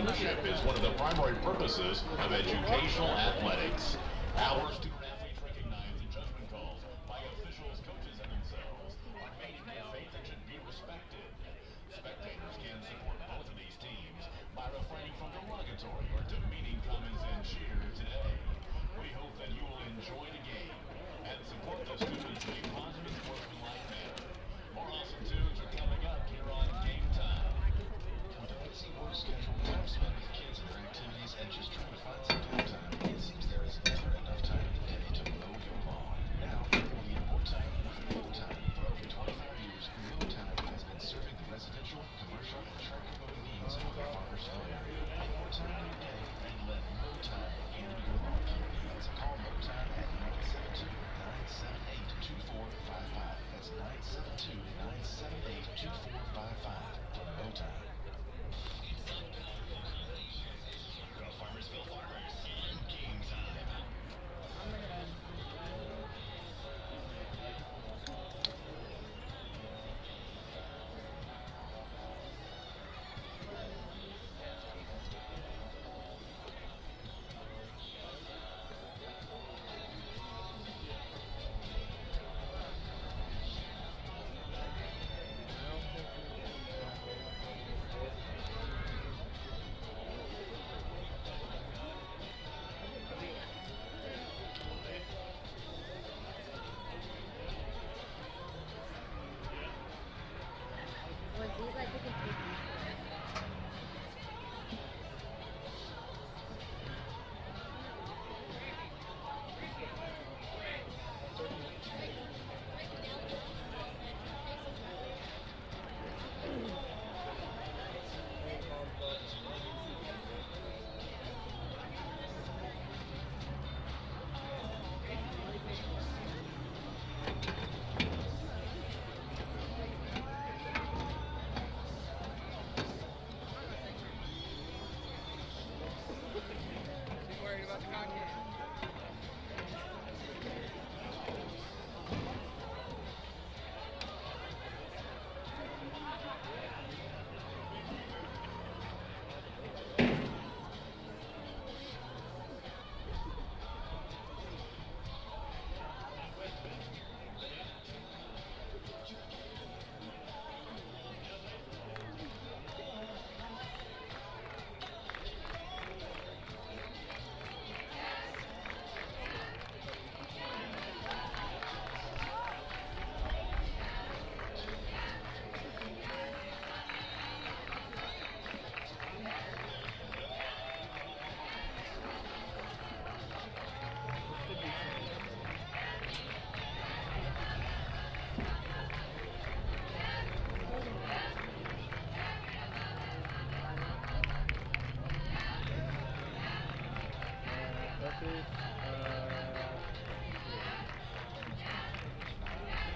Scholarship is one of the primary purposes of educational athletics. Our student-athletes recognize the judgment calls by officials, coaches, and themselves are made in good faith and should be respected. Spectators can support both of these teams by refraining from derogatory or demeaning comments and cheer today. We hope that you will enjoy the game and support the students in a positive, sportsmanlike manner. More awesome tunes are coming up here on Game Time. With a busy work schedule, time spent with kids and their activities, and just trying to find some downtime, it seems there is never enough time in the day to mow your lawn. Now, you'll need more time with Mow Time. For over 25 years, Mow Time has been serving the residential, commercial, and tractor mowing needs of the Farmersville area. Get more time in your day and let Mow Time handle your lawn care needs. Call Mow Time at 972-978-2455. That's 972-978-2455 for Mow Time. The Farmersville Farmers in Game Time.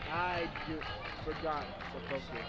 I just forgot the focus.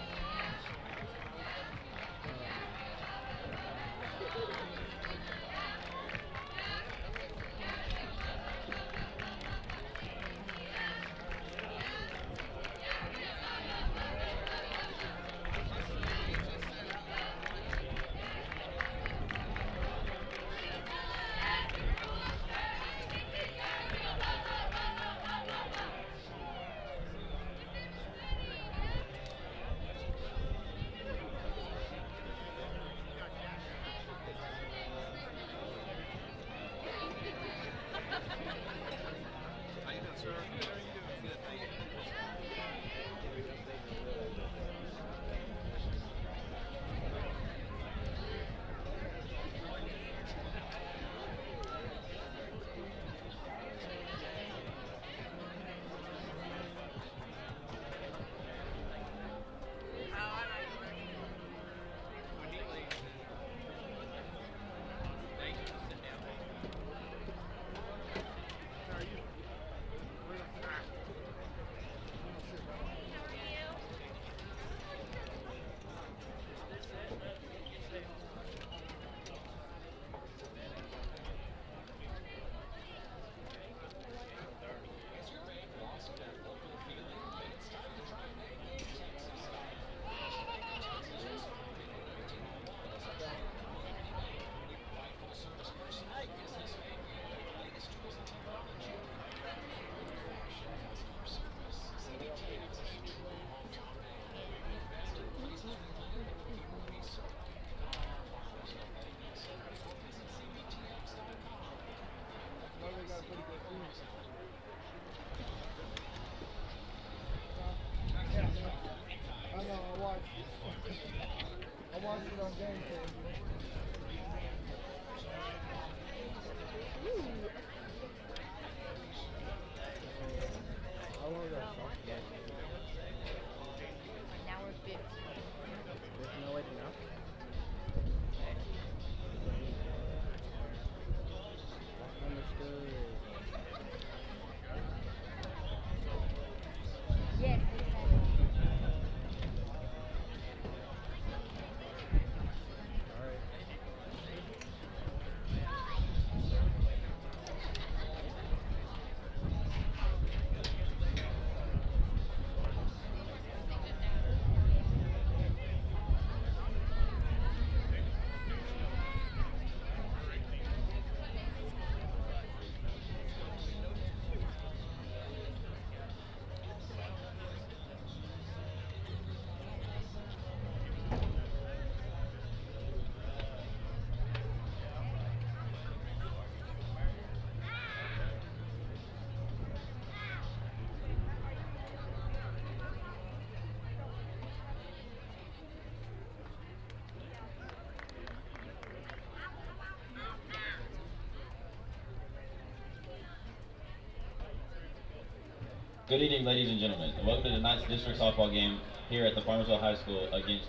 Good evening, ladies and gentlemen, and welcome to tonight's district softball game here at the Farmersville High School against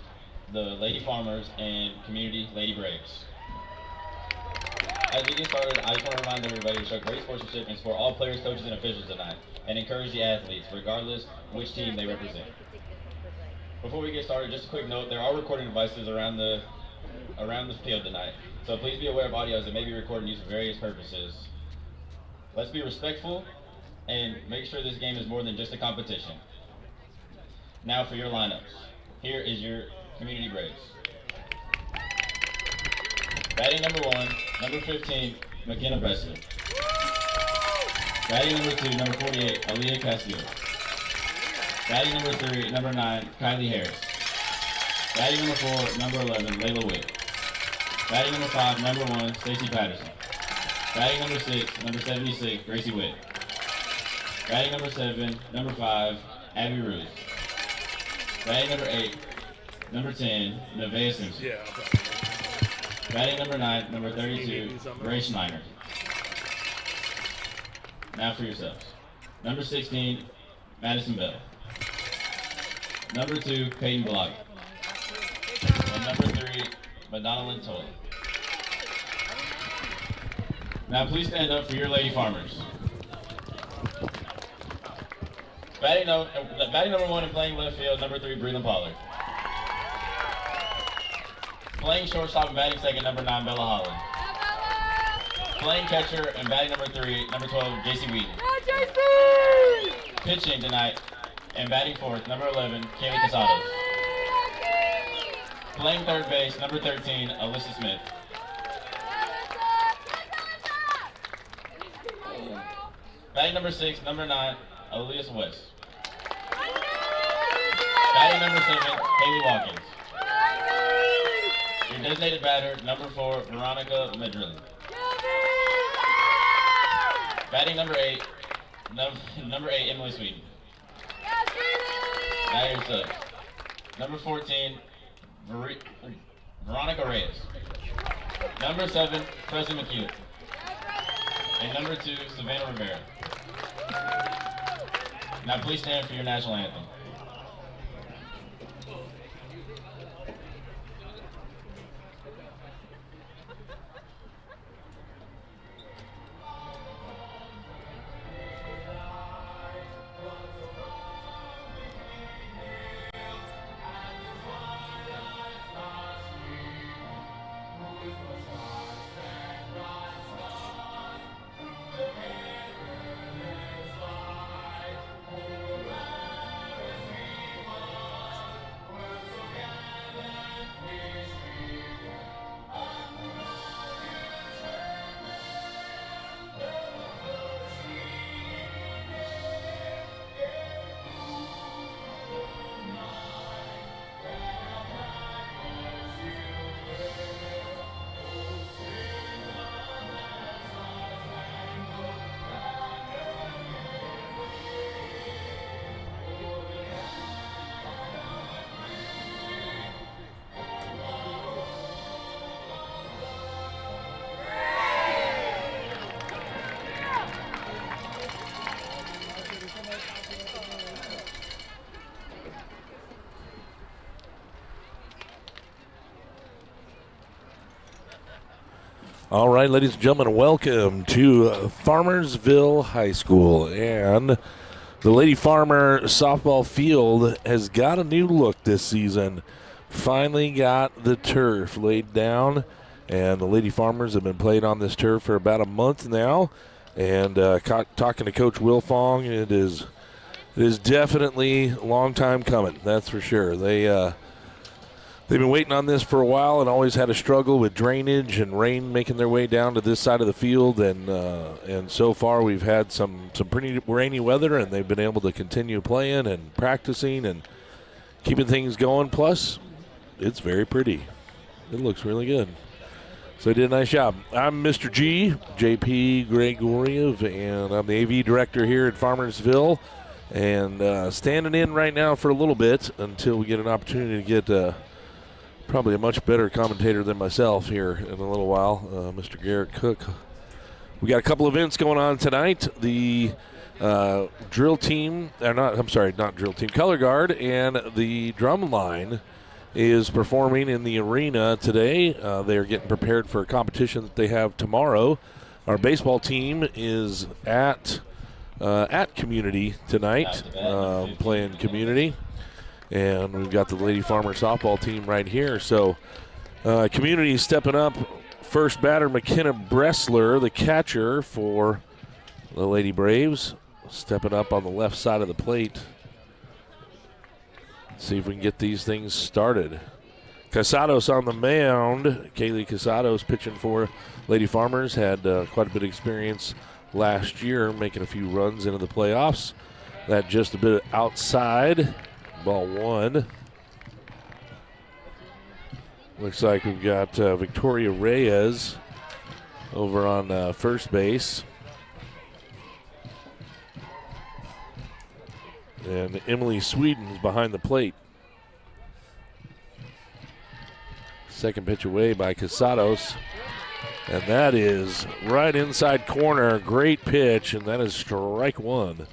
the Lady Farmers and Community Lady Braves. As we get started, I just want to remind everybody to show great sportsmanship and support all players, coaches, and officials tonight, and encourage the athletes, regardless which team they represent. Before we get started, just a quick note, there are recording devices around the field tonight, so please be aware of audios that may be recorded and used for various purposes. Let's be respectful and make sure this game is more than just a competition. Now for your lineups. Here is your Community Braves. Batting number 1, number 15, McKenna Bresley. Batting number 2, number 48, Aaliyah Castillo. Batting number 3, number 9, Kylie Harris. Batting number 4, number 11, Layla Witt. Batting number 5, number 1, Stacy Patterson. Batting number 6, number 76, Gracie Witt. Batting number 7, number 5, Abby Ruth. Batting number 8, number 10, Nevaeh Simpson. Yeah. Batting number 9, number 32, Grace Schneider. Now for yourselves. Number 16, Madison Bell. Number 2, Peyton Block. And number 3, Madonna Lynn Tolley. Now please stand up for your Lady Farmers. Batting number 1 and playing left field, number 3, Breland Pollard. Playing shortstop and batting second, number 9, Bella Holland. Playing catcher and batting number 3, number 12, JC Wheaton. Pitching tonight and batting fourth, number 11, Cami Casados. Playing third base, number 13, Alyssa Smith. Batting number 6, number 9, Elias West. Batting number 7, Haley Watkins. Your designated batter, number 4, Veronica Medrillin. Batting number 8, number 8, Emily Sweden. Now your subs. Number 14, Veronica Reyes. Number 7, Preston McHugh. And number 2, Savannah Rivera. Now please stand for your national anthem. All right, ladies and gentlemen, welcome to Farmersville High School. And the Lady Farmer softball field has got a new look this season. Finally got the turf laid down, and the Lady Farmers have been playing on this turf for about a month now. And talking to Coach Will Fong, it is definitely a long time coming, that's for sure. They've been waiting on this for a while and always had a struggle with drainage and rain making their way down to this side of the field. And so far we've had some pretty rainy weather, and they've been able to continue playing and practicing and keeping things going. Plus, it's very pretty. It looks really good. So they did a nice job. I'm Mr. G, JP Gregoriev, and I'm the AV director here at Farmersville. And standing in right now for a little bit until we get an opportunity to get probably a much better commentator than myself here in a little while, Mr. Garrett Cook. We got a couple events going on tonight. The drill team, not drill team, color guard, and the drum line is performing in the arena today. They are getting prepared for a competition that they have tomorrow. Our baseball team is at Community tonight, playing Community. And we've got the Lady Farmer softball team right here. So Community stepping up. First batter, McKenna Bressler, the catcher for the Lady Braves, stepping up on the left side of the plate. Let's see if we can get these things started. Casados on the mound. Kaylee Casados pitching for Lady Farmers. Had quite a bit of experience last year, making a few runs into the playoffs. That just a bit outside. Ball 1. Looks like we've got Victoria Reyes over on first base. And Emily Sweden's behind the plate. Second pitch away by Casados. And that is right inside corner. Great pitch, and that is strike 1.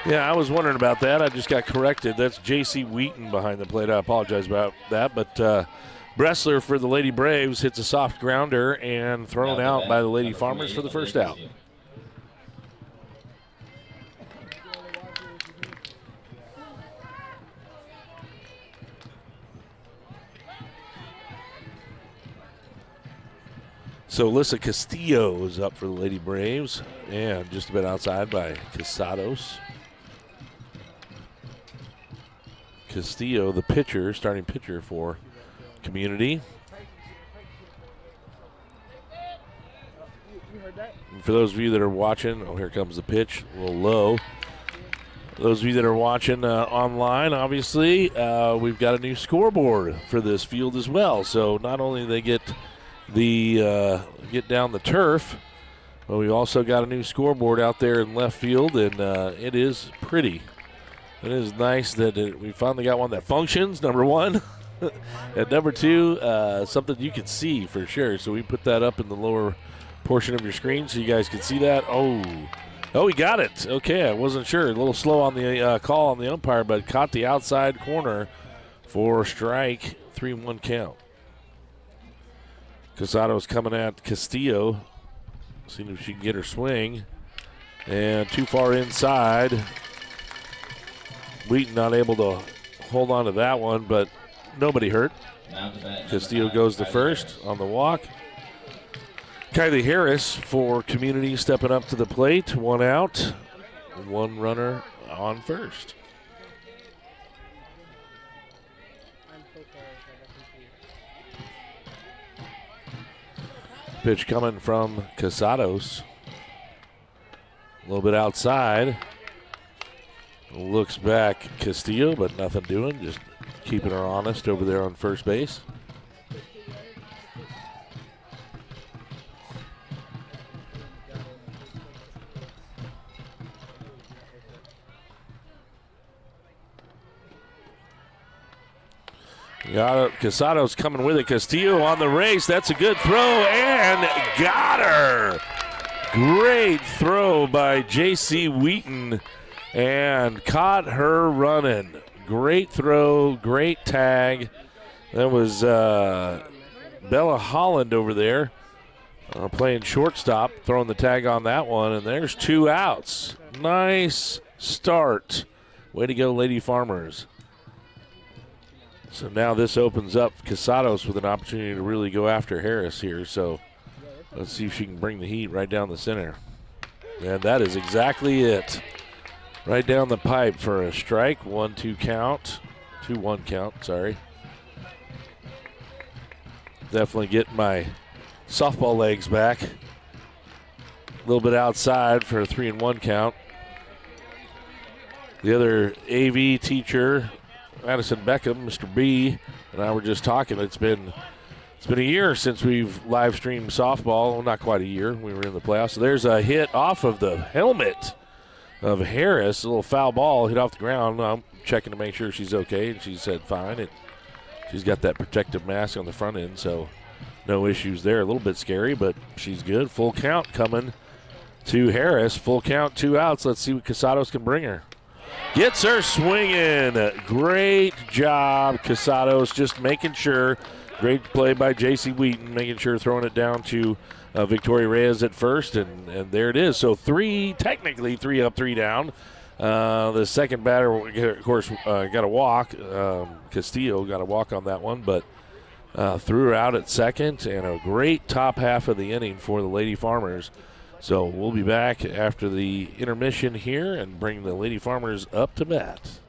Yeah, I was wondering about that. I just got corrected. That's J.C. Wheaton behind the plate. I apologize about that. But Bressler for the Lady Braves hits a soft grounder and thrown out by the Lady Farmers for the first out. So Alyssa Castillo is up for the Lady Braves, and just a bit outside by Casados. Castillo, the pitcher, starting pitcher for Community. And for those of you that are watching, here comes the pitch, a little low. Those of you that are watching online, obviously, we've got a new scoreboard for this field as well. So not only they get down the turf, but we also got a new scoreboard out there in left field, and it is pretty. It is nice that we finally got one that functions, number one. And number 2, something you can see for sure. So we put that up in the lower portion of your screen so you guys can see that. Oh, he got it. Okay, I wasn't sure. A little slow on the call on the umpire, but caught the outside corner for strike. 3-1 count. Casado's coming at Castillo. Seeing if she can get her swing. And too far inside. Wheaton not able to hold on to that one, but nobody hurt. Castillo goes to first on the walk. Kylie Harris for Community stepping up to the plate. 1 out, 1 runner on first. Pitch coming from Casados. A little bit outside. Looks back Castillo, but nothing doing. Just keeping her honest over there on first base. Got it. Casado's coming with it. Castillo on the race. That's a good throw, and got her. Great throw by J.C. Wheaton, and caught her running. Great throw, great tag. That was Bella Holland over there playing shortstop, throwing the tag on that one, and there's 2 outs. Nice start. Way to go, Lady Farmers. So now this opens up Casados with an opportunity to really go after Harris here. So let's see if she can bring the heat right down the center. And that is exactly it. Right down the pipe for a strike. 1-2 count. 2-1 count, sorry. Definitely getting my softball legs back. A little bit outside for a 3-1 count. The other AV teacher, Madison Beckham, Mr. B, and I were just talking. It's been a year since we've live streamed softball. Well, not quite a year. We were in the playoffs. So there's a hit off of the helmet of Harris. A little foul ball hit off the ground. I'm checking to make sure she's okay, and she said fine. She's got that protective mask on the front end, so no issues there. A little bit scary, but she's good. Full count coming to Harris. Full count, 2 outs. Let's see what Casados can bring her. Gets her swinging. Great job, Casados, just making sure. Great play by J.C. Wheaton, making sure throwing it down to Victoria Reyes at first, and there it is. So technically 3 up, 3 down. The second batter, of course, got a walk. Castillo got a walk on that one, but threw her out at second, and a great top half of the inning for the Lady Farmers. So we'll be back after the intermission here and bring the Lady Farmers up to bat.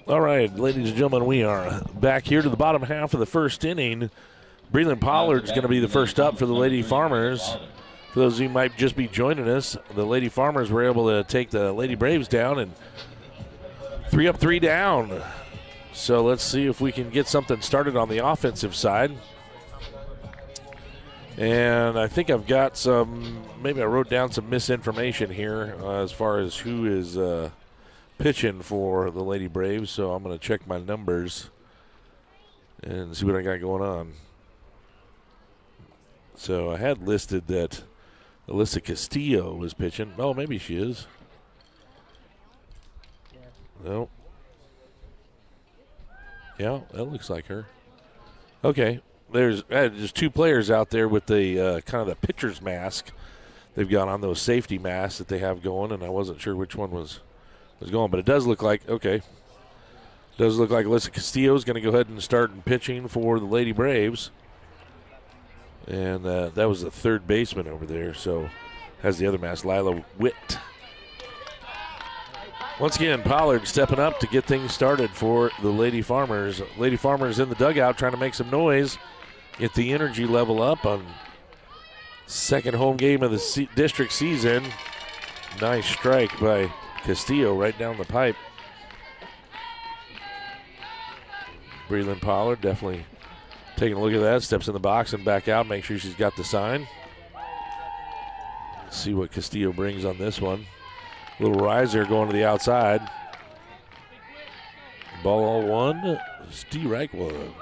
All right, ladies and gentlemen, we are back here to the bottom half of the first inning. Breland Pollard's going to be the first up for the Lady Farmers. For those of you who might just be joining us, the Lady Farmers were able to take the Lady Braves down, and 3 up, 3 down. So let's see if we can get something started on the offensive side. And I think I've got maybe I wrote down some misinformation here as far as who is pitching for the Lady Braves, so I'm going to check my numbers and see what I got going on. So I had listed that Alyssa Castillo was pitching. Oh, maybe she is. No. Yeah, that looks like her. Okay, there's just 2 players out there with the kind of the pitcher's mask. They've got on those safety masks that they have going, and I wasn't sure which one was going, but it does look like, okay, does look like Alyssa Castillo is going to go ahead and start pitching for the Lady Braves. And that was the third baseman over there, so has the other mask, Lila Witt. Once again, Pollard stepping up to get things started for the Lady Farmers. Lady Farmers in the dugout trying to make some noise, get the energy level up on second home game of the district season. Nice strike by Castillo right down the pipe. Breland Pollard definitely taking a look at that. Steps in the box and back out. Make sure she's got the sign. Let's see what Castillo brings on this one. Little riser going to the outside. Ball 1. Strike 1. You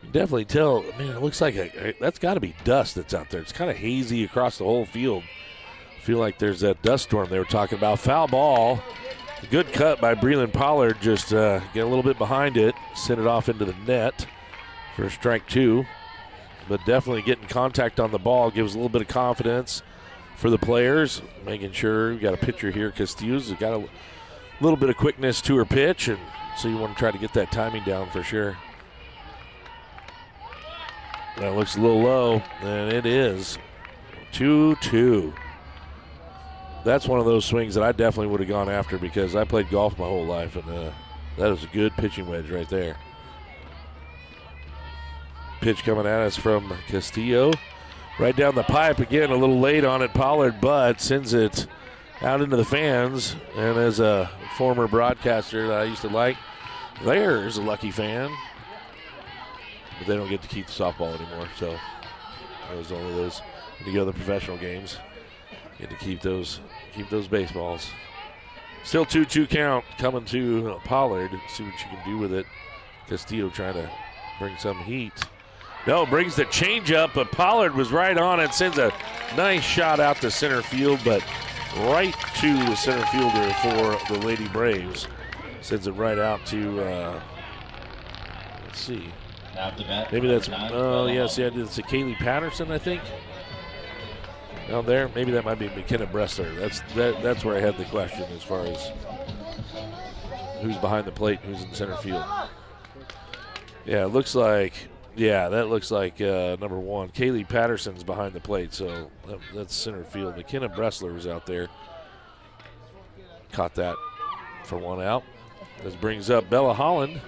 can definitely tell. Man, it looks like that's got to be dust that's out there. It's kind of hazy across the whole field. Feel like there's that dust storm they were talking about. Foul ball. Good cut by Breland Pollard. Just get a little bit behind it. Send it off into the net for strike 2. But definitely getting contact on the ball gives a little bit of confidence for the players. Making sure we got a pitcher here. Castillo's got a little bit of quickness to her pitch, and so you want to try to get that timing down for sure. That looks a little low, and it is 2-2. That's one of those swings that I definitely would have gone after because I played golf my whole life, and that is a good pitching wedge right there. Pitch coming at us from Castillo. Right down the pipe again, a little late on it, Pollard, but sends it out into the fans. And as a former broadcaster that I used to like, there's a lucky fan. But they don't get to keep the softball anymore, so there's only those when you go to the professional games. Get to keep those baseballs. Still 2-2 count coming to Pollard. See what you can do with it. Castillo trying to bring some heat. No, brings the changeup, but Pollard was right on it. Sends a nice shot out to center field, but right to the center fielder for the Lady Braves. Sends it right out to, let's see. Maybe that's, yes, yeah, it's a Kaylee Patterson, I think. Down there, maybe that might be McKenna Bressler. That's where I had the question as far as who's behind the plate, who's in center field. Yeah, it looks like, that looks like number one. Kaylee Patterson's behind the plate, so that's center field. McKenna Bressler was out there. Caught that for one out. This brings up Bella Holland.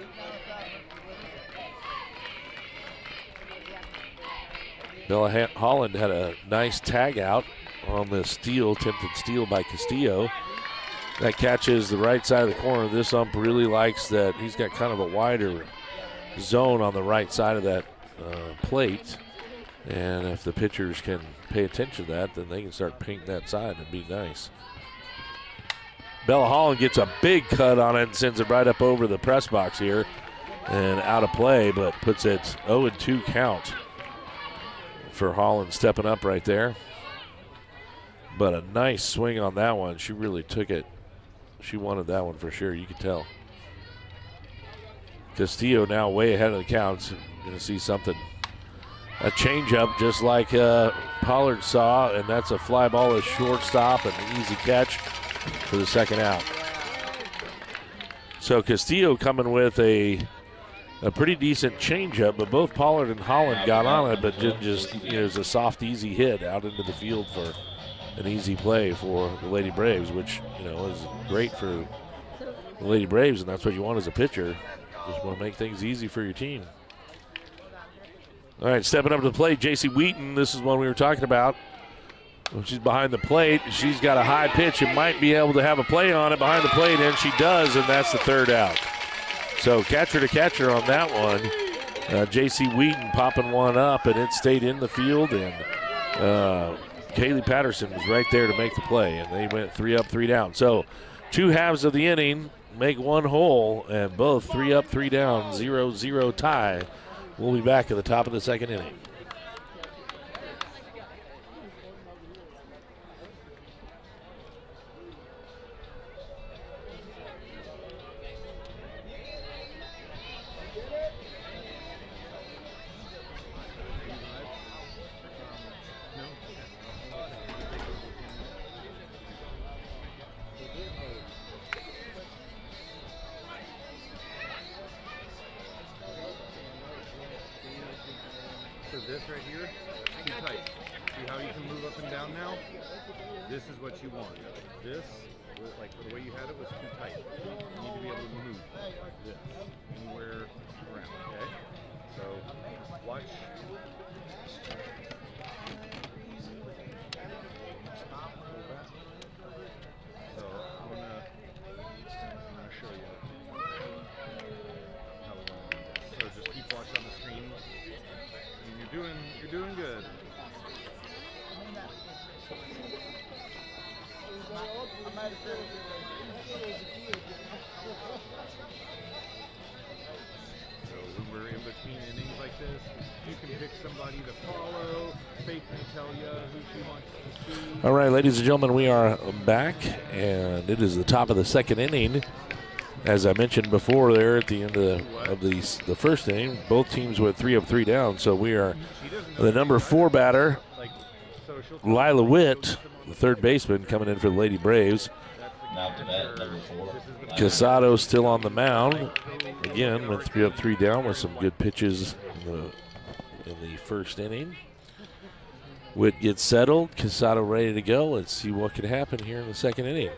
Bella Holland had a nice tag out on the attempted steal by Castillo. That catches the right side of the corner. This ump really likes that. He's got kind of a wider zone on the right side of that plate. And if the pitchers can pay attention to that, then they can start painting that side and be nice. Bella Holland gets a big cut on it and sends it right up over the press box here and out of play, but puts it 0-2 count for Holland stepping up right there. But a nice swing on that one. She really took it. She wanted that one for sure, you could tell. Castillo now way ahead of the count. Going to see something. A changeup just like Pollard saw, and that's a fly ball, a shortstop, and an easy catch for the second out. So Castillo coming with a pretty decent changeup, but both Pollard and Holland got on it, but just it was a soft, easy hit out into the field for an easy play for the Lady Braves, which is great for the Lady Braves, and that's what you want as a pitcher. Just want to make things easy for your team. All right, stepping up to the plate, J.C. Wheaton. This is one we were talking about. When she's behind the plate, she's got a high pitch and might be able to have a play on it behind the plate, and she does, and that's the third out. So catcher to catcher on that one. J.C. Wheaton popping one up, and it stayed in the field, and Kaylee Patterson was right there to make the play, and they went 3 up, 3 down. So 2 halves of the inning make 1 whole, and both 3 up, 3 down, 0-0 tie. We'll be back at the top of the second inning. This right here, too tight. See how you can move up and down now? This is what you want. This, like the way you had it, was too tight. You need to be able to move this anywhere around, okay? So, watch. So, I'm gonna show you how we're going to do this. So, just keep watching on the screen. You're doing good. So when we're in between innings like this, you can pick somebody to follow. Faith can tell you who she wants to see. All right, ladies and gentlemen, we are back, and it is the top of the second inning. As I mentioned before there at the end of the first inning, both teams went 3 up, 3 down. So we are the number 4 batter, Lila Witt, the third baseman, coming in for the Lady Braves. Number 4. Casado still on the mound. Again, went 3 up, 3 down with some good pitches in the in the first inning. Witt gets settled. Casado ready to go. Let's see what can happen here in the second inning.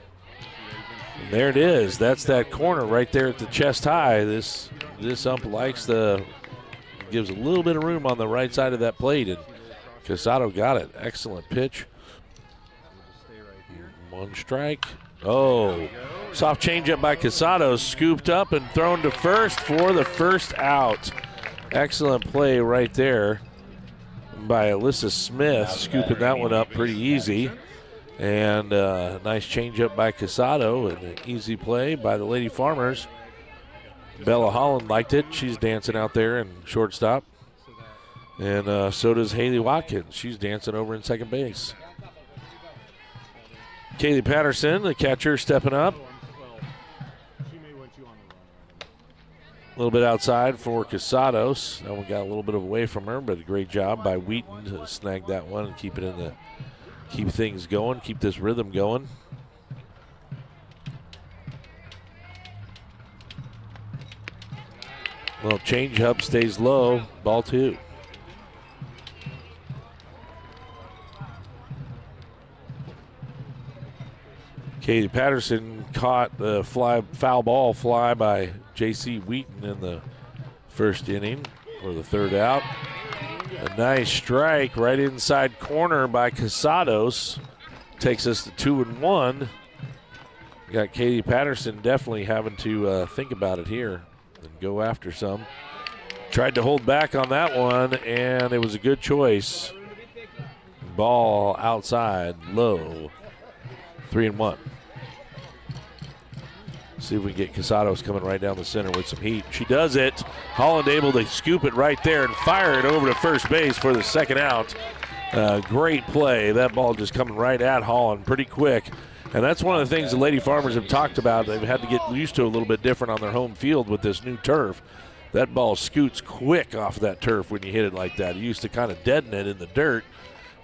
And there it is. That's that corner right there at the chest high. This ump likes gives a little bit of room on the right side of that plate, and Casado got it. Excellent pitch. One strike. Oh, soft changeup by Casado, scooped up and thrown to first for the first out. Excellent play right there by Alyssa Smith, scooping that one up pretty easy. And nice changeup by Casado, and an easy play by the Lady Farmers. Bella Holland liked it. She's dancing out there in shortstop. And so does Haley Watkins. She's dancing over in second base. Kaylee Patterson, the catcher, stepping up. A little bit outside for Casados. That one got a little bit away from her, but a great job by Wheaton to snag that one and keep things going, keep this rhythm going. Well, change up stays low, ball 2. Katie Patterson caught the foul ball fly by J.C. Wheaton in the first inning for the third out. A nice strike right inside corner by Casados. Takes us to 2-1. Got Katie Patterson definitely having to think about it here and go after some. Tried to hold back on that one, and it was a good choice. Ball outside, low. 3-1. See if we can get Casados coming right down the center with some heat. She does it. Holland able to scoop it right there and fire it over to first base for the second out. Great play. That ball just coming right at Holland pretty quick. And that's one of the things the Lady Farmers have talked about. They've had to get used to a little bit different on their home field with this new turf. That ball scoots quick off of that turf when you hit it like that. It used to kind of deaden it in the dirt,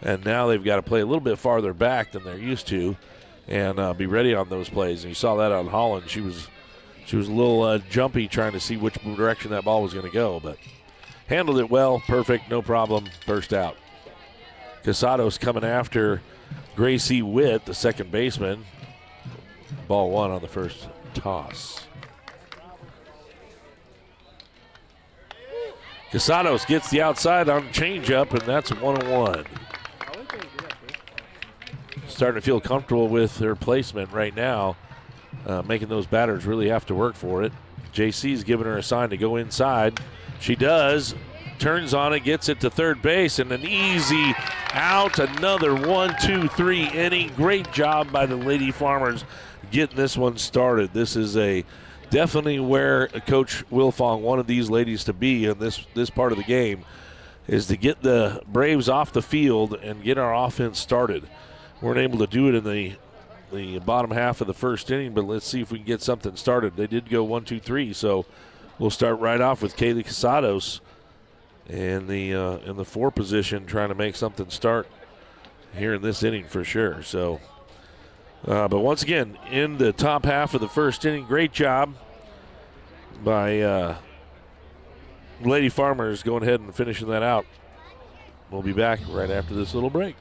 and now they've got to play a little bit farther back than they're used to and be ready on those plays. And you saw that on Holland. She was a little jumpy trying to see which direction that ball was going to go, but handled it well, perfect, no problem, first out. Casados coming after Gracie Witt, the second baseman. Ball 1 on the first toss. Casados gets the outside on changeup, and that's a 1-1. Starting to feel comfortable with her placement right now, making those batters really have to work for it. JC's giving her a sign to go inside. She does. Turns on it, gets it to third base, and an easy out. Another 1-2-3 inning. Great job by the Lady Farmers getting this one started. This is definitely where Coach Wilfong wanted these ladies to be in this part of the game, is to get the Braves off the field and get our offense started. Weren't able to do it in the bottom half of the first inning, but let's see if we can get something started. They did go 1-2-3, so we'll start right off with Kaylee Casados in the 4 position, trying to make something start here in this inning for sure. So, but once again, in the top half of the first inning, great job by Lady Farmers going ahead and finishing that out. We'll be back right after this little break.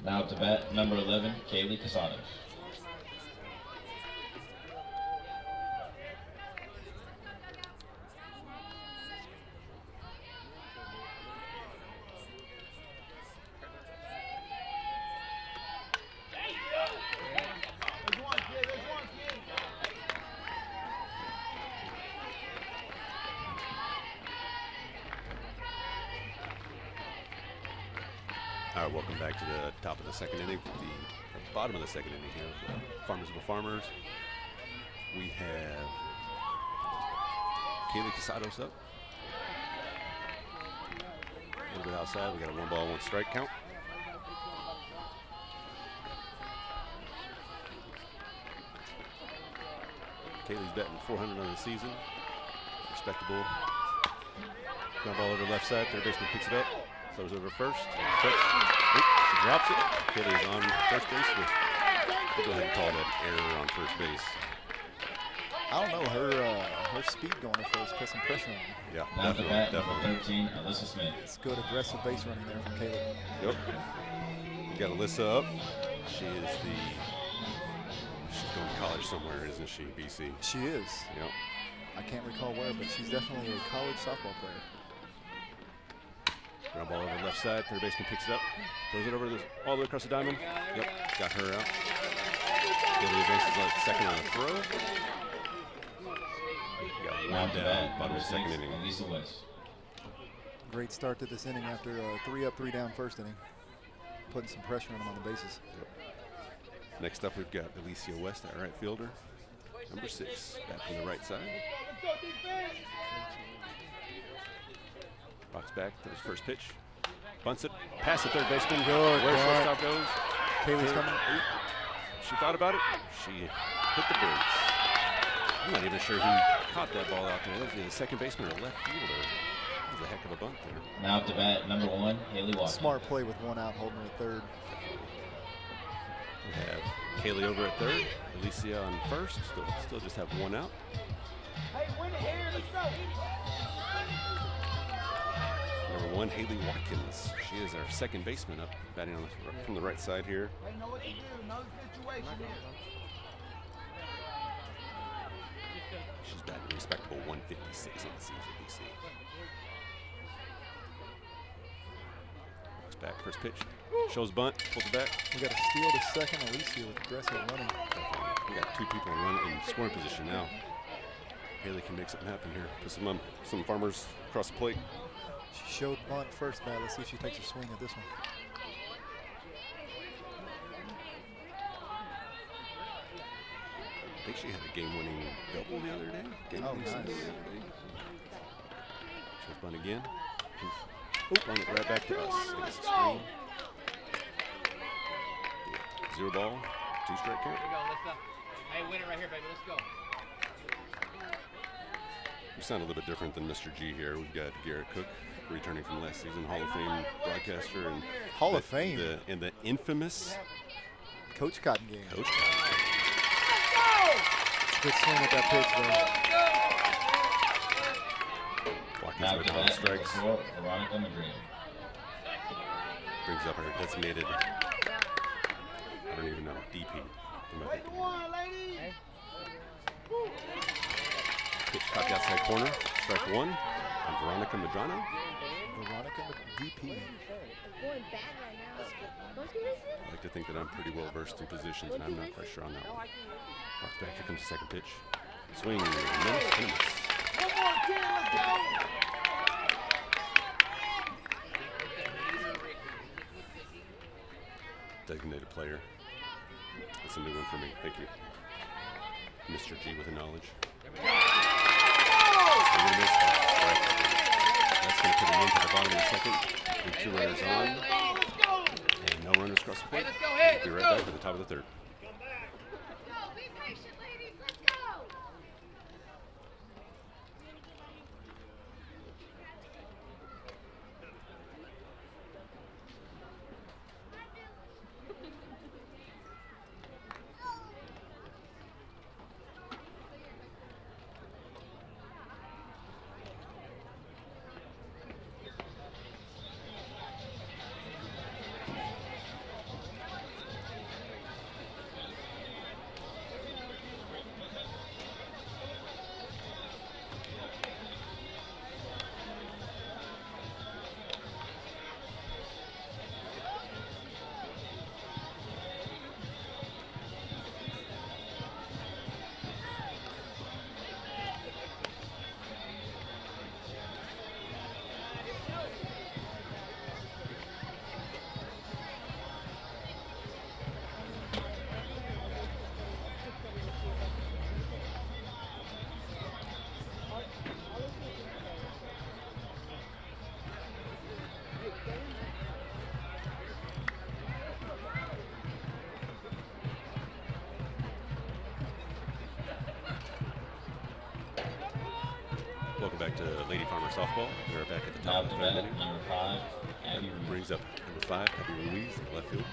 Now to bat number 11, Kaylee Casados. All right, welcome back to the top of the second inning, the bottom of the second inning here of the Farmersville Farmers. We have Kaylee Casados up. A little bit outside. We got a 1 ball, 1 strike count. Kaylee's batting .400 on the season. Respectable. Ground ball over left side. Third baseman picks it up. Throws over first. Catch. She drops it. Kaylee is on first base with, we'll go ahead and call that error on first base. I don't know, her speed going to first, put some pressure on her. Yeah, Now at the definitely, bat, definitely. number 13, Alyssa Smith. It's good aggressive base running there from Caleb. Yep. We got Alyssa up. She's going to college somewhere, isn't she, BC? She is. Yep. I can't recall where, but she's definitely a college softball player. Ground ball over left side. Third baseman picks it up. Throws it over all the way across the diamond. Yep. Got her out. Kaylee advances on second on the throw. Got Now one at the down. bat, Bottom number of the 6, second inning. Elisa West. Great start to this inning after 3 up, 3 down first inning. Putting some pressure on them on the bases. Next up, we've got Alicia West, our right fielder. Number 6, back from the right side. Box back to his first pitch. Bunts it, past the third baseman. Good, Where good. shortstop goes. Kaylee's Third. coming. Oop. She thought about it. She hit the brakes. I'm not even sure who caught that ball out there. That was the second baseman or left fielder. That was a heck of a bunt there. Now at the bat, number 1, Haley Watkins. Smart play with 1 out, holding her at third. We have Kaylee over at third. Alicia on first. Still just have 1 out. Number 1, Haley Watkins. She is our second baseman up, batting on from the right side here. She's batting a respectable 156 on the season, BC. Looks back, first pitch. Shows bunt, pulls it back. We got a steal to second. Alicia with aggressive running. We got 2 people in scoring position now. Haley can make something happen here. Put some Farmers across the plate. She showed bunt first bat. Let's see if she takes a swing at this one. I think she had a game-winning double the other day. Game-winning nice. single the other day. Shows bunt again. Bunt it right back to us against the screen. 0 ball, 2 strike count. Hey, win it right here, baby. Let's go. We sound a little bit different than Mr. G here. We've got Garrett Cook, returning from last season, Hall of Fame broadcaster, and Hall of Fame. The infamous Coach Cotton game. Coach Cotton. Good swing at that pitch there. Watkins Now with at the the bat, strikes. number 4, Veronica McGreen. Brings up her designated, I don't even know, DP. Pitch cocked outside corner, strike 1 on Veronica Medrano. Veronica DP. I like to think that I'm pretty well versed in positions, and I'm not quite sure on that one. Walks back, here comes the second pitch. Swing, and a miss. Designated player. That's a new one for me. Thank you. Mr. G with the knowledge. Swing and a miss. Strike. That's going to put it into the bottom of the second. With 2 runners on. And no runners across the plate. Be right back to the top of the third. back to Lady Farmer Softball. They're back at the Now top to of the third bat, inning. number 5, And Abby Ruiz. brings up number 5, Abby Ruiz, in left field.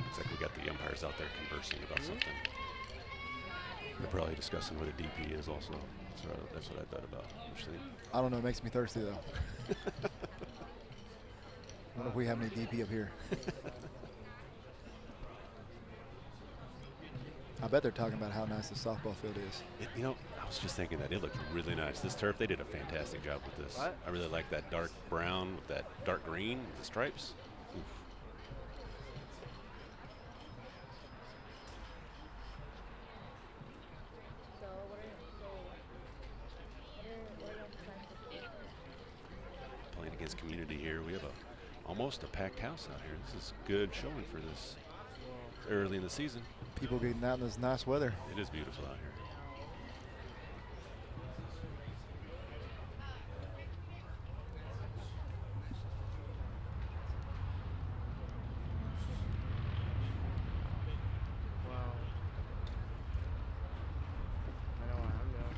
Looks like we got the umpires out there conversing about something. They're probably discussing what a DP is also. That's what I thought about. I don't know. It makes me thirsty, though. I wonder if we have any DP up here. I bet they're talking about how nice the softball field is. You know, I was just thinking that it looked really nice. This turf, they did a fantastic job with this. What? I really like that dark brown with that dark green, the stripes. Oof. Playing against community here, we have almost a packed house out here. This is good showing for this early in the season. People getting out in this nice weather. It is beautiful out here. Wow. I know I am though.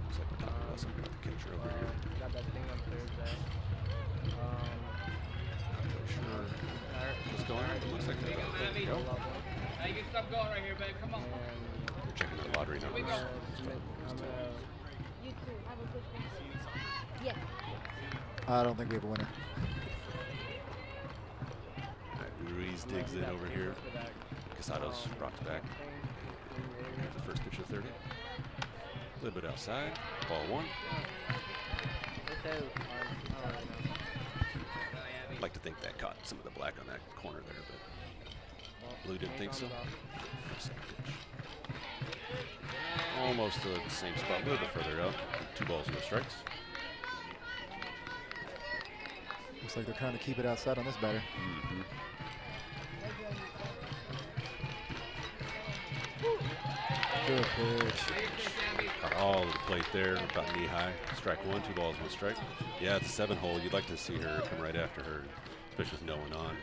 Looks like we're talking about something about the catcher over here. Got that thing on Thursday. Not really sure what's going on. It looks like they're about to go. Hey, get stuff going right here, babe. Come on. They're checking the lottery numbers. It's probably I'm those two. You too. Have a good day. Yes. I don't think we have a winner. All right, Ruiz digs in over here. Casados rocks back. Here's the first pitch of 30. A little bit outside. Ball 1. I'd like to think that caught some of the black on that corner there, but Blue didn't think so. Second pitch. Almost to the same spot, a little bit further out. 2 balls, no strikes. Looks like they're trying to keep it outside on this batter. Mm-hmm. Good pitch. Caught all of the plate there, about knee high. Strike 1, 2 balls, 1 strike. Yeah, it's a 7-hole. You'd like to see her come right after her, especially with no one on.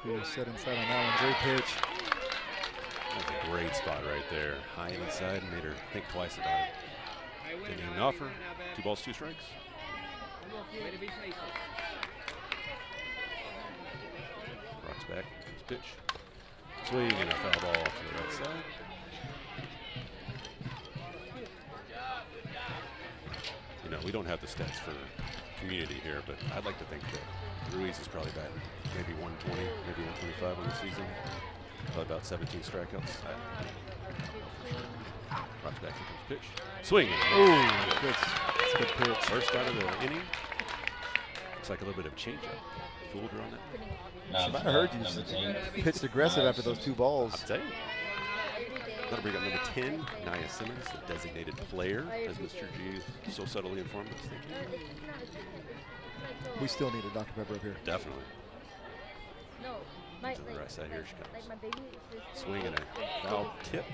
Good set inside on that one. Great pitch. That's a great spot right there. High and inside, made her think twice about it. Didn't even offer. 2 balls, 2 strikes. Rocks back, comes pitch. Swing and a foul ball to the right side. You know, we don't have the stats for community here, but I'd like to think that Ruiz is probably batting maybe 120, maybe 125 on the season. Probably about 17 strikeouts. I don't know for sure. Rocks back, here comes pitch. Swinging. Ooh, that's a good pitch. First out of the inning. Looks like a little bit of changeup. Fooled her on that. Now She to might have heard bat, you. number 10. Pitched aggressive after those 2 balls. I'll tell you. That'll bring up number 10, Nia Simmons, the designated player, as Mr. G so subtly informed us. Thank you. We still need a Dr. Pepper up here. Definitely. No. To the right side here she comes. Like my baby. Swinging a foul tip.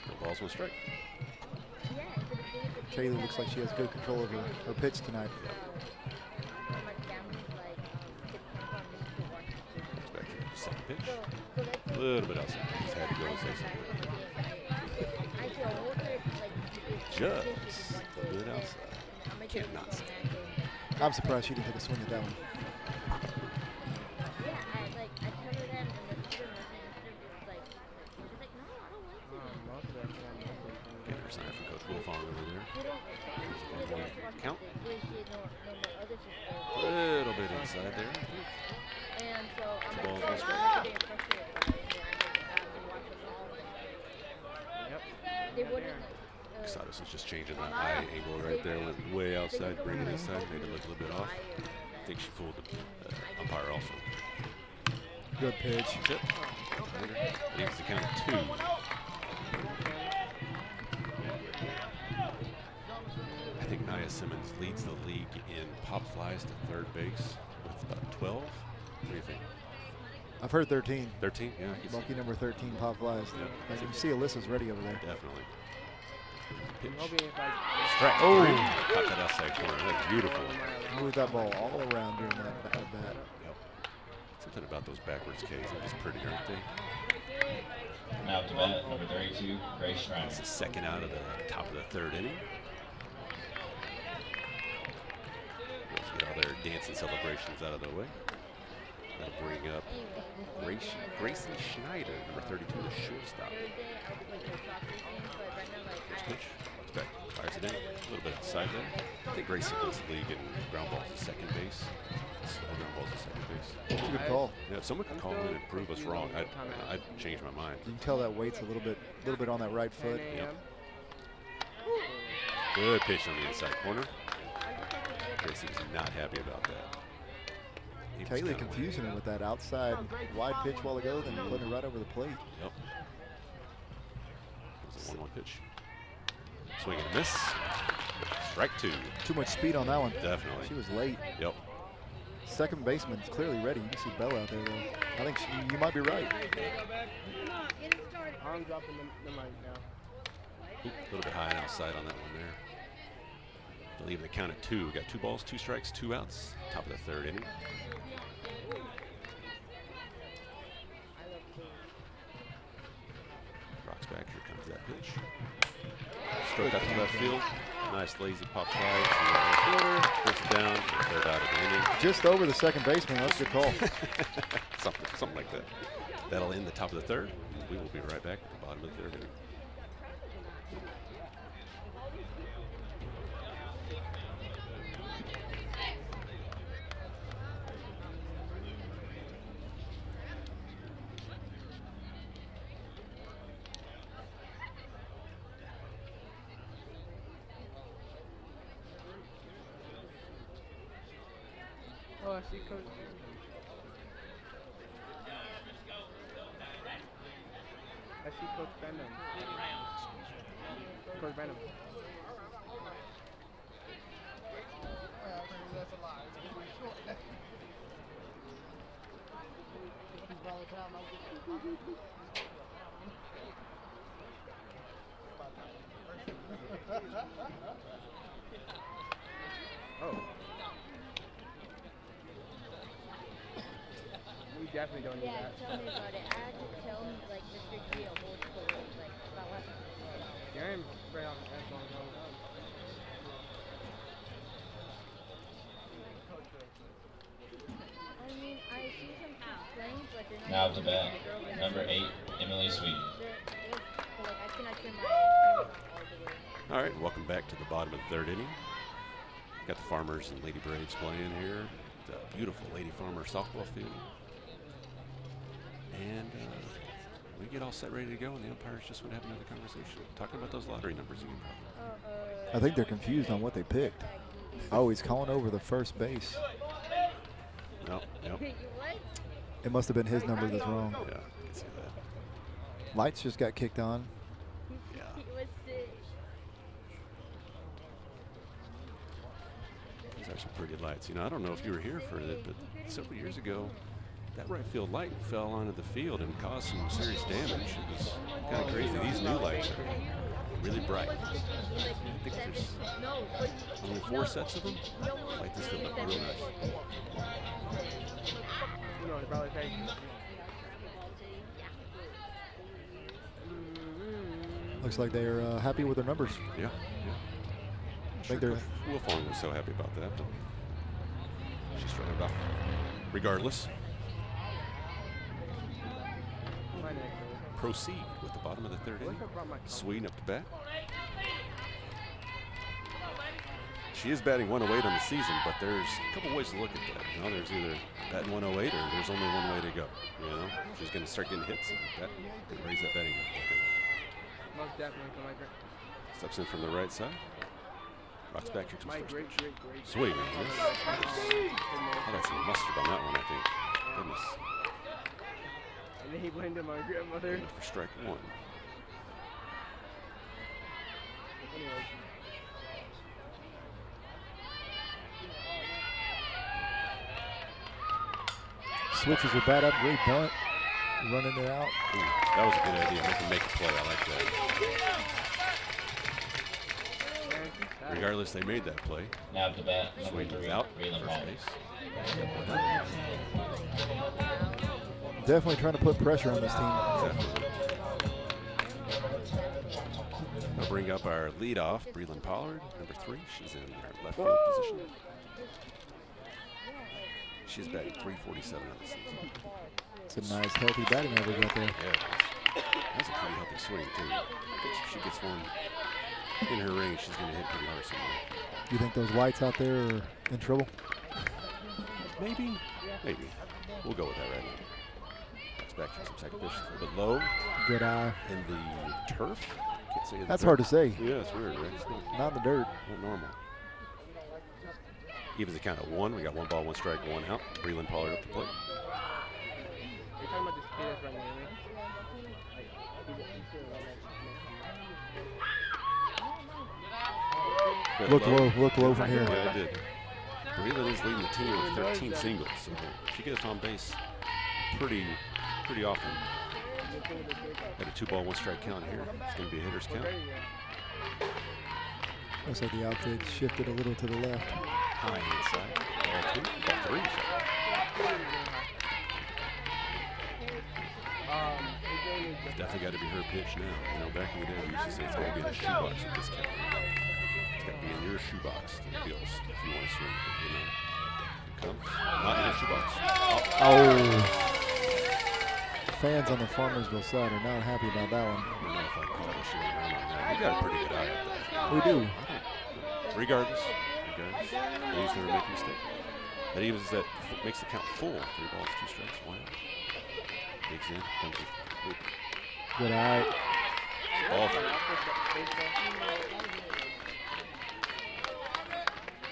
No balls, 1 strike. Kaylee looks like she has good control over her pitch tonight. Back here, second pitch. A little bit outside. Just had to go and say something. Just a bit outside. Can't not say. I'm surprised she didn't take a swing at that one. Get her sign from Coach Wolf on over there. Count. A little bit inside there. And so I'm 2 balls, like, 1 strike. they wouldn't. Casados is just changing that eye angle right there. Went way outside, bringing it inside, made it look a little bit off. I think she fooled the umpire also. Good pitch. That's it. Leaves the count at 2. I think Nia Simmons leads the league in pop flies to third base with about 12. What do you think? I've heard 13. 13? Yeah. I guess Lucky number 13 pop flies. Yep. As you can see, Alyssa's ready over there. definitely. pitch. Hoping if I Strike Oh. three. Caught that outside corner. That's beautiful. Moved that ball all around during that at bat. Yep. Something about those backwards Ks. They're just pretty, aren't they? Now to bat, number 32, Grace Schreiner. It's the second out of the top of the third inning. Girls get all their dancing celebrations out of the way. That'll bring up Gracie Schneider, number 32, the shortstop. First pitch, walks back, fires it in. A little bit outside there. I think Gracie leads the league in ground balls to second base. Slow ground balls to second base. That's a good call. Yeah, if someone could call in and prove us wrong, I'd change my mind. You can tell that weight's a little bit on that right foot. Yep. Good pitch on the inside corner. Gracie was not happy about that. He was Taylor kinda confusing her with that outside wide pitch while ago, then putting it right over the plate. Yep. It was a 1-1 pitch. Swing and a miss. Strike two. Too much speed on that one. Definitely. She was late. Yep. Second baseman's clearly ready. You can see Bella out there, though. I think you might be right. I'm dropping the mic now. A little bit high and outside on that one there. I believe they count at two. We got 2 balls, 2 strikes, 2 outs. Top of the third inning. Rocks back. Here comes that pitch. Stroke out to left field. Nice lazy pop fly to the left fielder. Puts it down. Third out of the inning. Just over the second baseman. That's a good call. something like that. That'll end the top of the third. We will be right back at the bottom of the third inning. Oh, I see Coach. I see Coach Benham. Coach Benham. Oh. We definitely don't need Yeah, that. tell me about it. I had to tell him, like, Mr. G a whole story, like, about what happened. Yeah, I'm right off the fence on the I mean, I see some kids playing, but they're not. Now to even bat, the girls in number the 8, Emily Sweet. but, like, I cannot turn my camera all the way. All right, welcome back to the bottom of the third inning. Got the Farmers and Lady Braves playing here. The beautiful Lady Farmer softball field. And we get all set, ready to go, and the umpires just would have another conversation. Talking about those lottery numbers again, probably. I think they're confused on what they picked. Oh, he's calling over the first base. Yep. It must have been his number that's wrong. Yeah, I can see that. Lights just got kicked on. Yeah. He was sick. These are some pretty lights. You know, I don't know if you were here for it, but several years ago, that right field light fell onto the field and caused some serious damage. It was kind of crazy. These new lights are really bright. I think there's only 4 sets of them. Light this field up real nice. You know, probably take. Looks like they're happy with their numbers. Yeah. I think they're. Wolfong was so happy about that. But she's trying it off. Regardless, proceed with the bottom of the third inning. Sweden up to bat. She is batting 108 on the season, but there's a couple ways to look at that. You know, there's either batting 108 or there's only one way to go. You know, she's going to start getting hits and raise that batting up. Most definitely for my Steps in from the right side. Rocks back here to my first. great. Swing and a miss. I got some mustard on that one, I think. Goodness. And then he blamed my grandmother. Enough for strike one. Anyways. Switches her bat up, great bunt, running it out. Ooh, that was a good idea. Make a play. I like that. Regardless, they made that play. Now to bat, number Swing 3, is out, Braylon first Pollard. base. Definitely trying to put pressure on this team. Definitely. I'll bring up our leadoff, Breland Pollard, number 3. She's in her left field position. She's batting .347 on the season. It's a nice, healthy batting average out there. Yeah, it is. That's a pretty healthy swing, too. If she gets one in her range, she's going to hit pretty hard somewhere. You think those whites out there are in trouble? Maybe. Maybe. We'll go with that right now. Next back for some second pitch. A little bit low. Good eye. In the turf. Can't say the That's dirt. hard to say. Yeah, it's weird, right? It's Not in the dirt. not normal. Evens the count at 1. We got 1 ball, 1 strike, 1 out. Breland Pollard up to plate. You're talking about this kid that's running near me? Good Look low from here. Yeah, I did. Breland is leading the team with 13 singles, so she gets on base pretty often. Got a 2 ball, 1 strike count here. It's going to be a hitter's count. Looks like the outfield shifted a little to the left. High inside. Ball 3. Definitely got to be her pitch now. You know, back in the day, we used to say it's got to be in a shoebox at this count. It's got to be in your shoebox to be able, if you want to swing. You know, it comes. Not in your shoebox. Oh. Fans on the Farmersville side are not happy about that one. I don't know if I caught a short around on that. We got a pretty good eye at that. We do. Regardless, please never make a mistake. That evens that makes the count full. 3 balls, 2 strikes, 1 out. Digs in, comes with Good eye. ball.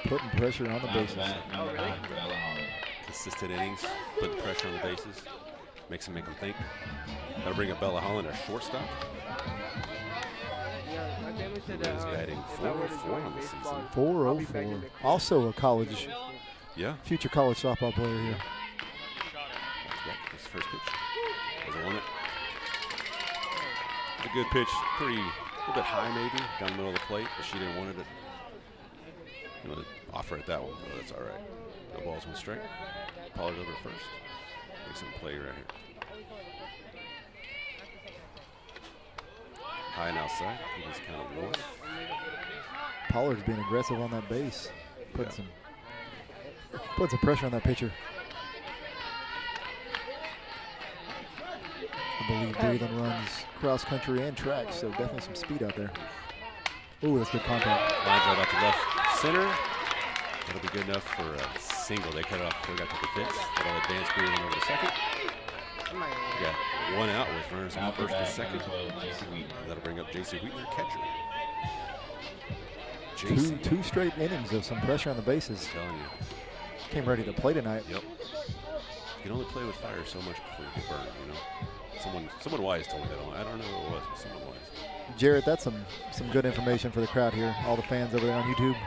Putting pressure on the Now to bases. bat, number 9, Bella Holland. Consistent innings, putting pressure on the bases, makes them think. That'll bring up Bella Holland, our shortstop. Who is batting 404 on the season. 404. Also a college, future college softball player here. That's the first pitch. Doesn't want it. It's a good pitch, a little bit high maybe, down the middle of the plate, but she didn't want it. You know, offer at that one, but that's all right. No balls, 1 strike. Pollard over first. Make some play right here. High and outside. He was kind of warm. Pollard's being aggressive on that base. Putting some pressure on that pitcher. I believe Breland runs cross country and track, so definitely some speed out there. Ooh, that's good contact. Line drive out to left center. That'll be good enough for a single. They cut it off before we got to the fence. That'll advance Breland over to second. We got 1 out with runners on first and second. That'll bring up J.C. Wheaton, catcher. Two straight innings of some pressure on the bases. I'm telling you. Came ready to play tonight. Yep. You can only play with fire so much before you get burned, you know. Someone wise told me that. I don't know who it was, but someone wise. Jarrett, that's some good information for the crowd here. All the fans over there on YouTube.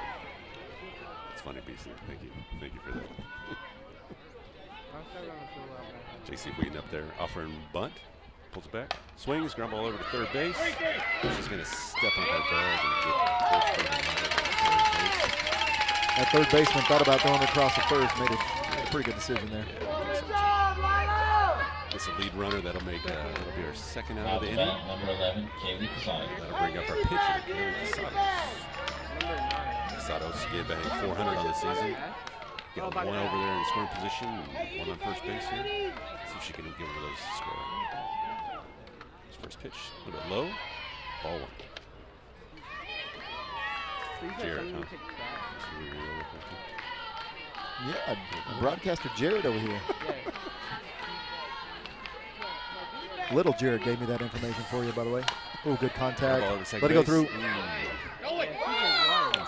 It's funny, BC. Thank you for that. J.C. Wheaton up there offering bunt. Pulls it back. Swings, ground ball over to third base. She's going to step on her bag and get That third baseman thought about throwing it across the first. Made a pretty good decision there. It's a lead runner. That'll be our second out Now of the to inning. bat, number 11, Kaylee Casado. That'll bring up our pitcher, Kaylee Casados. Casados again batting 400 on the season. Got 1 over there in scoring position and 1 on first base here. See if she can give one of those to score. First pitch, a little bit low. Ball 1. Jared, huh? Yeah, broadcaster Jared over here. Little Jared gave me that information for you, by the way. Oh, good contact. Let it go through.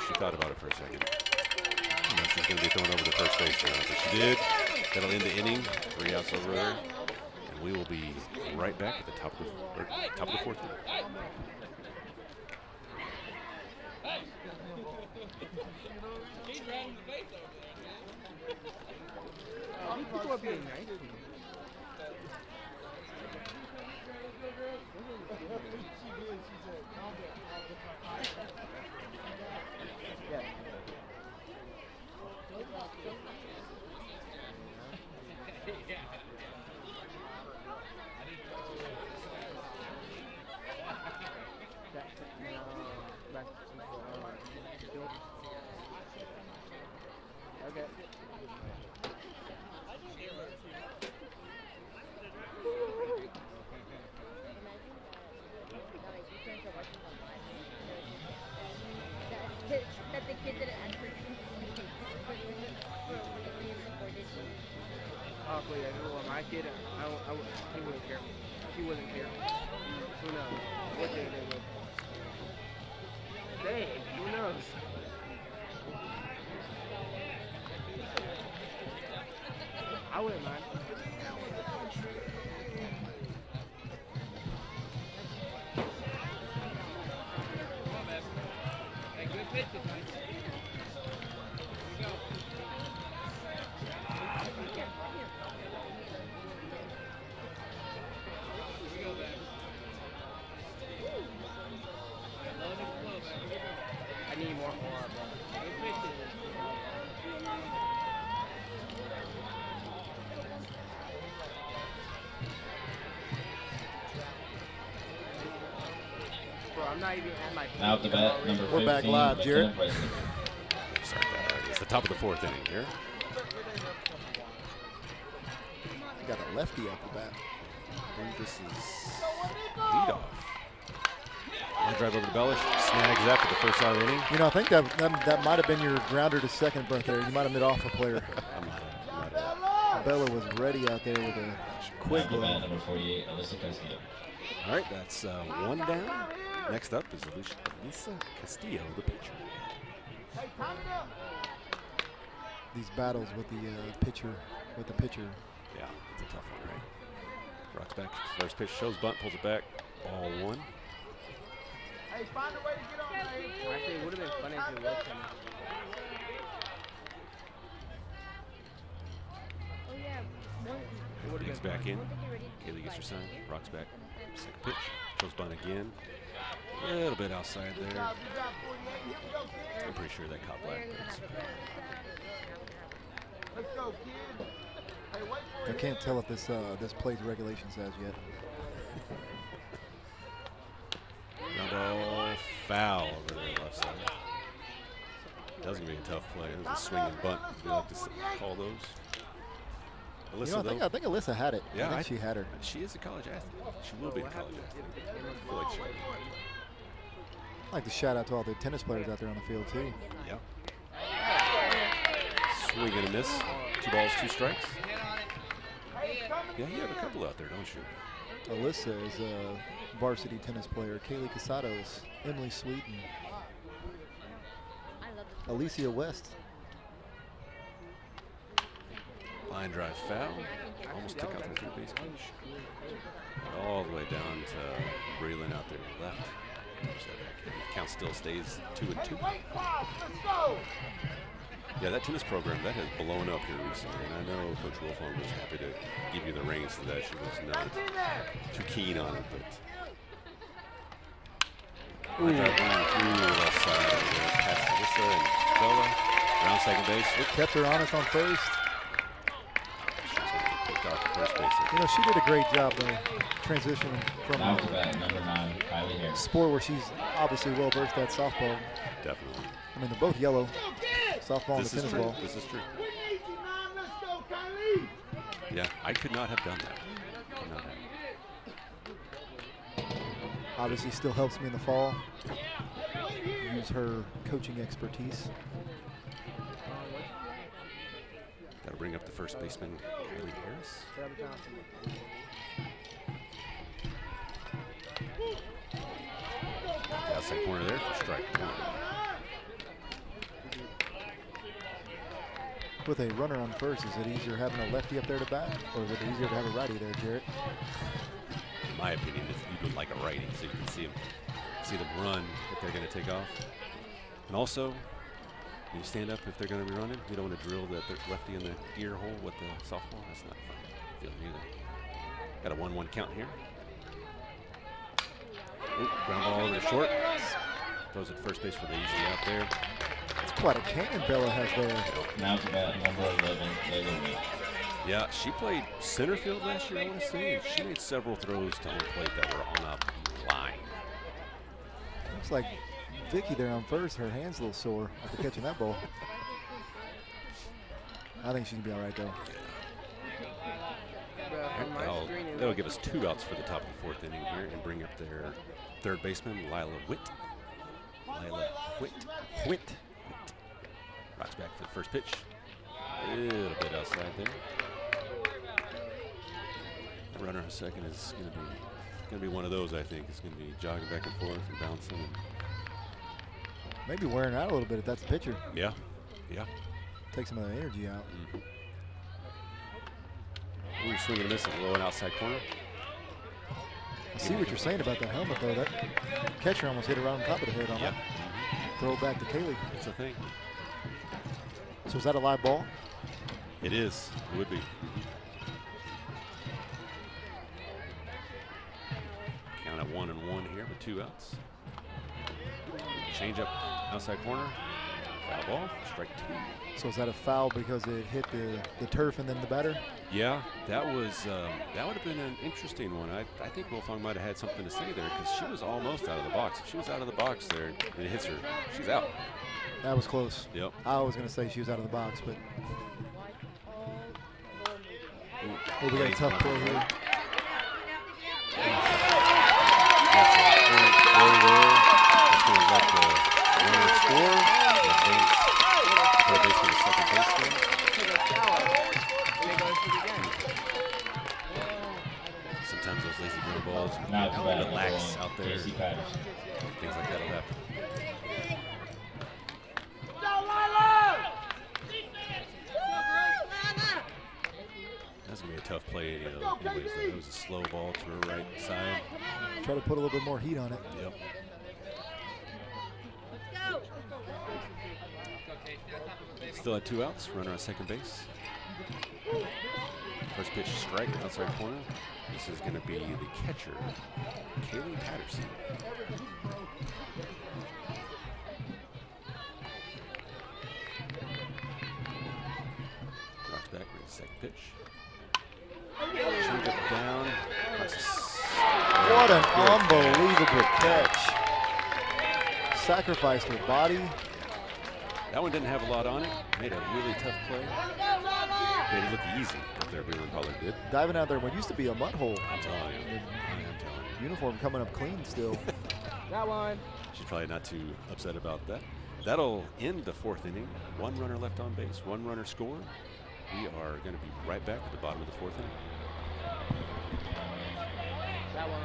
She thought about it for a second. She's going to be thrown over to first base now. But she did. That'll end the inning. 3 outs over there. And we will be right back at the top of the 4th inning. People are being nice to you. Well, my kid, he wouldn't care. He wouldn't care. Who knows? What day they would. Dang, who knows? I wouldn't mind. Hey, good pitch tonight. I need more bro. Good pitches. Bro, I'm not even at my Now at the bat, number 15. We're back live, Jared. Sorry about that. It's the top of the 4th inning here. Got a lefty off the bat. I believe this is leadoff. Line drive over to Bellish. Snags that for the first out of the inning. You know, I think that might have been your grounder to second berth there. You might have made off a player. Bella was ready out there with a quick Now at the blow. bat, number 48, Alyssa Castillo. All right, that's 1 down. Next up is Elisa Castillo, the pitcher. These battles with the pitcher, Yeah, it's a tough one, right? Rocks back, first pitch, shows bunt, pulls it back. Ball 1. Actually, it would have been funny if it was him. Oh yeah. One. Digs back in. Kaylee gets her sign. Rocks back. Second pitch. Shows bunt again. A little bit outside there. I'm pretty sure that caught black. I can't tell if this plays regulations as yet. Ground ball foul over there left side. That was going to be a tough play. It was a swing and bunt. We like to call those. Alyssa, I think Alyssa had it. Yeah, I think she had her. She is a college athlete. She will be a college athlete. I feel like she will be. I'd like to shout out to all the tennis players out there on the field too. Yeah. Swing and a miss. 2 balls, 2 strikes. Yeah, you have a couple out there, don't you? Alyssa is a varsity tennis player. Kaylee Casados, Emily Sweeten, Alicia West. Line drive foul. Almost took out the third base coach. All the way down to Breland out there left. Count still stays 2-2. Yeah, that tennis program, that has blown up here recently. And I know Coach Wolfhorn was happy to give you the reins to that. She was not too keen on it, but line drive going through the left side over there. Past Alyssa and Bella. Around second base. It kept her honest on first. She's going to get picked off at first base. You know, she did a great job though, transitioning from Now to bat, number 9, Kylie Harris. sport where she's obviously well versed at softball. Definitely. I mean, they're both yellow, softball and This the is tennis true. ball. This is true. Yeah, I could not have done that. Could not have. Obviously, still helps me in the fall. Use her coaching expertise. Got to bring up the first baseman, Kylie Harris. Outside corner there for strike 1. With a runner on first, is it easier having a lefty up there to bat, or is it easier to have a righty there, Jarrett? In my opinion, you would like a righty so you can see them run if they're going to take off. And also, when you stand up if they're going to be running, you don't want to drill the lefty in the ear hole with the softball. That's not fun feeling either. Got a 1-1 count here. Ooh, ground ball over to short. Throws at first base for the easy out there. It's quite a cannon Bella has there. Now to bat, number 11, Layla Witt. Yeah, she played center field last year, I want to say, and she made several throws to home plate that were on a line. Looks like Vicky there on first, her hand's a little sore after catching that ball. I think she can be all right though. Well, that'll give us 2 outs for the top of the 4th inning here and bring up their third baseman, Lila Witt. Rocks back for the first pitch. A little bit outside there. at second is gonna be one of those. I think it's gonna be jogging back and forth and bouncing. And Maybe wearing out a little bit if that's the pitcher. yeah, yeah. Take some of the energy out. Ooh, swing and a miss at the low and outside corner. I see what you're saying about that helmet, though. That catcher almost hit it right on top of the head on Yeah. that. Throw it back to Kaylee. It's a thing. So is that a live ball? It is. It would be. Count at 1-1 here with 2 outs. Change up outside corner. Foul ball. Strike 2. So is that a foul because it hit the turf and then the batter? Yeah, that would have been an interesting one. I think Wilfong might have had something to say there because she was almost out of the box. If she was out of the box there and it hits her, she's out. That was close. Yep. I was going to say she was out of the box, but we got a tough play here. That's going to let the runner score. Third baseman to second baseman. Sometimes those lazy ground balls relax out there. Things like that will happen. That's going to be a tough play anyways. It was a slow ball to her right side. Try to put a little bit more heat on it. Yep. Still at 2 outs. Runner on second base. First pitch strike outside corner. This is going to be the catcher, Kaylee Patterson. Rocks back with the second pitch. Change up down. What an unbelievable catch. Sacrificed her body. That one didn't have a lot on it. Made a really tough play. Made it look easy up there. Everyone probably did. Diving out there what used to be a mud hole. I'm telling you. I am telling you. Uniform coming up clean still. That one. She's probably not too upset about that. That'll end the 4th inning. 1 runner left on base. 1 runner scored. We are going to be right back at the bottom of the 4th inning. That one.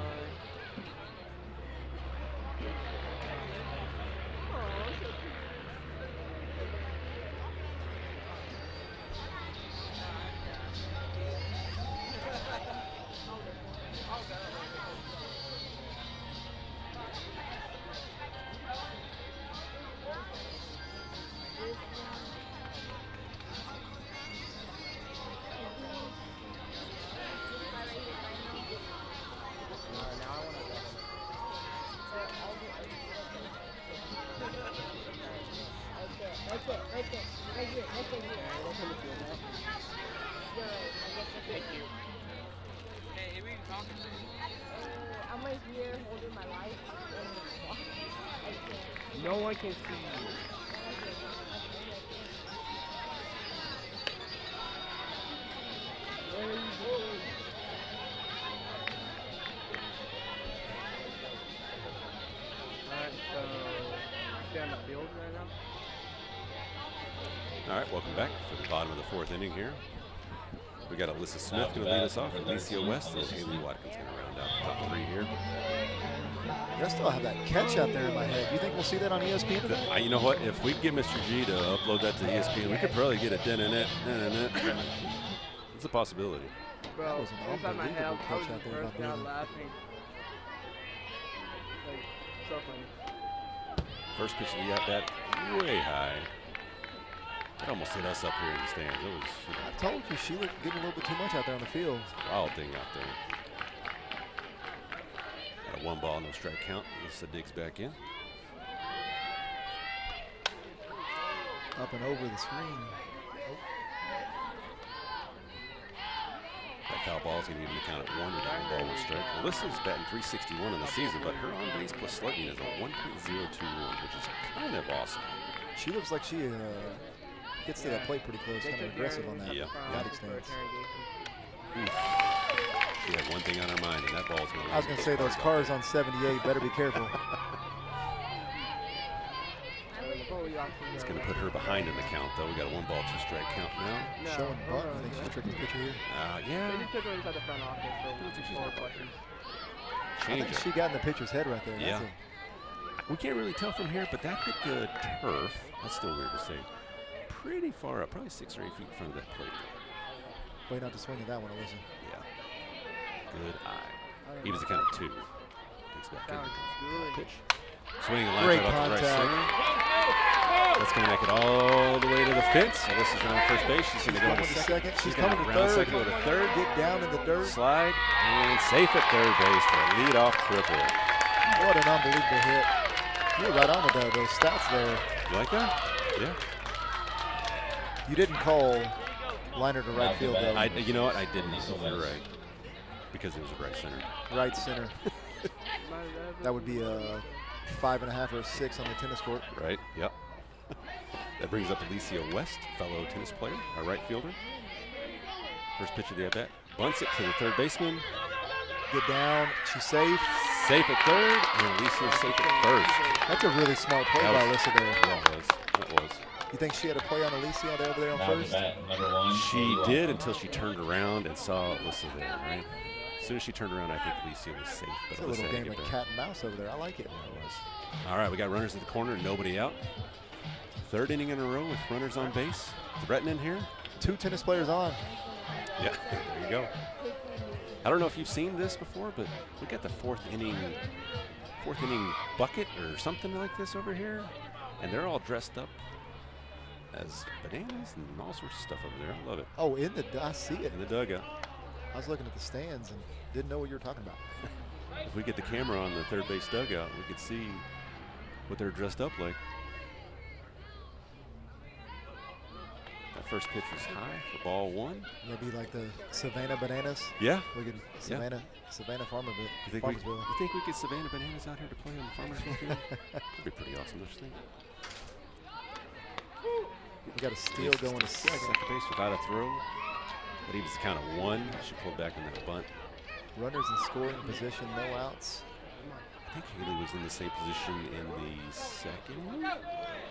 No one can see you. Where are you going? Alright, so stay on the field right now. All right, welcome back for the bottom of the 4th inning here. We got Alyssa Smith going to lead us off. Alicia West and Haley Watkins going to round out the top 3 here. I still have that catch out there in my head. You think we'll see that on ESPN? You know what? If we get Mr. G to upload that to ESPN, we could probably get a den-in-it. It's a possibility. Bro, That was an inside my head, I unbelievable was catch out there by burst out Bleeding. laughing. Like, so funny. First pitch of the at-bat, way high. It almost hit us up here in the stands. It was I told you she looked getting a little bit too much out there on the field. a wild thing out there. Got a 1 ball, no strike count. Alyssa digs back in. Up and over the screen. That foul ball is going to even count at 1 with that 1 ball, 1 strike. Alyssa's batting .361 in the season, but her on-base plus slugging is a 1.021, which is kind of awesome. She looks like she gets to that plate pretty close, kind of aggressive on that Yeah. batting stance. She had one thing on her mind, and that ball's going to. I was going to say those cars on 78 better be careful. Before we got It's going to put her behind in the count, though. We got a 1-ball, 2-strike count now. No, Showing bunt. no, I think no. she's tricking the pitcher here. Yeah. They just took her inside the front office. So I don't think she's more got bunt questions. I Change think it. she got in the pitcher's head right there. Yeah. That's We can't really tell from here, but that hit the turf. That's still weird to say. Pretty far up, probably 6 or 8 feet in front of that plate. Way not to swing at that one, Alyssa. Yeah. Good eye. He was a count of 2. Takes back in. Sounds Here comes good. pitch. Swinging a line Great right off the right contact. center. That's going to make it all the way to the fence. So this is around first base. She's going to go coming to to second. She's gonna coming to round third. second, go to third. Get down in the dirt. Slide and safe at third base for a leadoff triple. What an unbelievable hit. You're right on with those stats there. You like that? Yeah. You didn't call liner to right field, though. You know what? I didn't. You're right. Because it was a right center. Right center. That would be a 5.5 or a 6 on the tennis court. Right, yep. That brings up Alicia West, fellow tennis player, our right fielder. First pitch of the at-bat. Bunts it to the third baseman. Get down. She's safe. Safe at third, and Alicia safe at first. That's a really smart play by Alyssa there. Yeah, it was. It was. You think she had a play on Alicia over there on first? Number 1. She did until she turned around and saw Alyssa there, right? As soon as she turned around, I think Alicia was safe. But It's a Alyssa little had to game get of back. cat and mouse over there. I like it. Yeah, it was. All right, we got runners at the corner, nobody out. Third inning in a row with runners on base. Threatening here. 2 tennis players on. Yeah, there you go. I don't know if you've seen this before, but we got the fourth inning bucket or something like this over here, and they're all dressed up as bananas and all sorts of stuff over there. I love it. Oh, I see it. In the dugout. I was looking at the stands and didn't know what you were talking about. If we get the camera on the third base dugout, we could see what they're dressed up like. That first pitch was high for ball 1. Maybe like the Savannah Bananas. Yeah. We could Savannah Farmersville. You think we get Savannah Bananas out here to play on the Farmersville field? That'd be pretty awesome, don't you think? We got a steal going to second. Second base without a throw. But he was the count of 1. She pulled back in that bunt. Runners in scoring position, no outs. I think Haley was in the same position in the second inning.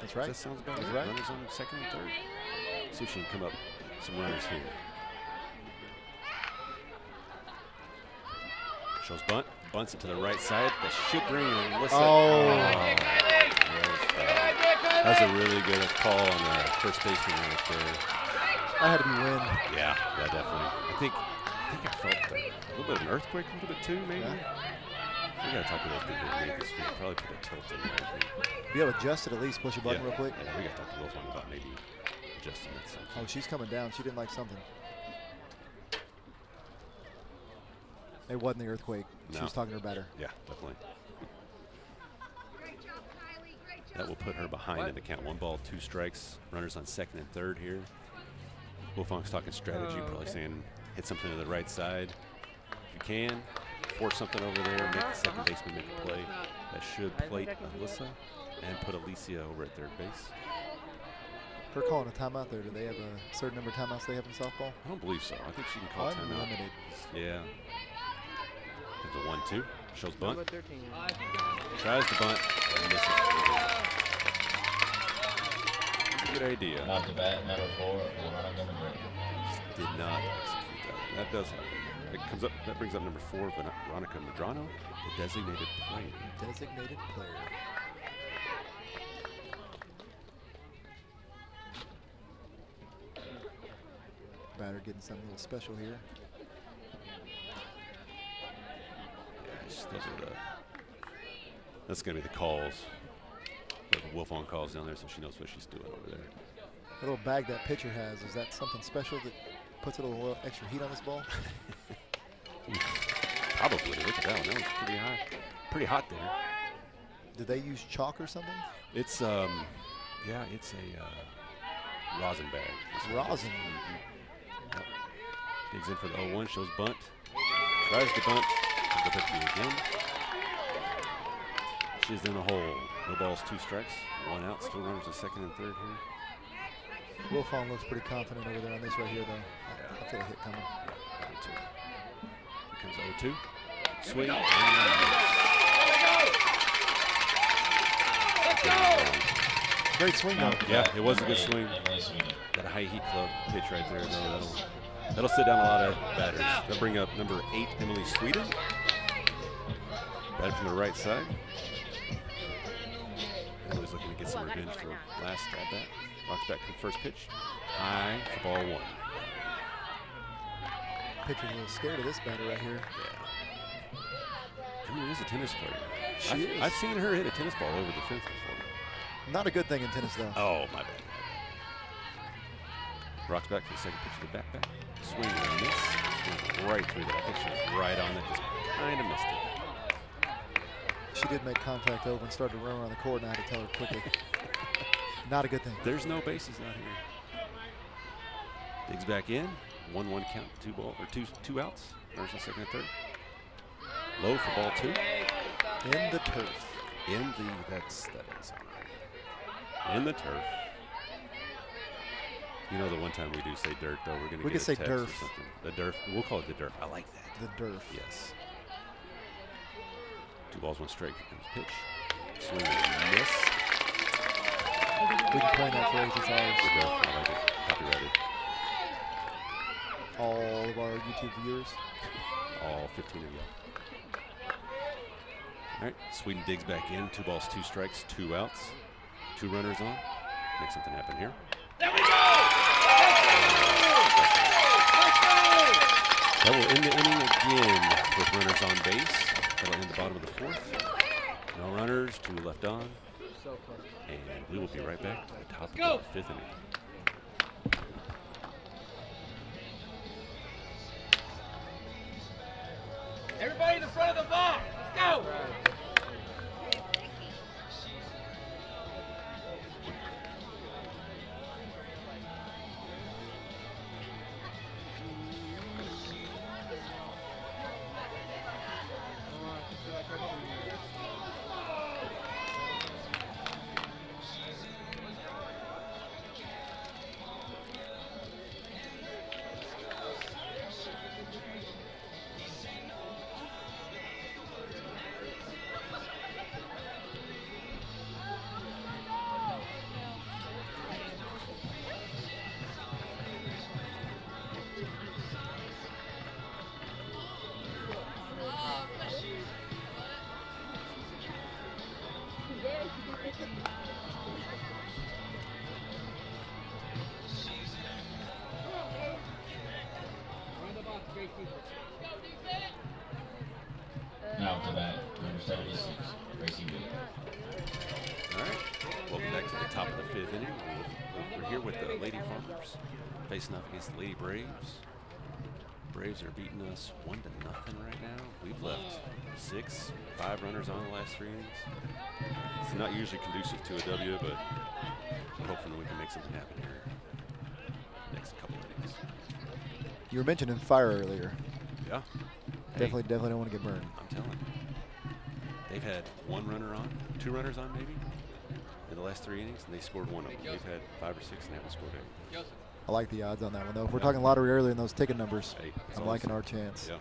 That's right. That sounds about That's right. right. Runners on second and third. See if she can come up some runners here. Shows bunt. Bunts it to the right side. That should bring Alyssa. Oh. That's a really good call on the first baseman right there. That had to be win. Yeah, definitely. I think I felt a little bit of an earthquake, a little bit too, maybe. Yeah. We gotta talk to those people who made this field. Probably put a tilt in there. I think. Be able to adjust it at least. Push a button real quick. Yeah, we gotta talk to Wilson about maybe adjusting it something. Oh, she's coming down. She didn't like something. It wasn't the earthquake. She No. was talking to her batter. Yeah, definitely. That will put her behind in the count. 1 ball, 2 strikes. Runners on second and third here. Wolfong's talking strategy, probably saying hit something to the right side. If you can, force something over there, make the second baseman make a play. That should plate Alyssa and put Alicia over at third base. Her calling a timeout there. Do they have a certain number of timeouts they have in softball? I don't believe so. I think she can call timeout. Unlimited. Yeah. There's a 1-2. Shows bunt. Number 13. Tries the bunt and misses. Good idea. Not to bat, number 4, Veronica Madrano. Did not execute that. That does happen. It comes up. That brings up number 4, Veronica Madrano, the designated player. Designated player. Batter getting something a little special here. Those are that's going to be the calls. The Wolfong calls down there, so she knows what she's doing over there. The little bag that pitcher has, is that something special that puts a little extra heat on this ball? Probably. Look at that one. That was pretty high. Pretty hot there. Did they use chalk or something? It's yeah, it's a rosin bag. Rosin. Yep. Digs in for the 0-1, shows bunt. Tries to bunt. Comes up empty again. She's in a hole. No balls, 2 strikes. 1 out. Still runners at second and third here. Wolfong looks pretty confident over there on this right here, though. I feel a hit coming. Here comes 0-2. Swing. Great swing, though. Yeah, it was a good swing. Emily Sweeney. Got a high heat club pitch right there, though. That'll sit down a lot of batters. They'll bring up number 8, Emily Sweden. Bat from the right side. Emily's looking to get some revenge for last at bat. Rocks back to the first pitch. High for ball 1. Pitcher's a little scared of this batter right here. Yeah. Emily is a tennis player. She is. I've seen her hit a tennis ball over the fence before. Not a good thing in tennis, though. Oh, my bad. Rocks back for the second pitch of the back. Swing and miss. Swing right through that. I think she was right on that. Just kind of missed it. She did make contact over and started to run around the court, and I had to tell her quickly. Not a good thing. There's no bases out here. Digs back in. 1-1 count. 2 outs. Runners on second and third. Low for ball 2. In the turf. That doesn't sound right. In the turf. You know, the one time we do say dirt, though, we're going to get a text or something. The dirt. We'll call it the dirt. I like that. The dirt. Yes. 2 balls, 1 strike. Here comes pitch. Swing and miss. We can coin that phrase. It's ours. The dirt. I like it. Copyrighted. All of our YouTube viewers. All 15 of you. All right. Sweden digs back in. 2 balls, 2 strikes, 2 outs. 2 runners on. Make something happen here. There we go! That will end the inning again with runners on base. That'll end the bottom of the 4th. No runners, 2 left on. So close. And we will be right back to the top of the 5th inning. Everybody in the front of the box. Let's go. Now to bat, number 76, Gracie Wood. All right. Welcome back to the top of the 5th inning. We're here with the Lady Farmers facing off against the Lady Braves. Braves are beating us 1-0 right now. We've left 5 runners on the last 3 innings. It's not usually conducive to a W, but I'm hoping we can make something happen here next couple innings. You were mentioning fire earlier. Yeah. Definitely don't want to get burned. I'm telling you. They've had 1 runner on, 2 runners on maybe, in the last 3 innings, and they scored 1 of them. They've had 5 or 6 and haven't scored any. I like the odds on that one, though. If we're talking lottery earlier in those ticket numbers, Hey, I'm liking our chance. Yeah.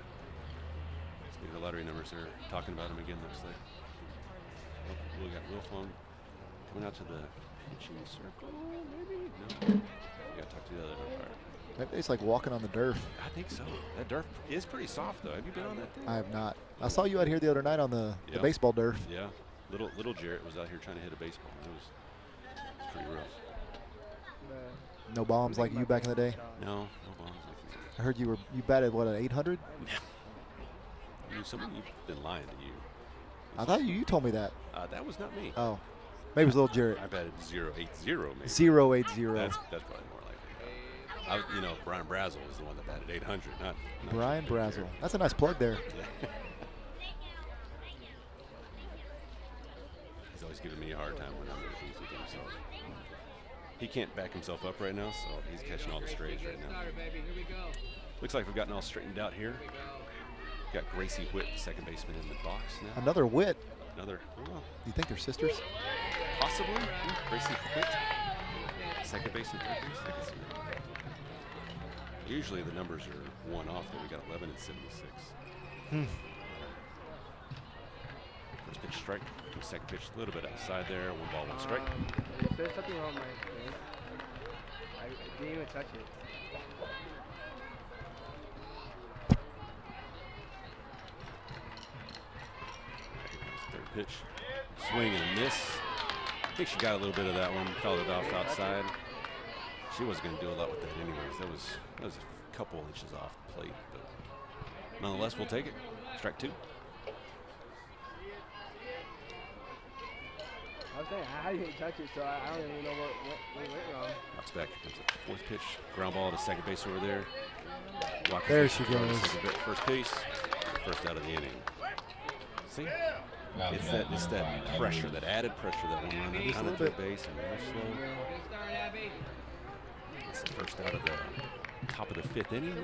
Speaking of lottery numbers, they're talking about them again, looks like. We got Will Fong coming out to the pitching circle, maybe? No. We got to talk to the other umpire. Maybe it's like walking on the dirt. I think so. That dirt is pretty soft, though. Have you been on that thing? I have not. I saw you out here the other night on the baseball dirt. Yeah. Little Jarrett was out here trying to hit a baseball. It was pretty rough. No bombs like you back in the day? No bombs like me. I heard you batted, what, an 800? You've been lying to you. I thought you told me that. That was not me. Oh. Maybe it was little Jarrett. I batted 0.80 maybe. 0.80. That's probably more likely. Brian Brazel was the one that batted 800. Not Brian Brazel. That's a nice plug there. Yeah. He's always giving me a hard time when I'm in the booth with him. So he can't back himself up right now, so he's catching all the strays right now. Looks like we've gotten all straightened out here. Got Gracie Witt, the second baseman, in the box now. Another Witt. Well, you think they're sisters? Possibly. Yeah. Gracie Witt, second base and third base. I can see that. Usually the numbers are one off, though. We got 11 and 76. First pitch strike. Second pitch a little bit outside there. 1 ball, 1 strike. There's something wrong with my face. I didn't even touch it. Here comes the third pitch. Swing and a miss. I think she got a little bit of that one. Fouled it off outside. She wasn't going to do a lot with that anyways. That was a couple inches off the plate, but nonetheless, we'll take it. Strike 2. I was saying, I didn't touch it, so I don't even know what went wrong. Knocks back. Here comes the 4th pitch. Ground ball to second base over there. There she goes. First base. First out of the inning. See? It's that pressure, that added pressure, that one run on the third base and real slow. It's the first out of the top of the 5th inning.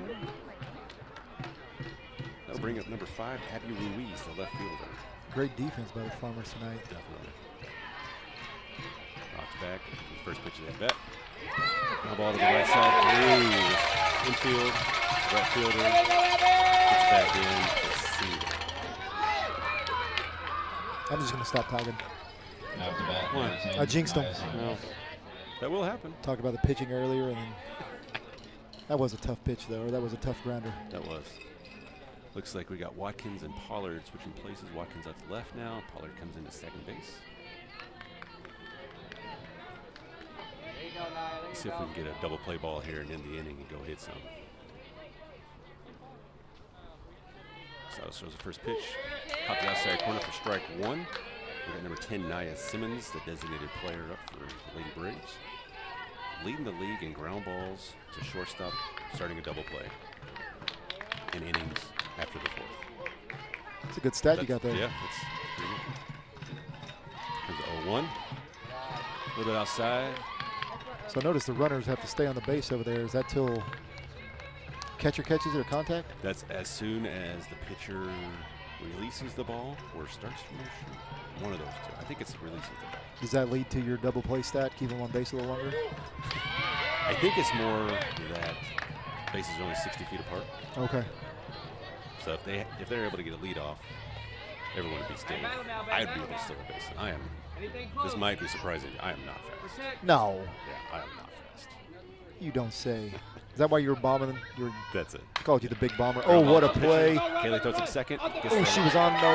That'll bring up number 5, Abby Ruiz, the left fielder. Great defense by the Farmers tonight. Definitely. Knocks back. First pitch of that bet. Ground ball to the right side. Through. Infield. Right fielder. Gets back in. Let's see. I'm just going to stop talking. What? I jinxed him. Well, that will happen. Talked about the pitching earlier, and then that was a tough pitch, though, or that was a tough grounder. That was. Looks like we got Watkins and Pollard switching places. Watkins out to left now. Pollard comes into second base. Let's see if we can get a double play ball here and end the inning and go hit some. Salas throws the first pitch. Caught the outside corner for strike 1. We got number 10, Nia Simmons, the designated player up for the Lady Braves. Leading the league in ground balls to shortstop, starting a double play in innings after the 4th. That's a good stat you got there. Yeah, that's pretty good. Comes to 0-1. A little bit outside. So notice the runners have to stay on the base over there. Is that till catcher catches it or contact? That's as soon as the pitcher releases the ball or starts from motion. One of those two. I think it's releases the ball. Does that lead to your double play stat, keep them on base a little longer? I think it's more that bases are only 60 feet apart. Okay. So if they're able to get a lead off, everyone would be still. I'd be able to steal a base. I am. This might be surprising. I am not fast. No. Yeah, I am not fast. You don't say. Is that why you were bombing? That's it. Called you the big bomber. Oh, what a play. Kaylee throws it second. Oh, she was on no.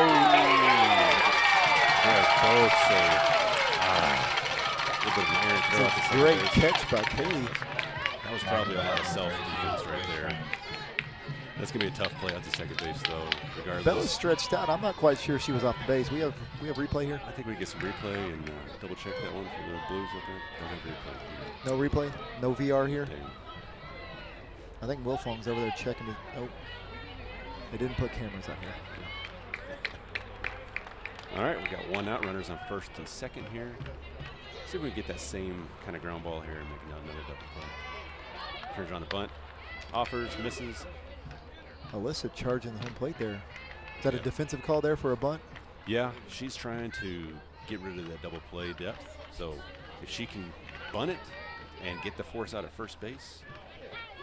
They're both safe. A little bit of an error throw at the second Great base. catch by Kaylee. That was probably a lot of self-defense right there. That's going to be a tough play out to second base, though, regardless. That was stretched out. I'm not quite sure she was off the base. We have replay here? I think we get some replay and double-check that one for the Blues up there. Don't have replay. No replay? No VR here? Dang. I think Wilfong's over there checking it. Nope. They didn't put cameras out here. All right, we got 1 out. Runners on first and second here. See if we can get that same kind of ground ball here and make another double play. Turns on the bunt. Offers, misses. Alyssa charging the home plate there. Is that a defensive call there for a bunt? Yeah, she's trying to get rid of that double play depth. So if she can bunt it and get the force out at first base,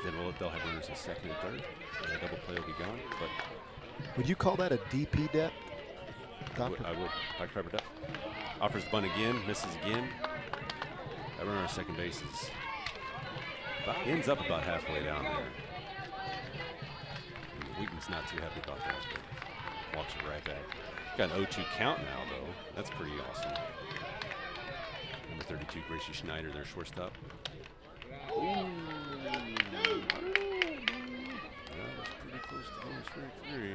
then they'll have runners in second and third, and the double play will be gone. But would you call that a DP depth? I would. Dr. Pepper depth. Offers the bunt again, misses again. That runner on second base ends up about halfway down there. Wheaton's not too happy about that, but walks it right back. Got an 0-2 count now, though. That's pretty awesome. Number 32, Gracie Schneider, their shortstop. Ooh. That was pretty close to going straight 3.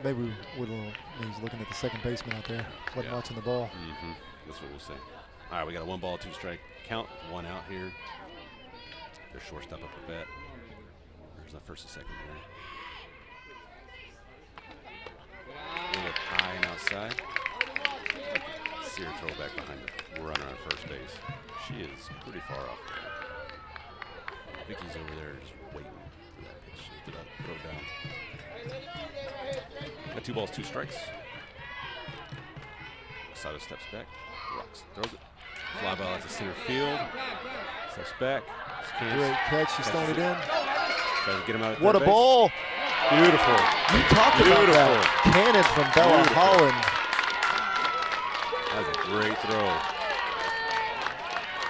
Maybe he's looking at the second baseman out there, wasn't watching the ball. Mm-hmm. That's what we'll say. All right, we got a 1-ball, 2-strike count, 1 out here. Their shortstop up at bat. There's the first and second here. A little bit high and outside. See her throw back behind the runner on first base. She is pretty far off there. Vicky's over there just waiting for that pitch. She did not throw down. Got 2 balls, 2 strikes. Sato steps back, rocks, throws it. Fly ball out to center field. Steps back. Great catch. She's throwing it in. Tries to get him out at What a third base. ball. Beautiful. You talked about that cannon from Bella Holland. That was a great throw.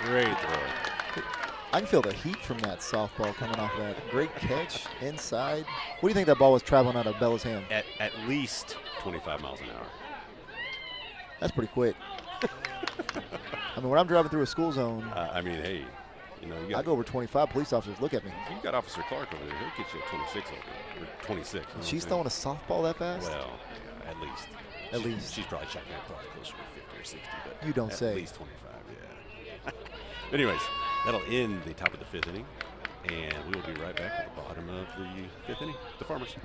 Great throw. I can feel the heat from that softball coming off that. Great catch inside. What do you think that ball was traveling out of Bella's hand? At least 25 miles an hour. That's pretty quick. I mean, when I'm driving through a school zone, I mean, hey, you know, I go over 25, police officers look at me. You got Officer Clark over there. He'll get you at 26 over there, or 26. You know She's what I'm throwing a softball that fast? saying? Well, yeah, at least. At least. She's probably checking out probably closer to 50 or 60, but You don't at say. At least 25, yeah. Anyways, that'll end the top of the 5th inning, and we will be right back at the bottom of the 5th inning. The Farmers.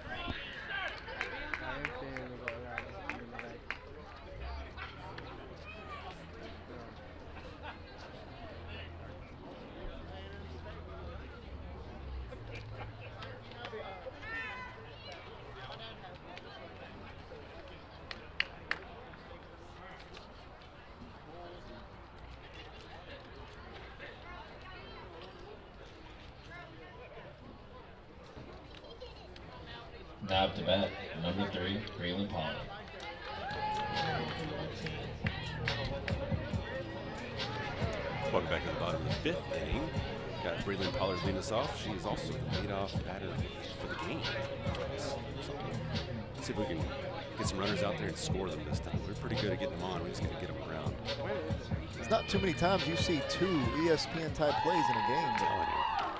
Now up to bat, number 3, Breland Pollard. Welcome back to the bottom of the 5th inning. Got Breland Pollard leading us off. She is also the leadoff batter for the game. So, let's see if we can get some runners out there and score them this time. We're pretty good at getting them on. We just got to get them around. It's not too many times you see 2 ESPN-type plays in a game.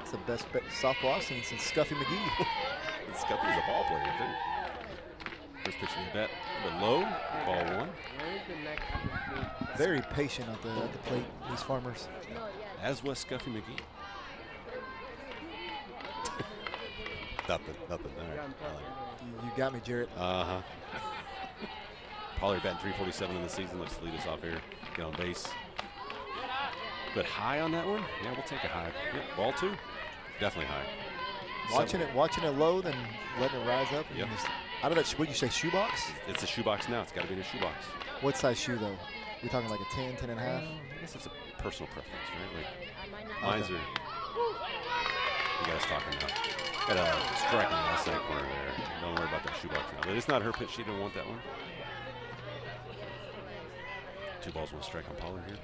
It's the best softball I've seen since Scuffy McGee. Scuffy's a ball player, too. First pitch of the bat, a bit low, ball 1. Very patient at the plate, these Farmers. As was Scuffy McGee. nothing. All right. I like it. You got me, Jarrett. Uh-huh. Pollard batting 347 in the season. Looks to lead us off here. Get on base. But high on that one? Yeah, we'll take a high. Yep, ball 2. Definitely high. Watching it low, then letting it rise up. Yep. Out of that, what did you say, shoebox? It's a shoebox now. It's got to be in a shoebox. What size shoe, though? We talking like a 10, 10 and a half? I guess it's a personal preference, right? Like, mine's are. You guys talking now. Got a strike in the outside corner there. Don't worry about that shoebox now. But it's not her pitch. She didn't want that one. 2 balls, 1 strike on Pollard here.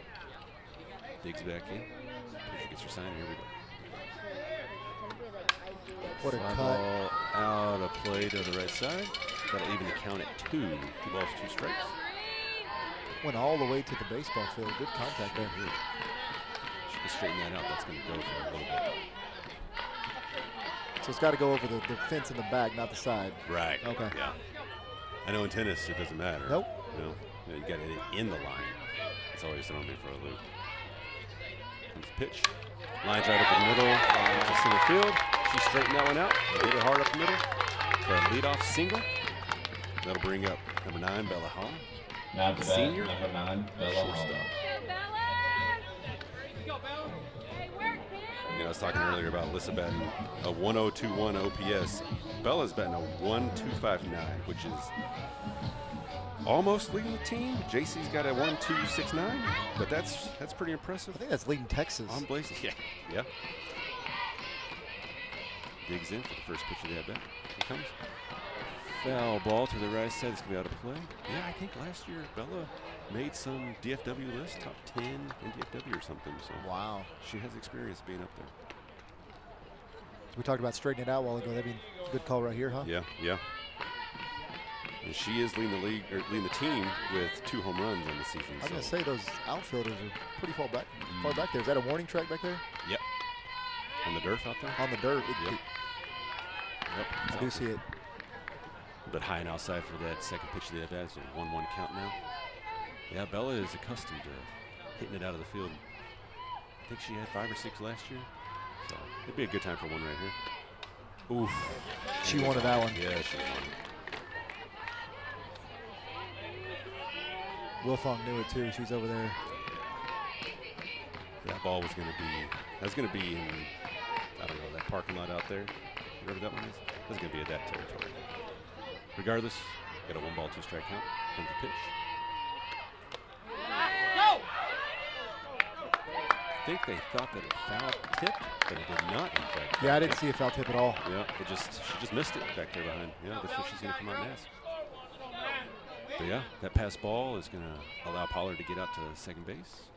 Digs back in. Pitcher gets her sign. Here we go. What a Fly cut. ball out of play to the right side. That'll even the count at 2. 2 balls, 2 strikes. Went all the way to the baseball field. Good contact there. She can straighten that out. That's going to go for a little bit. So it's got to go over the fence in the back, not the side. Right. Okay. Yeah. I know in tennis it doesn't matter. Nope. You got it in the line. It's always throwing me for a loop. Comes the pitch. Lines right up the middle. To center field. She straightened that one out. Hit it hard up the middle. For a leadoff single. That'll bring up number 9, Bella Hall. Now up to bat, Senior. number 9, Bella Shortstop. Hall. I was talking earlier about Alyssa batting a 102.1 OPS. Bella's batting a 1.259, which is almost leading the team. JC's got a 1.269, but that's pretty impressive. I think that's leading Texas. On Blazing, yeah. Digs in for the first pitch of the at-bat. Here it comes. Foul ball to the right side. It's going to be out of play. Yeah, I think last year Bella made some DFW list, top 10 in DFW or something. So wow. She has experience being up there. We talked about straightening it out a while ago. That'd be a good call right here, huh? Yeah. And she is leading the league, or leading the team with 2 home runs in the season. I was going to say those outfielders are pretty far back there. Is that a warning track back there? Yep. On the dirt out there? On the dirt. Yep. I do see it. A bit high and outside for that second pitch of the at-bat. It's a 1-1 count now. Yeah, Bella is accustomed to hitting it out of the field. I think she had 5 or 6 last year. So it'd be a good time for one right here. Oof. She wanted that one. Yeah, she won. Wilfong knew it too. She's over there. That ball was going to be, in, I don't know, that parking lot out there. Whatever that one is. That's going to be at that territory. Regardless, got a 1 ball, 2 strike count. Comes the pitch. I think they thought that it foul tipped, but it did not, in fact. Yeah, I didn't see a foul tip at all. Yeah, she just missed it back there behind. Yeah, that's what she's going to come out and ask. But yeah, that pass ball is going to allow Pollard to get out to second base.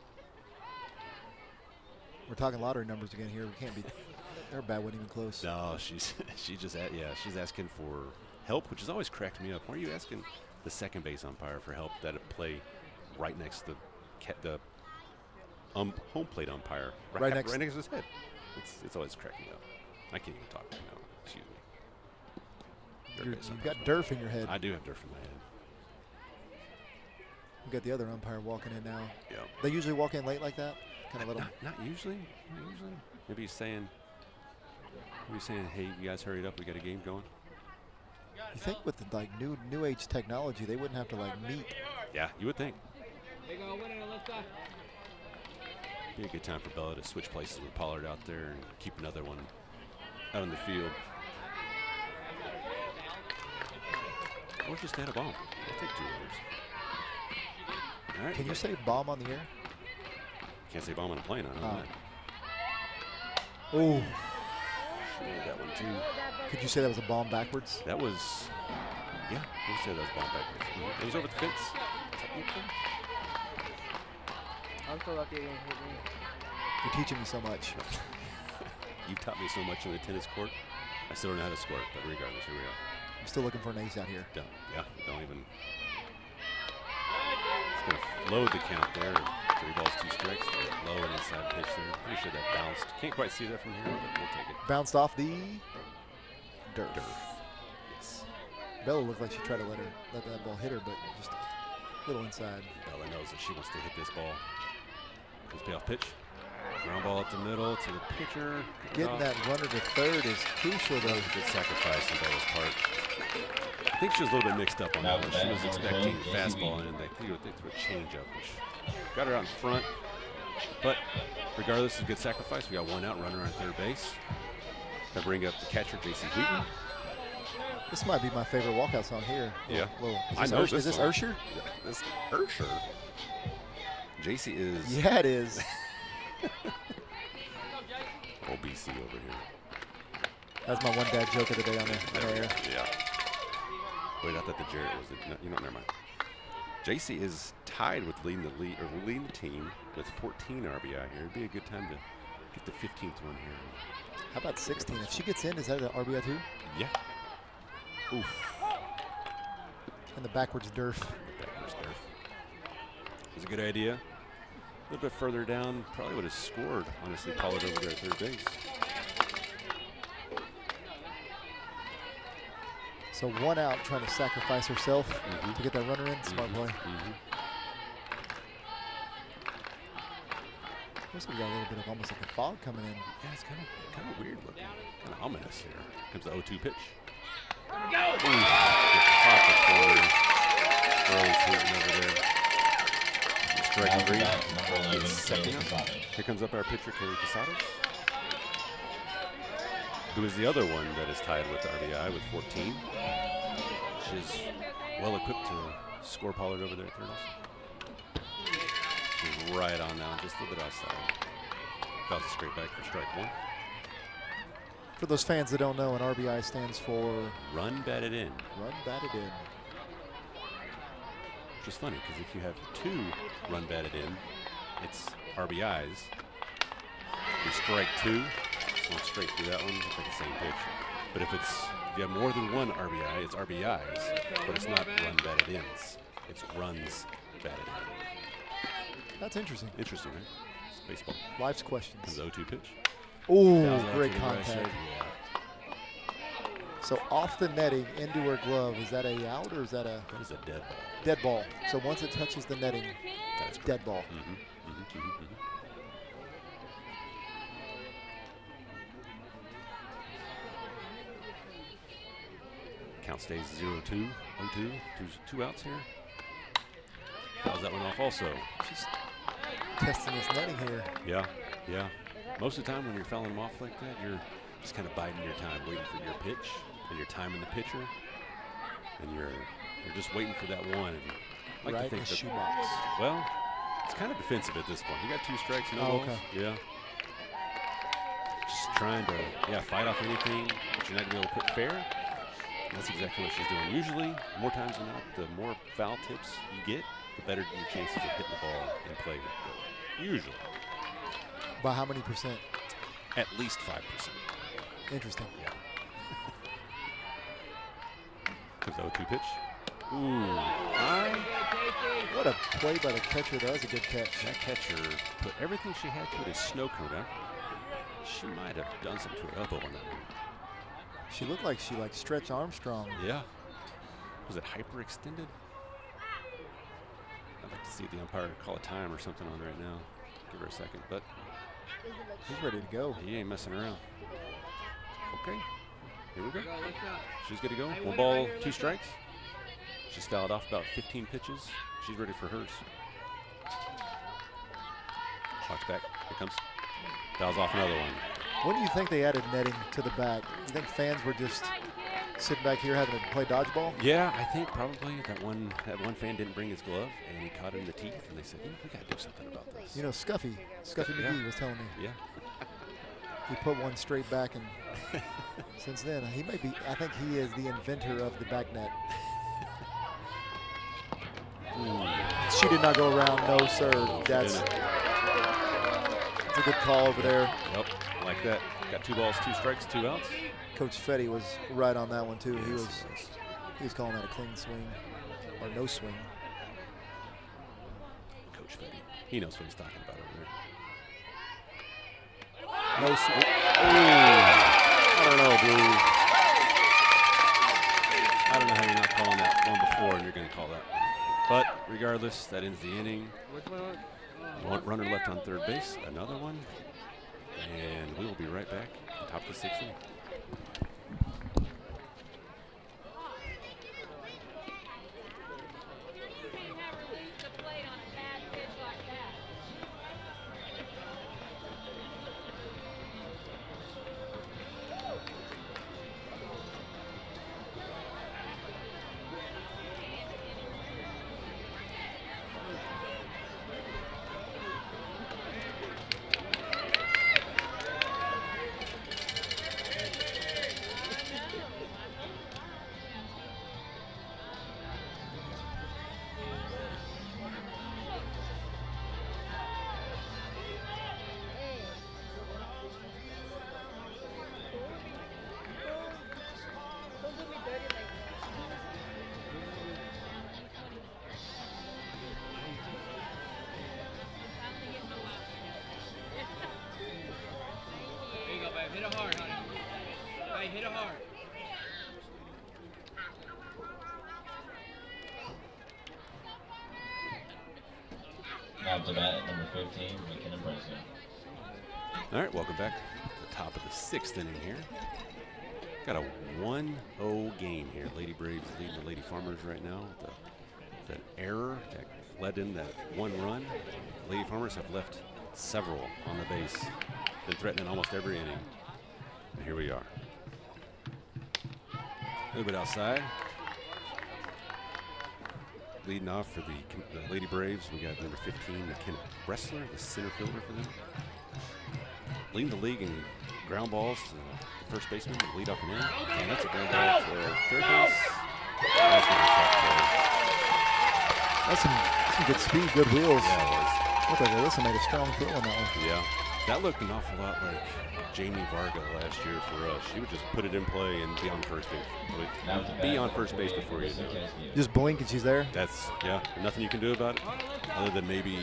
We're talking lottery numbers again here. We can't be. Their bat wasn't even close. No, she's asking for help, which has always cracked me up. Why are you asking the second base umpire for help that play right next to the home plate umpire, right next to his head? It's always cracking me up. I can't even talk right now. Excuse me. You've got Durf in your head. I do have Durf in my head. You've got the other umpire walking in now. Yeah. They usually walk in late like that? Kind of let them. Not usually. Not usually. Maybe he's saying, hey, you guys hurry it up. We got a game going. You think with the new age technology, they wouldn't have to meet. Yeah, you would think. Be a good time for Bella to switch places with Pollard out there and keep another one out in the field. Or just add a bomb. I'll take 2 runners. All right. Can you say bomb on the air? Can't say bomb on a plane. I know that. Oh. She made that one too. Could you say that was a bomb backwards? That was, yeah, we'll say that was bomb backwards. It was over the fence, technically. I'm so lucky you didn't hit me. You're teaching me so much. You taught me so much on the tennis court. I still don't know how to score it, but regardless, here we are. I'm still looking for an ace out here. Don't even. It's going to load the count there. 3 balls, 2 strikes. Low and inside pitch there. Pretty sure that bounced. Can't quite see that from here, but we'll take it. Bounced off the dirt. Yes. Bella looked like she tried to let that ball hit her, but just a little inside. Bella knows that she wants to hit this ball. This payoff pitch. Ground ball up the middle to the pitcher. Getting that runner to third is crucial, though. Good sacrifice on Bella's part. I think she was a little bit mixed up on that one. She was expecting fastball, and they threw a changeup, which got her out in front. But regardless, it's a good sacrifice. We got 1 out, runner on third base. I bring up the catcher, J.C. Wheaton. This might be my favorite walkout song here. Yeah. I know this. Is this Ursher? This Ursher. J.C. is. Yeah, it is. Old BC over here. That's my one dad joke of the day on the air. Yeah. Wait, I thought the Jarrett was the. Never mind. JC is tied with leading the team with 14 RBI here. It'd be a good time to get the 15th one here. How about 16? If she gets in, is that an RBI too? Yeah. Oof. And the backwards Durf. It was a good idea. A little bit further down, probably would have scored, honestly, Pollard over there at third base. So 1 out, trying to sacrifice herself to get that runner in. Smart play. Looks like we got a little bit of almost like a fog coming in. Yeah, it's kind of weird looking, kind of ominous here. Comes the 0-2 pitch. Go! Caught the corner. Early shooting over there. Strike 3. Second up. Here comes up our pitcher, Kaylee Casados, who is the other one that is tied with RBI with 14. She's well equipped to score Pollard over there at third also. She's right on now, just a little bit outside. Bounces straight back for strike 1. For those fans that don't know, an RBI stands for Run batted in. Run batted in. Which is funny because if you have 2 run batted in, it's RBIs. You strike 2, so straight through that one, it's like the same pitch. But if you have more than 1 RBI, it's RBIs, but it's not run batted ins. It's runs batted in. That's interesting. Interesting, right? It's baseball. Life's questions. Comes the 0-2 pitch. Ooh, great to the right contact. side. Yeah. So off the netting into her glove, is that a out or is that a? That is a dead ball. Dead ball. So once it touches the netting, That's dead ball. Count stays 0-2, 0-2, 2 outs here. Fouls that one off also. She's testing this netting here. Yeah, yeah. Most of the time when you're fouling them off like that, you're just kind of biding your time, waiting for your pitch and your time in the pitcher, and you're just waiting for that one. And I like right to think in the that, shoebox. well, it's kind of defensive at this point. You got 2 strikes, no balls. Okay. Yeah. Just trying to fight off anything, but you're not gonna be able to put fair. That's exactly what she's doing. Usually, more times than not, the more foul tips you get, the better your chances of hitting the ball and play go. Usually. By how many percent? At least 5%. Interesting. Yeah. Comes the 0-2 pitch. Ooh, high. What a play by the catcher. That was a good catch. That catcher put everything she had to it as snow cone. She might have done something to her elbow on that one. She looked like she Stretch Armstrong. Yeah. Was it hyperextended? I'd like to see the umpire call a time or something on right now. Give her a second, but he's ready to go. He ain't messing around. Okay, here we go. She's good to go. 1 ball, 2 strikes. She's fouled off about 15 pitches. She's ready for hers. Clock's back. Here comes. Fouls off another one. When do you think they added netting to the back? You think fans were just sitting back here having to play dodgeball? Yeah, I think probably that one fan didn't bring his glove and he caught it in the teeth, and they said, we got to do something about this. You know, Scuffy McGee was telling me. Yeah. He put one straight back, and since then, he may be, I think he is the inventor of the back net. She did not go around, no sir. That's a good call over there. Yep, like that. Got 2 balls, 2 strikes, 2 outs. Coach Fetty was right on that one too. He was calling that a clean swing or no swing. Coach Fetty, he knows what he's talking about over there. No swing. I don't know, Blue. I don't know how you're not calling that one before and you're going to call that one. But regardless, that ends the inning. One runner left on third base, another one. And we will be right back at the top of the 6th inning. Hit it hard, honey. Hey, hit it hard. Now to bat at number 15, Lincoln and Preston. All right, welcome back to the top of the 6th inning here. Got a 1-0 game here. Lady Braves leading the Lady Farmers right now. That error that led in that 1 run. Lady Farmers have left several on the base. Been threatening almost every inning. And here we are. A little bit outside. Leading off for the Lady Braves, we got number 15, McKenna Bressler, the center fielder for them. Leading the league in ground balls to the first baseman, the lead off and in. And that's a ground ball to third base. That's going to be tough play. That's some good speed, good wheels. Yeah, it was. Looked like Alyssa made a strong throw on that one. Yeah, that looked an awful lot like Jamie Varga last year for us. She would just put it in play and be on first base. Be on first base before you do it. Just blink and she's there. That's, yeah, nothing you can do about it other than maybe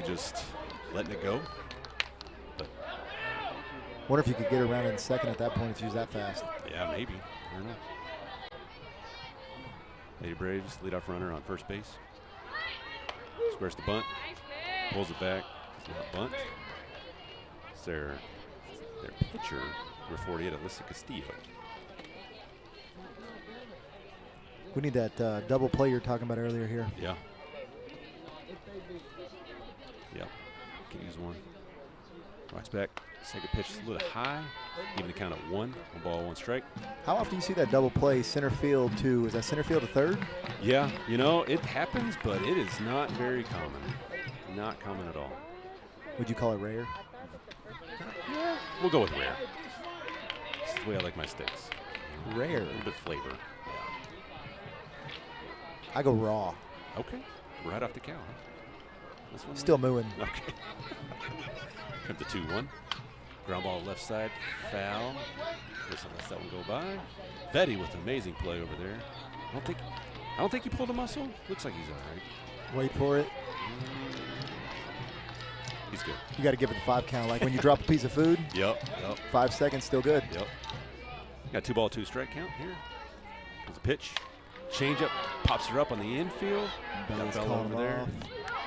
just letting it go. But wonder if you could get her around in second at that point if she was that fast. Yeah, maybe. I don't know. Lady Braves leadoff runner on first base. Squares the bunt, pulls it back. It's not bunt. It's their pitcher, number 48, Alyssa Castillo. We need that double play you were talking about earlier here. Yeah. Yep. Can use one. Rocks back. Second pitch is a little high. Even the count at 1 ball, 1 strike. How often do you see that double play center field to, is that center field to third? Yeah, you know, it happens, but it is not very common. Not common at all. Would you call it rare? Yeah, we'll go with rare. That's the way I like my sticks. Rare. A little bit of flavor. Yeah. I go raw. Okay. Right off the cow. Huh? This one Still mooing. Okay. Comes the 2-1. Ground ball left side. Foul. Listen, lets that one go by. Vetty with amazing play over there. I don't think he pulled a muscle. Looks like he's all right. Wait for it. He's good. You got to give it the 5 count. Like when you drop a piece of food. Yep. 5 seconds, still good. Yep. Got 2-ball, 2-strike count here. There's a pitch. Change up. Pops her up on the infield. Bell's Bell calling over him there. off.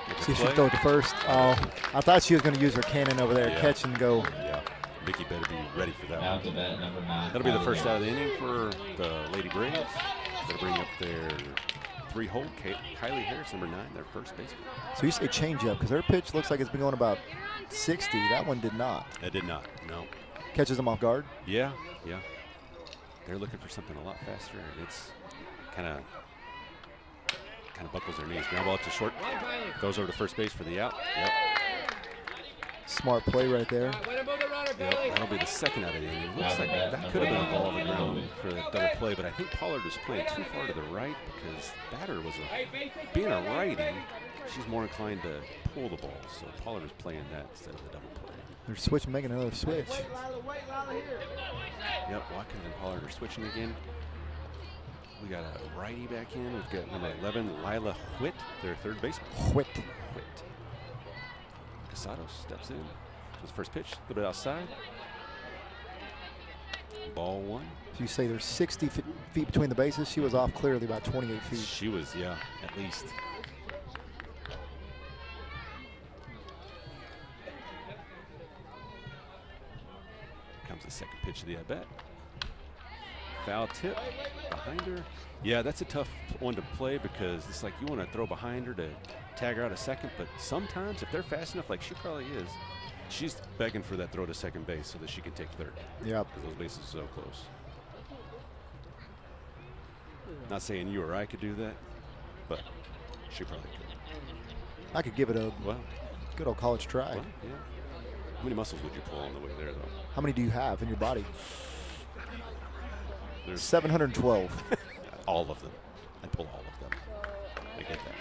Make See a if she play. throw it to first. Oh, I thought she was going to use her cannon over there, Yeah. catch and go. Yeah. Mickey better be ready for that Out one. to bat, number 9. That'll be the first out of the inning for the Lady Braves. They'll bring up their 3-hole. Kylie Harris, number 9, their first baseman. So you say change up because her pitch looks like it's been going about 60. That one did not. It did not. No. Catches them off guard. Yeah. They're looking for something a lot faster, and it's kind of buckles their knees. Ground ball to short. Goes over to first base for the out. Yep. Smart play right there. Yep. That'll be the second out of the inning. Looks like that could have been a ball on the ground for the double play, but I think Pollard was playing too far to the right because batter was being a righty. She's more inclined to pull the ball, so Pollard was playing that instead of the double play. They're switching, making another switch. Yep, Watkins and Pollard are switching again. We got a righty back in. We've got number 11, Lila Whitt, their third baseman. Whit. Casado steps in. His first pitch, a little bit outside. Ball 1. So you say there's 60 feet between the bases. She was off clearly about 28 feet. She was, yeah, at least. Comes the second pitch of the at-bat. Foul tip behind her. Yeah, that's a tough one to play because it's like you want to throw behind her to tag her out a second, but sometimes if they're fast enough, like she probably is, she's begging for that throw to second base so that she can take third. Yep. Because those bases are so close. Not saying you or I could do that, but she probably could. I could give it a Well, good old college try. well, yeah. How many muscles would you pull on the way there, though? How many do you have in your body? There's 712. all of them. I pull all of them. I get that.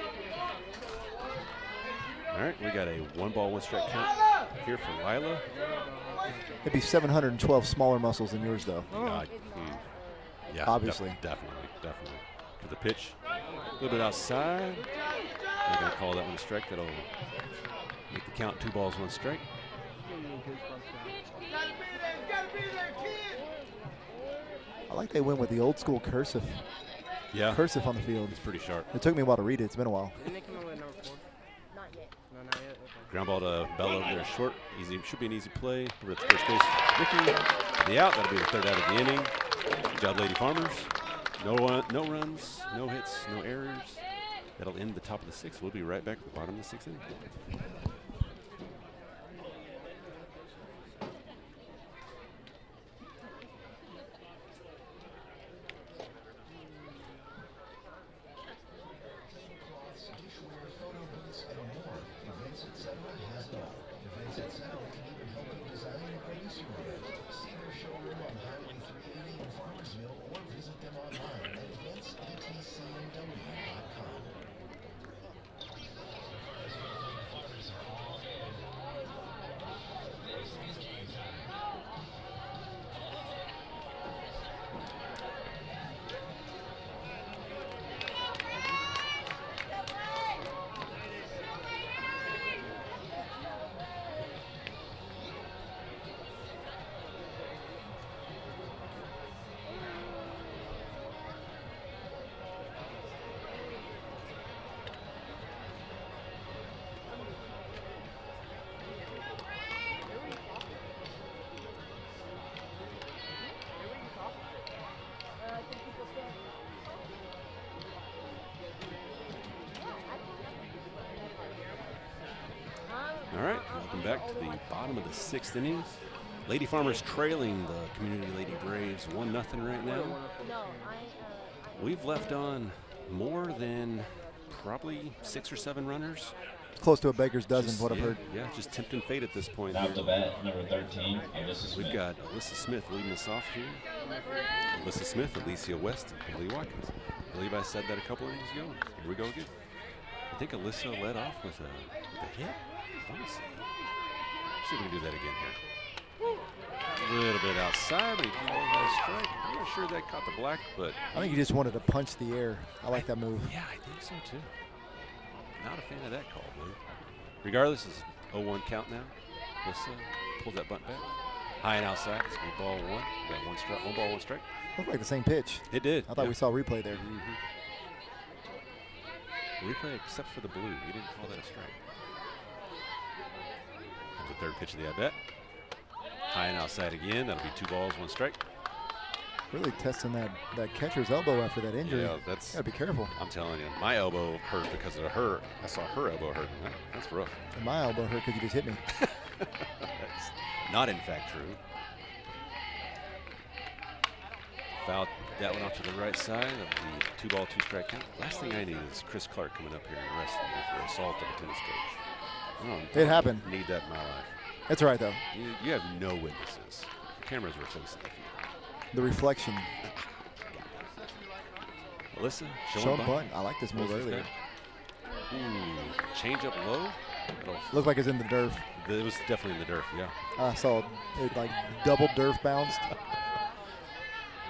All right, we got a 1-ball, 1-strike count here for Lila. It'd be 712 smaller muscles than yours, though. Yeah, Obviously. definitely. To the pitch, a little bit outside. They're going to call that one a strike. That'll make the count 2 balls, 1 strike. I like they went with the old school cursive. Yeah. Cursive on the field. It's pretty sharp. It took me a while to read it. It's been a while. Didn't they come in with number 4? Not yet. No, not yet. Okay. Ground ball to Bell over there short. Easy, should be an easy play. We're at the first base. Ricky, the out. That'll be the third out of the inning. Good job, Lady Farmers. No runs, no hits, no errors. That'll end the top of the 6th. We'll be right back at the bottom of the 6th inning. Dishware, photo booths, and more. Events Etc. has it all. Events Etc. can even help you design and produce your event. See their showroom on Highway 380 in Farmersville or visit them online at eventsetcmw.com. All right, welcome back to the bottom of the 6th innings. Lady Farmers trailing the Community Lady Braves 1-0 right now. No, We've left on more than probably 6 or 7 runners. Close to a baker's dozen, Just- what I've yeah, heard. Yeah, just tempting fate at this point. Out here. to bat, number 13, Alyssa Smith. We've got Alyssa Smith leading us off here. Alyssa Smith, Alicia West, and Haley Watkins. I believe I said that a couple innings ago. Here we go again. I think Alyssa led off with a hit. Let me see. See if we can do that again here. A little bit outside, but he calls that a strike. I'm not sure that caught the black, but I think you just wanted to punch the air. I like that move. yeah, I think so too. Not a fan of that call, Blue. Regardless, it's 0-1 count now. Alyssa pulls that bunt back. High and outside. It's gonna be ball one. We got one strike. One ball, one strike. Looked like the same pitch. It did. I thought we saw a replay there. Replay except for the blue. He didn't call that a strike. Comes the third pitch of the at-bat. High and outside again. That'll be 2 balls, 1 strike. Really testing that catcher's elbow after that injury. Yeah, that's. Gotta be careful. I'm telling you, my elbow hurt because of her. I saw her elbow hurt. That's rough. And my elbow hurt because you just hit me. That's not in fact true. Fouled that one off to the right side of the 2 ball, 2 strike count. Last thing I need is Chris Clark coming up here and arresting me for assault of a tennis coach. It happened. Need that in my life. That's all right though. You have no witnesses. The cameras were facing the field. The reflection. Alyssa, showing bunt. I like this move earlier. Ooh, change up low. Looked like it's in the derf. It was definitely in the derf, yeah. I saw it like double derf bounced.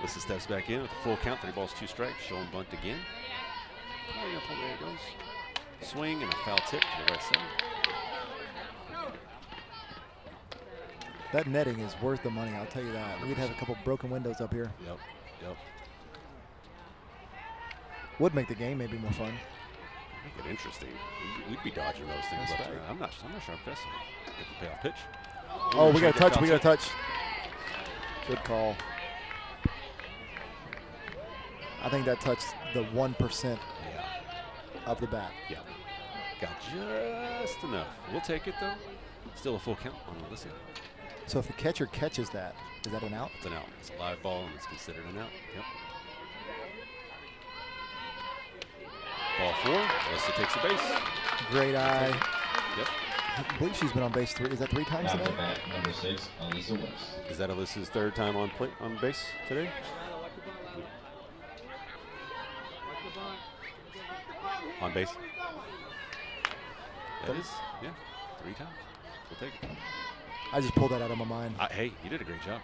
Alyssa steps back in with a full count, 3 balls, 2 strikes, showing bunt again. There it goes. Swing and a foul tip to the right side. That netting is worth the money, I'll tell you that. We'd have a couple broken windows up here. Yep, yep. Would make the game maybe more fun. Make it interesting. We'd be dodging those things That's left right. and right. I'm not sure I'm pressing it. Get the payoff pitch. Oh, we got a touch. We got a touch. Good call. I think that touched the 1% of the bat. Yeah. Got just enough. We'll take it though. Still a full count on Alyssa. So if the catcher catches that, is that an out? It's an out. It's a live ball and it's considered an out. Yep. Ball 4. Alyssa takes the base. Great eye. Yep. I believe she's been on base 3. Is that 3 times today? Number 6, Elisa West. Is that Alyssa's 3rd time on base today? On base. That is, yeah, 3 times. We'll take it. I just pulled that out of my mind. Hey, you did a great job.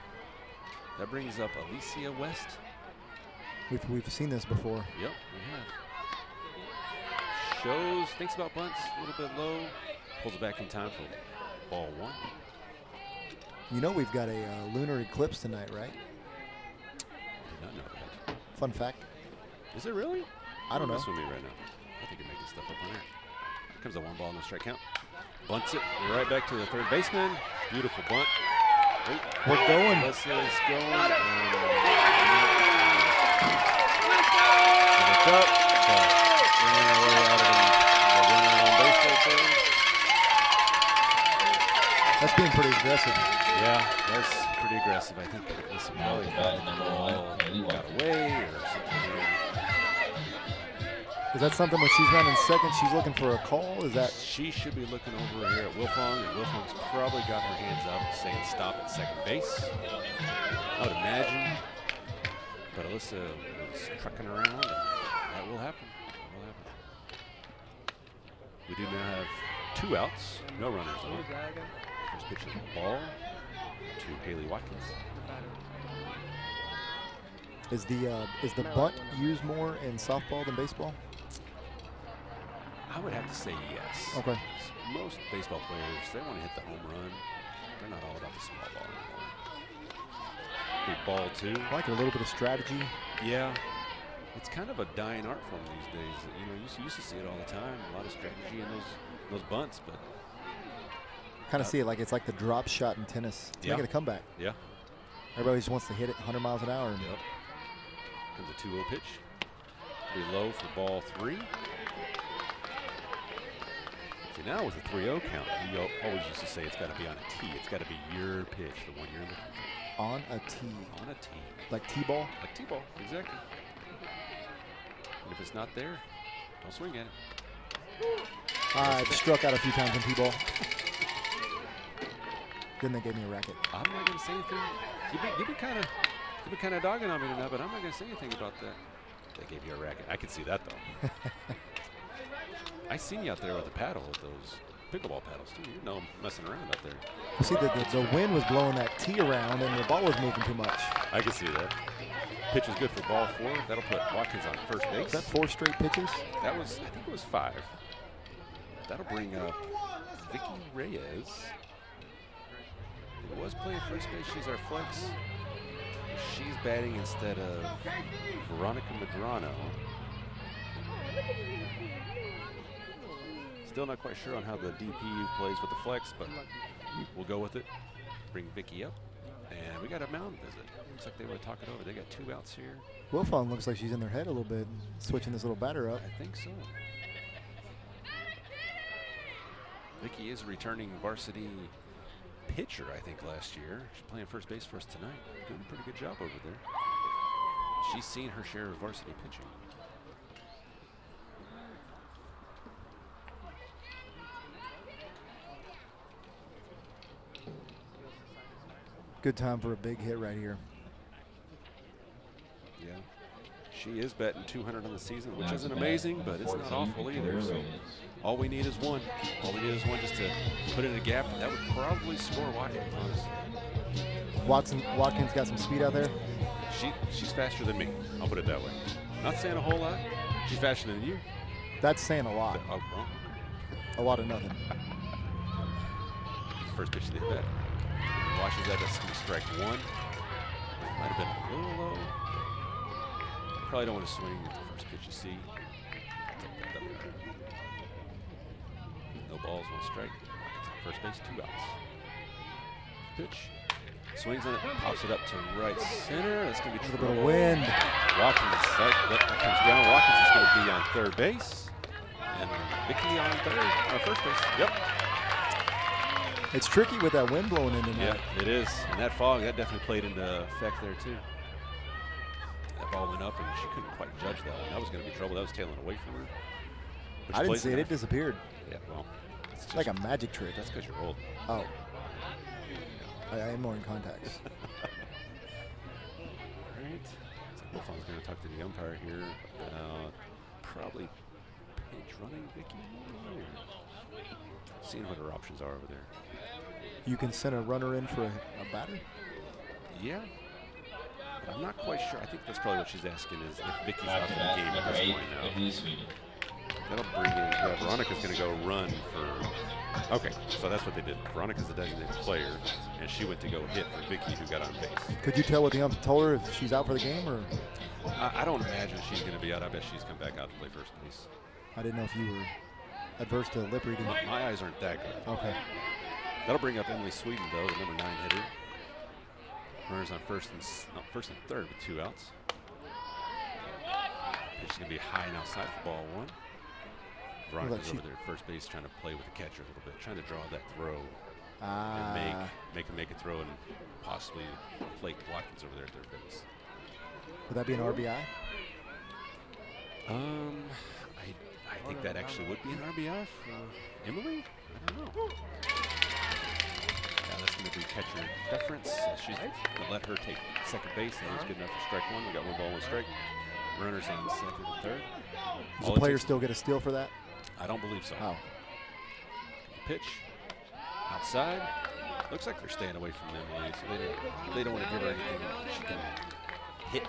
That brings up Alicia West. We've seen this before. Yep, we have. Shows, thinks about bunts, a little bit low. Pulls it back in time for ball 1. You know we've got a lunar eclipse tonight, right? I did not know that. Fun fact. Is it really? I don't know. Mess with me right now. I think you're making stuff up on there. Comes a 1 ball, no strike count. Bunts it right back to the 3rd baseman. Beautiful bunt. Oh, we're going. Alyssa's going. Look up. That's being pretty aggressive. Yeah, that's pretty aggressive. I think this probably got away or something. Is that something when she's running second, she's looking for a call? Is that? She should be looking over here at Wilfong, and Wilfong's probably got her hands up saying stop at second base. I would imagine. But Alyssa is trucking around, and that will happen. That will happen. We do now have 2 outs, no runners on. First pitch of the ball to Haley Watkins. Is the bunt used more in softball than baseball? I would have to say yes. Okay. Most baseball players, they want to hit the home run. They're not all about the small ball anymore. Big ball 2. I like a little bit of strategy. Yeah. It's kind of a dying art form these days. You know, you used to see it all the time. A lot of strategy in those bunts, but kind of see it like it's like the drop shot in tennis. It's making a comeback. Yeah. Everybody just wants to hit it 100 miles an hour. Yep. Comes a 2-0 pitch. Be low for ball 3. See, now with a 3-0 count, we always used to say it's got to be on a tee. It's got to be your pitch, the one you're looking for. On a tee. On a tee. Like T-ball? Like T-ball, exactly. And if it's not there, don't swing at it. I've struck out a few times in T-ball. Then they gave me a racket. I'm not going to say anything. You've been kind of They've been kind of dogging on me tonight, but I'm not going to say anything about that. They gave you a racket. I could see that, though. I seen you out there with the paddle, with those pickleball paddles, too. You know, messing around out there. You see, the wind was blowing that tee around, and the ball was moving too much. I can see that. Pitch was good for ball 4. That'll put Watkins on first base. Is that 4 straight pitches? That was, I think it was 5. That'll bring up Vicky Reyes. Who was playing first base. She's our flex. She's batting instead of Veronica Medrano. Still not quite sure on how the DP plays with the flex, but we'll go with it. Bring Vicky up. And we got a mound visit. Looks like they want to talk it over. They got 2 outs here. Wilfong looks like she's in their head a little bit, switching this little batter up. I think so. Vicky is a returning varsity pitcher, I think, last year. She's playing first base for us tonight. Doing a pretty good job over there. She's seen her share of varsity pitching. Good time for a big hit right here. Yeah. She is batting 200 on the season, which isn't amazing, but it's not awful either. So all we need is one. All we need is one just to put in a gap. That would probably score Watkins, honestly. Watkins got some speed out there. She's faster than me. I'll put it that way. Not saying a whole lot. She's faster than you. That's saying a lot. Oh, well. A lot of nothing. First pitch of the bat. Washes that. That's going to be strike 1. Might have been a little low. Probably don't want to swing at the first pitch you see. No balls, 1 strike. First base, 2 outs. Pitch. Swings on it, pops it up to right center. That's going to be a little bit of wind. Watkins, that comes down. Watkins is going to be on third base. And Vicky on first base. Yep. It's tricky with that wind blowing in tonight. Yeah, it is. And that fog, that definitely played into effect there, too. That ball went up, and she couldn't quite judge that one. That was going to be trouble. That was tailing away from her. I didn't see it. It disappeared. Yeah, well. It's like a magic trick. That's because you're old. Oh. I am more in contacts. All right. So Wolfong's going to talk to the umpire here about probably pinch running Vicky. Seeing what her options are over there. You can send a runner in for a batter? Yeah. But I'm not quite sure. I think that's probably what she's asking is if Vicky's out of the game at this point now. That'll bring in, yeah, Veronica's going to go run for, okay, so that's what they did. Veronica's the designated player, and she went to go hit for Vicky, who got on base. Could you tell what the ump told her if she's out for the game, or? I don't imagine she's going to be out. I bet she's come back out to play first base. I didn't know if you were adverse to lip reading. My eyes aren't that good. Okay. That'll bring up Emily Sweden, though, the number 9 hitter. Runners on first and third with 2 outs. Pitch is going to be high and outside for ball 1. Veronica's over there at first base trying to play with the catcher a little bit, trying to draw that throw and make a throw and possibly plate Watkins over there at third base. Would that be an RBI? I think that actually would be an RBI for Emily. I don't know. Yeah, that's going to be catcher deference. She's going to let her take second base. That was good enough for strike 1. We got 1 ball, 1 strike. Runners on second and third. Does the player still get a steal for that? I don't believe so. Oh. Pitch outside. Looks like they're staying away from Emily, so they don't want to give her anything she can hit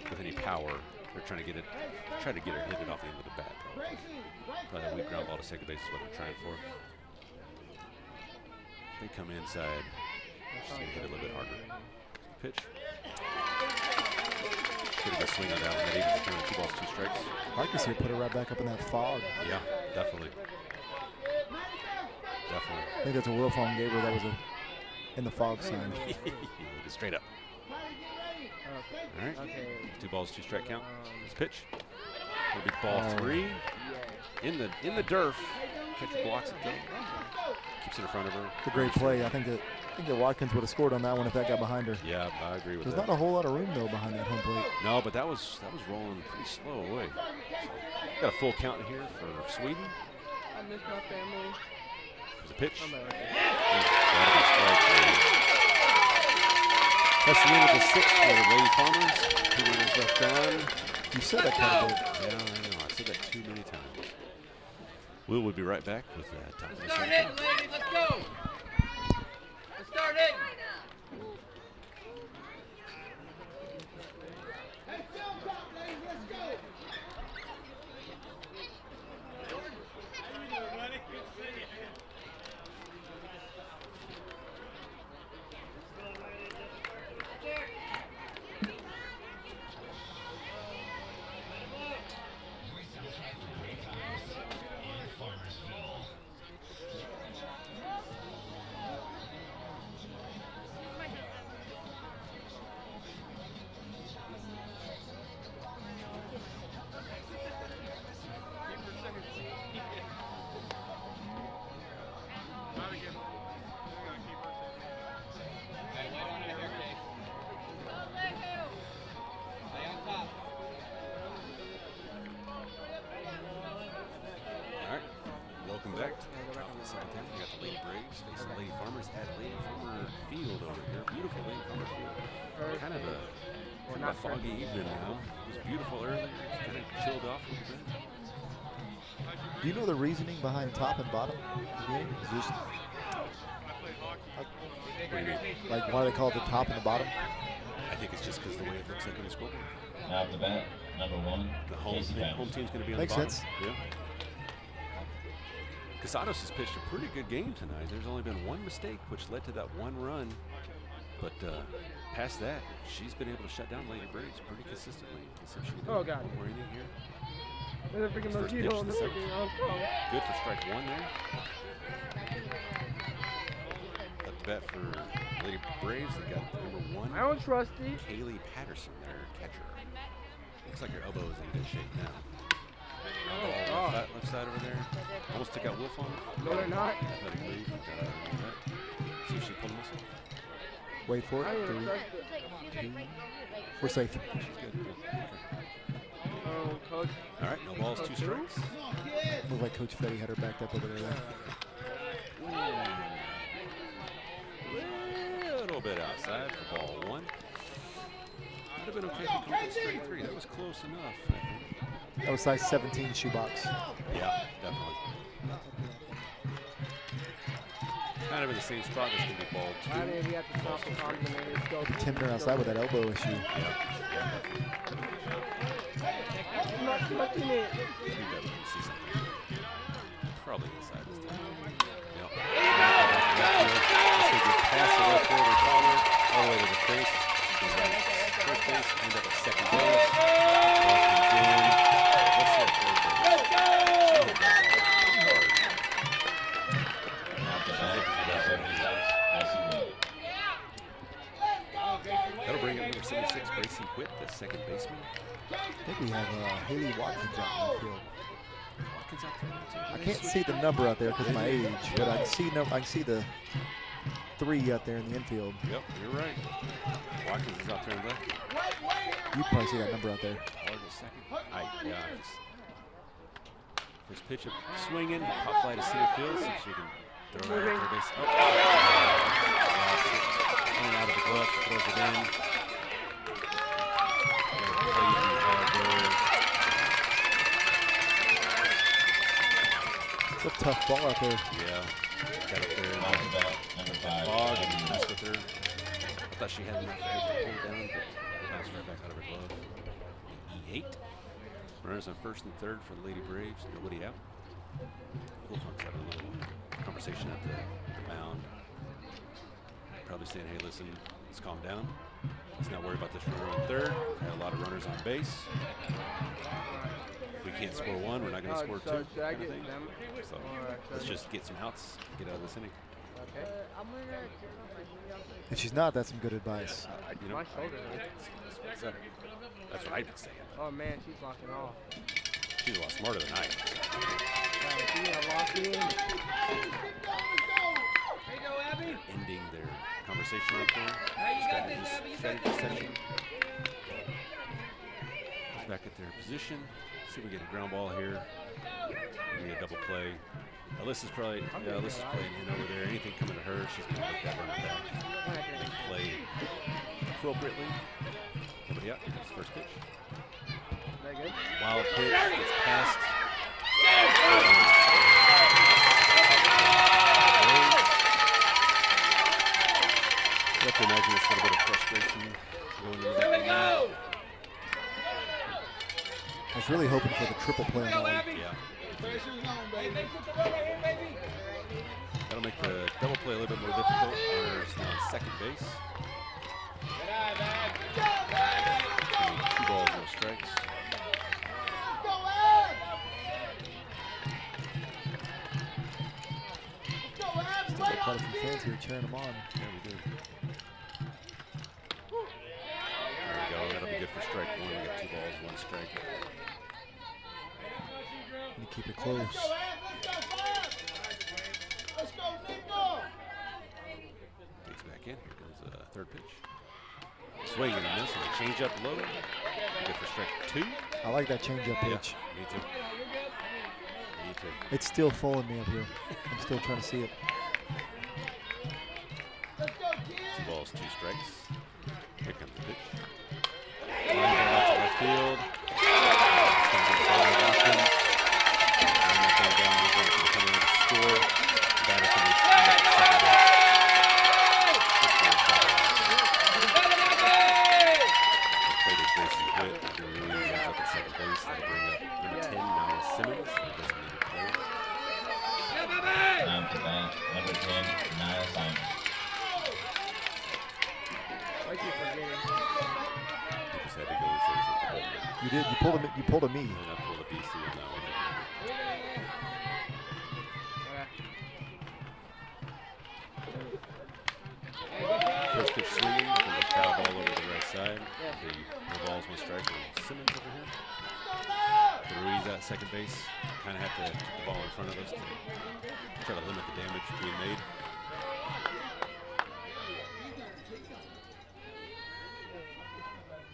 with any power. They're trying to get her hit it off the end of the bat. Probably a weak ground ball to second base is what they're trying for. They come inside. She's going to hit it a little bit harder. Pitch. Could have a swing on that one. That even turn 2 balls, 2 strikes. I can see it put it right back up in that fog. Yeah, definitely. Definitely. I think that's a Wilfong gave her. That was in the fog sign. Straight up. All right. Okay. 2 balls, 2 strike count. This pitch. It'll be ball 3. In the derf. Catcher blocks it though. Keeps it in front of her. It's a great play. I think that Watkins would have scored on that one if that got behind her. Yeah, I agree with that. There's not a whole lot of room though behind that home plate. No, but that was rolling pretty slow away. So, got a full count here for Sweden. I miss my family. There's a pitch. That's the end of the sixth for the Lady Farmers. 2 runners left on. You said that kind of bit. Yeah, I know. I said that too many times. We'll be right back with that. Top of the Start second. hitting, ladies. Let's go. Let's start hitting. All right. Welcome back to the top of the second half. We got the Lady Braves facing the Lady Farmers at Lady Farmer Field over here. Beautiful Lady Farmer Field. Kind of a foggy evening now. It was beautiful earlier. It's kind of chilled off a little bit. Do you know the reasoning behind top and bottom again? Just, like why they call it the top and the bottom? I think it's just because the way it looks like on the scoreboard. Off the bat, number 1. The home team's going to be on Makes the bottom. sense. Yeah. Casados has pitched a pretty good game tonight. There's only been one mistake, which led to that one run. But past that, she's been able to shut down Lady Braves pretty consistently. Let's see if she can do Oh, God. one more inning here. There's a freaking First mosquito pitch on to the the seventh. freaking Good for strike 1 there. Up to bat for Lady Braves. They got number 1. I don't trust it. Kaylee Patterson, their catcher. Looks like her elbow is in good shape now. God. Left side over there. Almost took out Wolf on it. No, they're not. Athletic move. See if she pulled a muscle. Wait for I it. don't 3, trust it. 2. We're safe. She's good. Okay. Oh, coach. All right, no balls, 2 strikes. Looked like Coach Fetty had her backed up over there. A little bit outside for ball 1. Might have been okay if it comes straight 3. That was close enough, I think. That was size 17 shoebox. Yeah, definitely. Kind of in the same spot. That's going to be ball 2. I mean, we have to stop the combination. Timber outside with that elbow issue. Yeah. Not touching it. We definitely see something. Probably inside this time. Yep. This could get past the left fielder collar all the way to the face. She's going to first base, end up at second base. Watkins in. Let's see at third base. She hit that ball hard. That'll bring up number 76, Gracie Whitt, the second baseman. I think we have Haley Watkins out in the field. Watkins out there now, too. I can't see the number out there because of my age, but I can see the 3 out there in the infield. Yep, you're right. Watkins is out there in left. You probably see that number out there. Hard to second. First pitch up, swinging, pop fly to center field. See if she can throw it out third base. Oh. Coming out of the glove, she throws it in. It's a tough ball out there. Yeah, got up there. Number 5. Fog and messed with her. I thought she had enough to pull it down, but bounced right back out of her glove. E8. Runners on first and third for the Lady Braves. Nobody out. Wolfhawks having a little conversation at the mound. Probably saying, hey, listen, let's calm down. Let's not worry about this runner on third. We've had a lot of runners on base. If we can't score 1, we're not going to score 2. Kind of thing. So let's just get some outs, get out of this inning. Okay. If she's not, that's some good advice. That's what I'd be saying. Oh man, she's locking off. She's a lot smarter than I am. She's locked in. Ending their conversation right there. Strategy session. Back at their position. See if we get a ground ball here. Maybe a double play. Alyssa's playing in over there. Anything coming to her, she's going to let that runner back. Make play appropriately. Nobody out. Here comes the first pitch. That good? Wild pitch. Gets past. You have to imagine it's a little bit of frustration going into that one. I was really hoping for the triple play on that one. Yeah. That'll make the double play a little bit more difficult. Hunter's now on second base. 2 balls, no strikes. Still got quite a few fans here cheering him on. Yeah, we do. There we go. That'll be good for strike 1. We got 2 balls, 1 strike. And keep it close. Takes back in. Here comes the third pitch. Swing and a miss, and a change up low. Good for strike 2. I like that changeup pitch. Me too. Me too. It's still fooling me up here. I'm still trying to see it. 2 balls, 2 strikes. Here comes the pitch. Line drive out to left field. It's going to be foul Watkins. Run that thing down. We're going to come in to score. Batter can reach second base. Traded Gracie Witt. Ruiz ends up at second base. That'll bring up number 10, Nia Simmons, the designated player. Time to bat, number 10, Nia Simon. I keep forgetting. You just had to go and say something. You did. You pulled a me. And I pulled a BC on that one. First pitch swinging, and the foul ball over the right side. The balls, 1 strike, and Simmons over here. Ruiz at second base. Kind of have to keep the ball in front of us to try to limit the damage being made.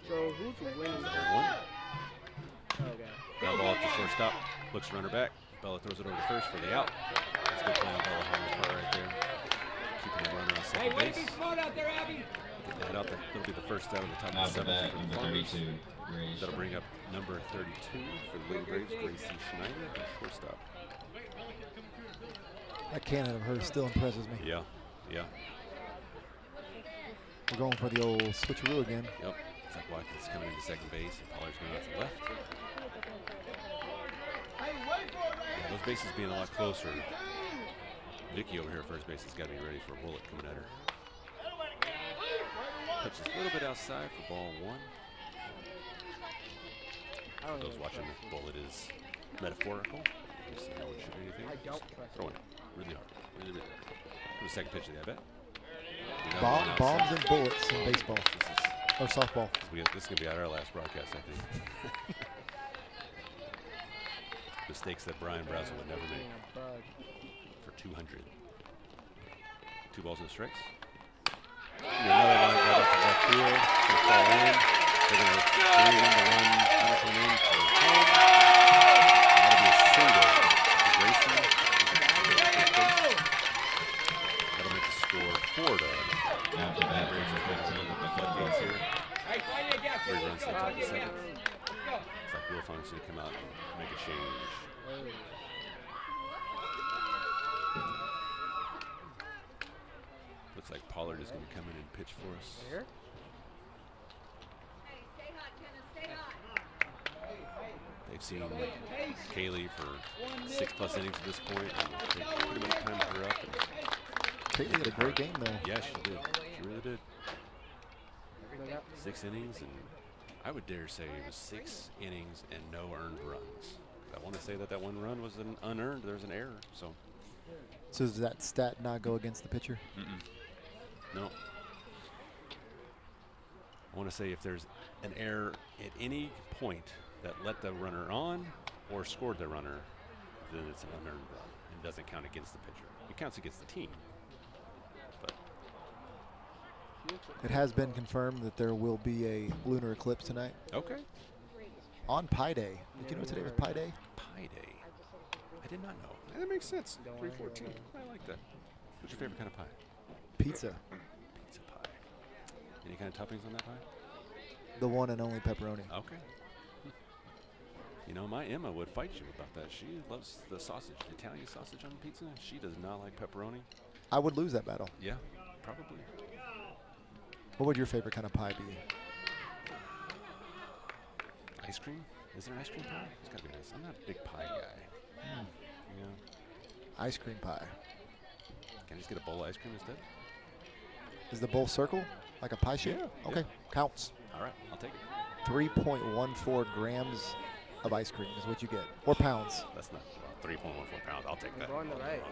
So who's winning? Number 1. Okay. Ground ball up to shortstop. Looks runner back. Bella throws it over to first for the out. That's a good play on Bella Holmes' part right there. Keeping the runner on second base. Get that out there. That'll be the first out of the top of the 7th for the Number Farmers. 32, Grace. That'll bring up number 32 for the Lady Braves, Gracie Schneider, at shortstop. That cannon of hers still impresses me. Yeah, yeah, We're going for the old switcheroo again. yep. It's like Watkins coming into second base and Pollard's going out to the left. Yeah, those bases being a lot closer. Vicky over here at first base has got to be ready for a bullet coming at her. Pitch is a little bit outside for ball 1. For those watching, the bullet is metaphorical. Just no one shoot anything. Just throwing it really hard. Really, really hard. For the second pitch of the at-bat. Bombs and bullets in baseball. Or softball. This is going to be our last broadcast, I think. Mistakes that Brian Brazel would never make. For 200. 2 balls and strikes. Another line drive up to left field. It's going to fall in. They're going to bring in the run. Coming in for home. That'll be a single. Gracie. That'll make the score 4 to. Now to bat, Braves number have been 15, the floodgates here. 3 runs to the top of the 7th. Looks like Will Funk's going to come out and make a change. Looks like Pollard is going to come in and pitch for us. Here? They've seen Kaylee for 6+ innings at this point, and they pretty much timed her up. Kaylee had a great game, though. Yeah, she did. She really did. 6 innings, and I would dare say it was 6 innings and no earned runs. I want to say that 1 run was an unearned. There's an error. So does that stat not go against the pitcher? no. I want to say if there's an error at any point that let the runner on or scored the runner, then it's an unearned run and doesn't count against the pitcher. It counts against the team. But It has been confirmed that there will be a lunar eclipse tonight. okay. On Pi Day. Did you know today was Pi Day? Pi Day. I did not know. That makes sense. 3/14. I like that. What's your favorite kind of pie? Pizza. Pizza pie. Any kind of toppings on that pie? The one and only pepperoni. Okay. You know, my Emma would fight you about that. She loves the sausage, the Italian sausage on pizza. She does not like pepperoni. I would lose that battle. Yeah, probably. What would your favorite kind of pie be? Ice cream? Is there an ice cream pie? It's got to be nice. I'm not a big pie guy. Yeah. Ice cream pie. Can I just get a bowl of ice cream instead? Is the bowl circle? Like a pie shape? Yeah, Okay, yeah. counts. All right, I'll take it. 3.14 grams of ice cream is what you get. Or pounds. That's not 3.14 pounds. I'll take that. Going to right.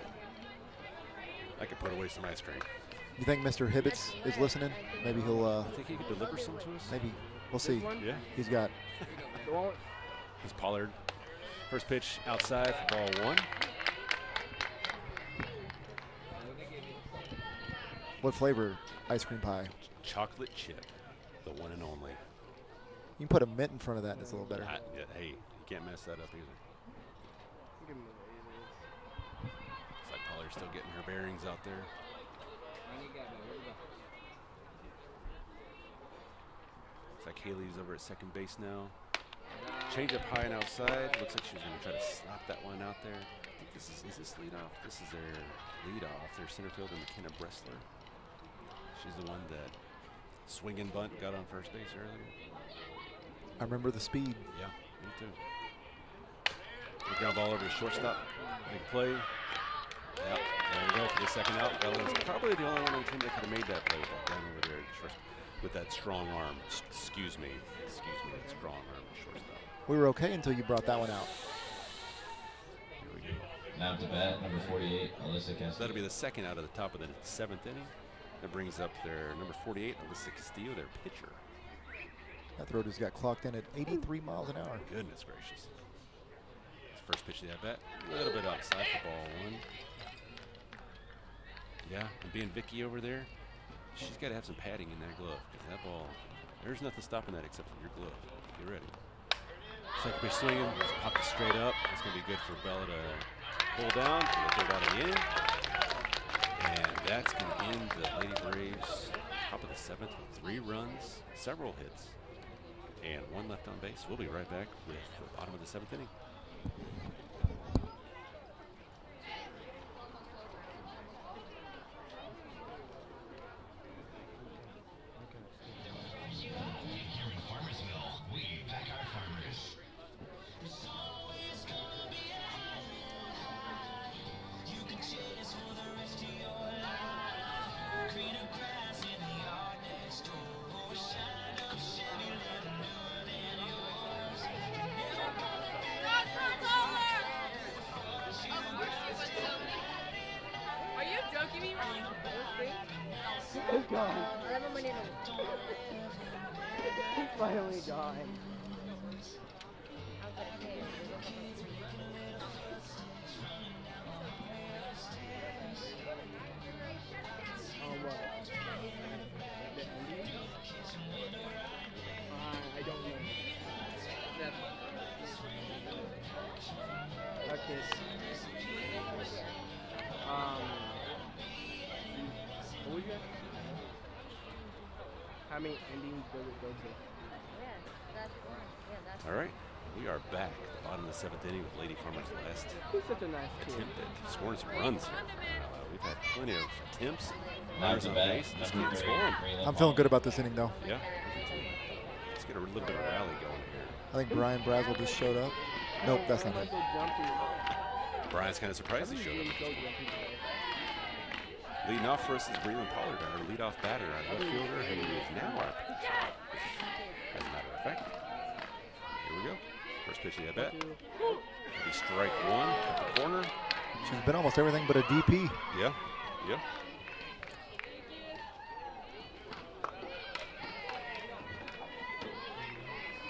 I could put away some ice cream. You think Mr. Hibbets is listening? Maybe he'll, I think he could deliver some to us. maybe. We'll see. Yeah. He's got The one. It's Pollard. First pitch outside for ball 1. what flavor ice cream pie? Chocolate chip, the one and only. You can put a mint in front of that and it's a little better. Hey, you can't mess that up either. Give me the It's like Pollard's still getting her bearings out there. Looks like Haley's over at second base now. Change up high and outside. Looks like she's going to try to slap that one out there. I think this is this leadoff? This is their leadoff. Their center fielder, McKenna Bressler. She's the one that swinging bunt got on first base earlier. I remember the speed. Yeah, me too. The ground ball over to shortstop. Big play. Yep, there we go for the second out. Bella's probably the only one on the team that could have made that play with that gun over there at shortstop. With that strong arm. Excuse me, that strong arm at shortstop. We were okay until you brought that one out. Here we go. Now to bat, number 48, Alyssa Castillo. That'll be the second out of the top of the 7th inning. That brings up their number 48, Alyssa Castillo, their pitcher. That throw just got clocked in at 83 miles an hour. Goodness gracious. First pitch of the at-bat, a little bit outside for ball 1. Yeah, and being Vicky over there, she's got to have some padding in that glove because that ball, there's nothing stopping that except for your glove. Get ready. Second pitch swinging, just pop it straight up. That's going to be good for Bella to pull down for the third out of the inning. And that's going to end the Lady Braves top of the 7th with 3 runs, several hits, and 1 left on base. We'll be right back with the bottom of the 7th inning. Here in Farmersville, we back our farmers. There's always gonna be a high. You can chase for the rest of your life. Greener grass in the yard next door. Shine up Chevy, little newer than yours. Never gonna Are you joking me right now? It's gone. He's He's finally gone. I don't know. Okay. What was that? How many endings does it go to? All right, we are back at the bottom of the 7th inning with Lady Farmers' last He's such a nice kid. attempt at scoring some runs here. We've had plenty of attempts, Now runners to on bat, base, just number can't 3, score 'em. Braylon I'm feeling good Paul. about this inning, though. Yeah, let's get a little bit of a rally going here. I think Brian Brazel just showed up. Nope, that's not Why him. am I so jumpy? Brian's kind of surprised he showed up. So jumpy today? Leading off for us is Breland Pollard, our leadoff batter, our left fielder, who is now our pitcher. As a matter of fact, here we go. First pitch of the at-bat. Be strike 1, cut the corner. She's been almost everything but a DP. Yeah, yeah.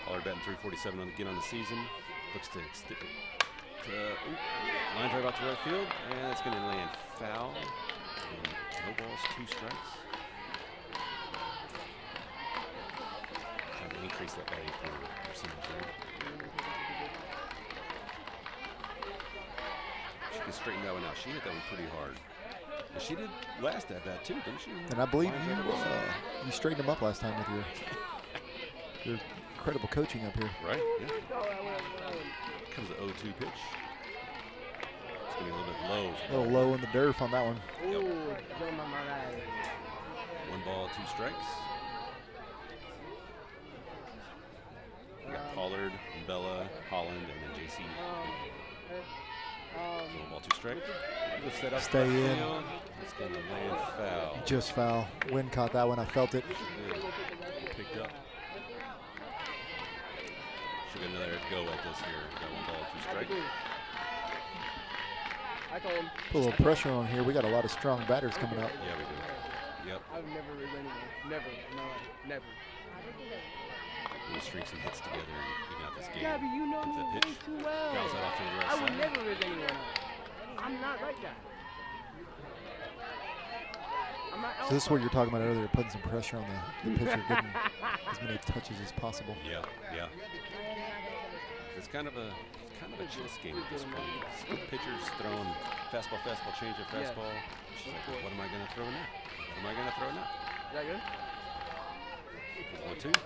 Pollard batting 347 again on the season. Looks to stick it. Line drive out to right field, and it's going to land foul. And no balls, 2 strikes. Trying to increase that batting percentage there. She can straighten that one out. She hit that one pretty hard. And she did last at bat too, didn't she? And I believe Lines you over the side. you straightened him up last time with your incredible coaching up here. Right, yeah. Comes the 0-2 pitch. It's going to be a little bit low. A little low in the derf on that one. Ooh, jump on my ride. 1 ball, 2 strikes. We got Pollard, Bella, Holland, and then JC. 1 ball, 2 strikes. Lifts that up. Stay left in. field. It's going to land foul. Just foul. Wind caught that one. I felt it. Picked up. Should get another go at this here. Got 1 ball, 2 strikes. I told him. Put a little pressure on here. We got a lot of strong batters coming up. Yeah, we do. Yep. I've never read anyone. Never. No, never. We string some hits together and even out this game. Gabby, you know Comes me that way pitch. too well. Fouls that off to the right I would side. never read anyone else. I'm not like that. I'm not So this is what you were talking about earlier, putting some pressure on the pitcher, getting as many touches as possible. Yeah, yeah. It's kind of a chess game at this point. Pitchers throwing fastball, changeup, fastball. She's like, what am I going to throw now? What am I going to throw now? Is that good? 1-2.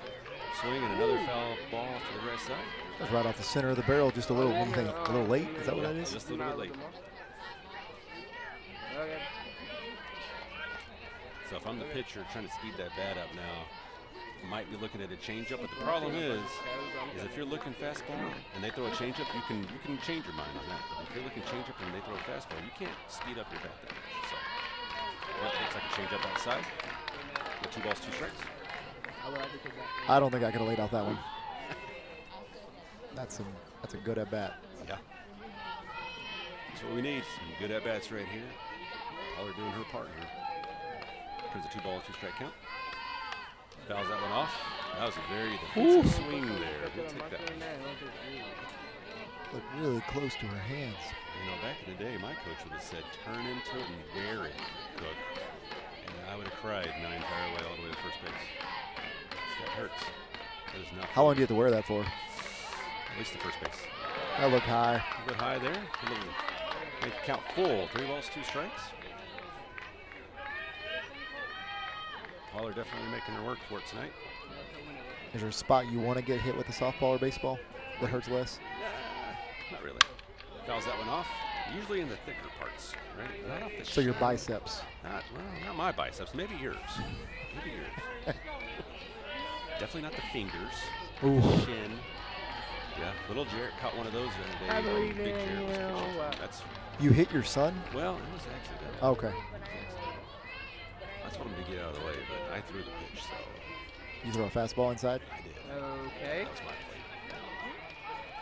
Swing and another foul ball to the right side. That's right off the center of the barrel, just a little, what do you think, a little late? Is that what that is? Just a little bit late. Okay. So if I'm the pitcher trying to speed that bat up now, might be looking at a changeup, but the problem is if you're looking fastball and they throw a changeup, you can change your mind on that. But if you're looking changeup and they throw a fastball, you can't speed up your bat that much. So that looks like a changeup outside. Got 2 balls, 2 strikes. I don't think I could have laid off that one. That's a good at bat. Yeah. That's what we need. Some good at bats right here. Pollard doing her part here. Comes a 2 ball, 2 strike count. Fouls that one off. That was a very defensive swing there. We'll take that one. Looked really close to her hands. You know, back in the day, my coach would have said, turn into it and wear it, Cook. And I would have cried my entire way all the way to first base. That hurts. That is not How long do you have to wear that for? At least the first base. That looked high. A bit high there. A little, make it count full. 3 balls, 2 strikes. Pollard definitely making her work for it tonight. Is there a spot you want to get hit with a softball or baseball that hurts less? Not really. Fouls that one off. Usually in the thicker parts, right? Not off the So your shin. biceps. Not my biceps. Maybe yours. Maybe yours. Definitely not the fingers. Ooh. Shin. Yeah, little Jarrett caught one of those the other day. I believe Big in Jarrett was you. pitching. That's You hit your son? well, it was accident. Okay. I told him to get out of the way, but I threw the pitch, so You throw a fastball inside? I did. Okay. That was my play.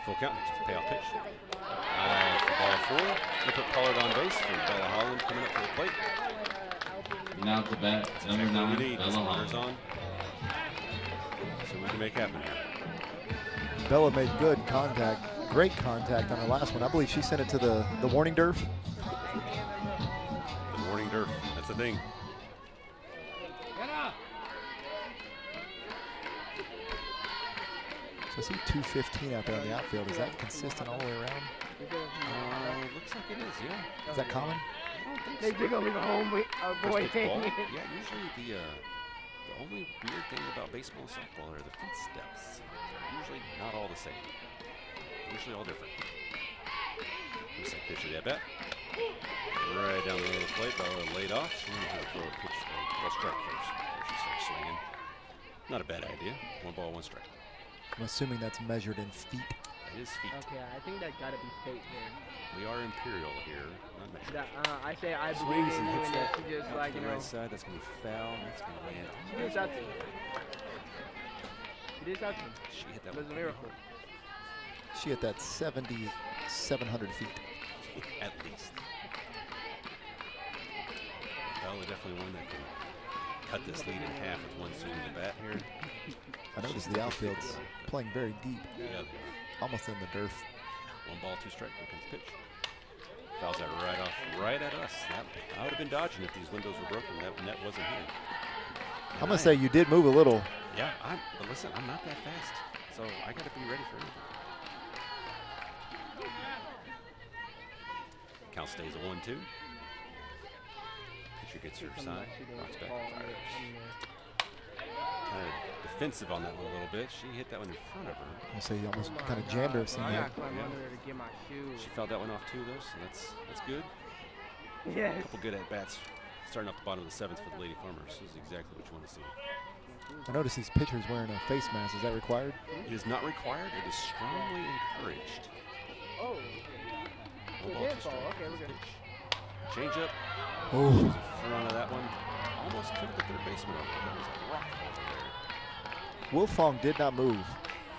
Full count, next payoff pitch. For ball 4. They put Pollard on base for Bella Holland coming up to the plate. Now to bat, number Exactly what 9, we need. Bella Some runners Holland. on. So we can make happen here. Bella made good contact, great contact on her last one. I believe she sent it to the warning derf. The morning dirt. That's the thing. So I see 215 out there on the outfield. Is that consistent all the way around? Looks like it is, yeah. Is that common? I don't think They so. think I'll leave a home boy First pitch ball. hanging. Yeah, usually the only weird thing about baseball and softball are the fence steps. They're usually not all the same. Usually all different. Looks like pitch of the at-bat. Right down the middle of the plate. Bella laid off. She wanted to throw a pitch, a strike first before she starts swinging. Not a bad idea. 1 ball, 1 strike. I'm assuming that's measured in feet. It is feet. Okay, I think that gotta be fate here. We are imperial here, not measured. I say I believe Swings in and you, hits and that then she just out like, to you the know. right side. That's going to be foul. That's going to land. She did something. She did something. She hit that It was a one. miracle. She hit that 7,700 feet. At least. Bella definitely one that can cut this lead in half with 1 swing of the bat here. I noticed the outfield's playing very deep, Yeah, they are. almost in the derf. 1 ball, 2 strike. Here comes the pitch. Fouls that right off, right at us. I would have been dodging if these windows were broken. That net wasn't here. I'm going to say you did move a little. Yeah, but listen, I'm not that fast, so I got to be ready for anything. Count stays at 1-2. gets her sign, rocks back and fires. Kind of defensive on that one a little bit. She hit that one in front of her. I say he almost kind of jammed her. It seemed I like. gotta climb under there to get my shoes. She fouled that one off too, though, so that's good. Yes. A couple good at-bats starting off the bottom of the 7th for the Lady Farmers. This is exactly what you want to see. I noticed these pitchers wearing a face mask. Is that required? It is not required. It is strongly encouraged. Oh. One ball, two strikes. Okay, we're good. Change up. Oh. She's in front of that one. Almost killed the third baseman over there. It was a rock over there. Wilfong did not move.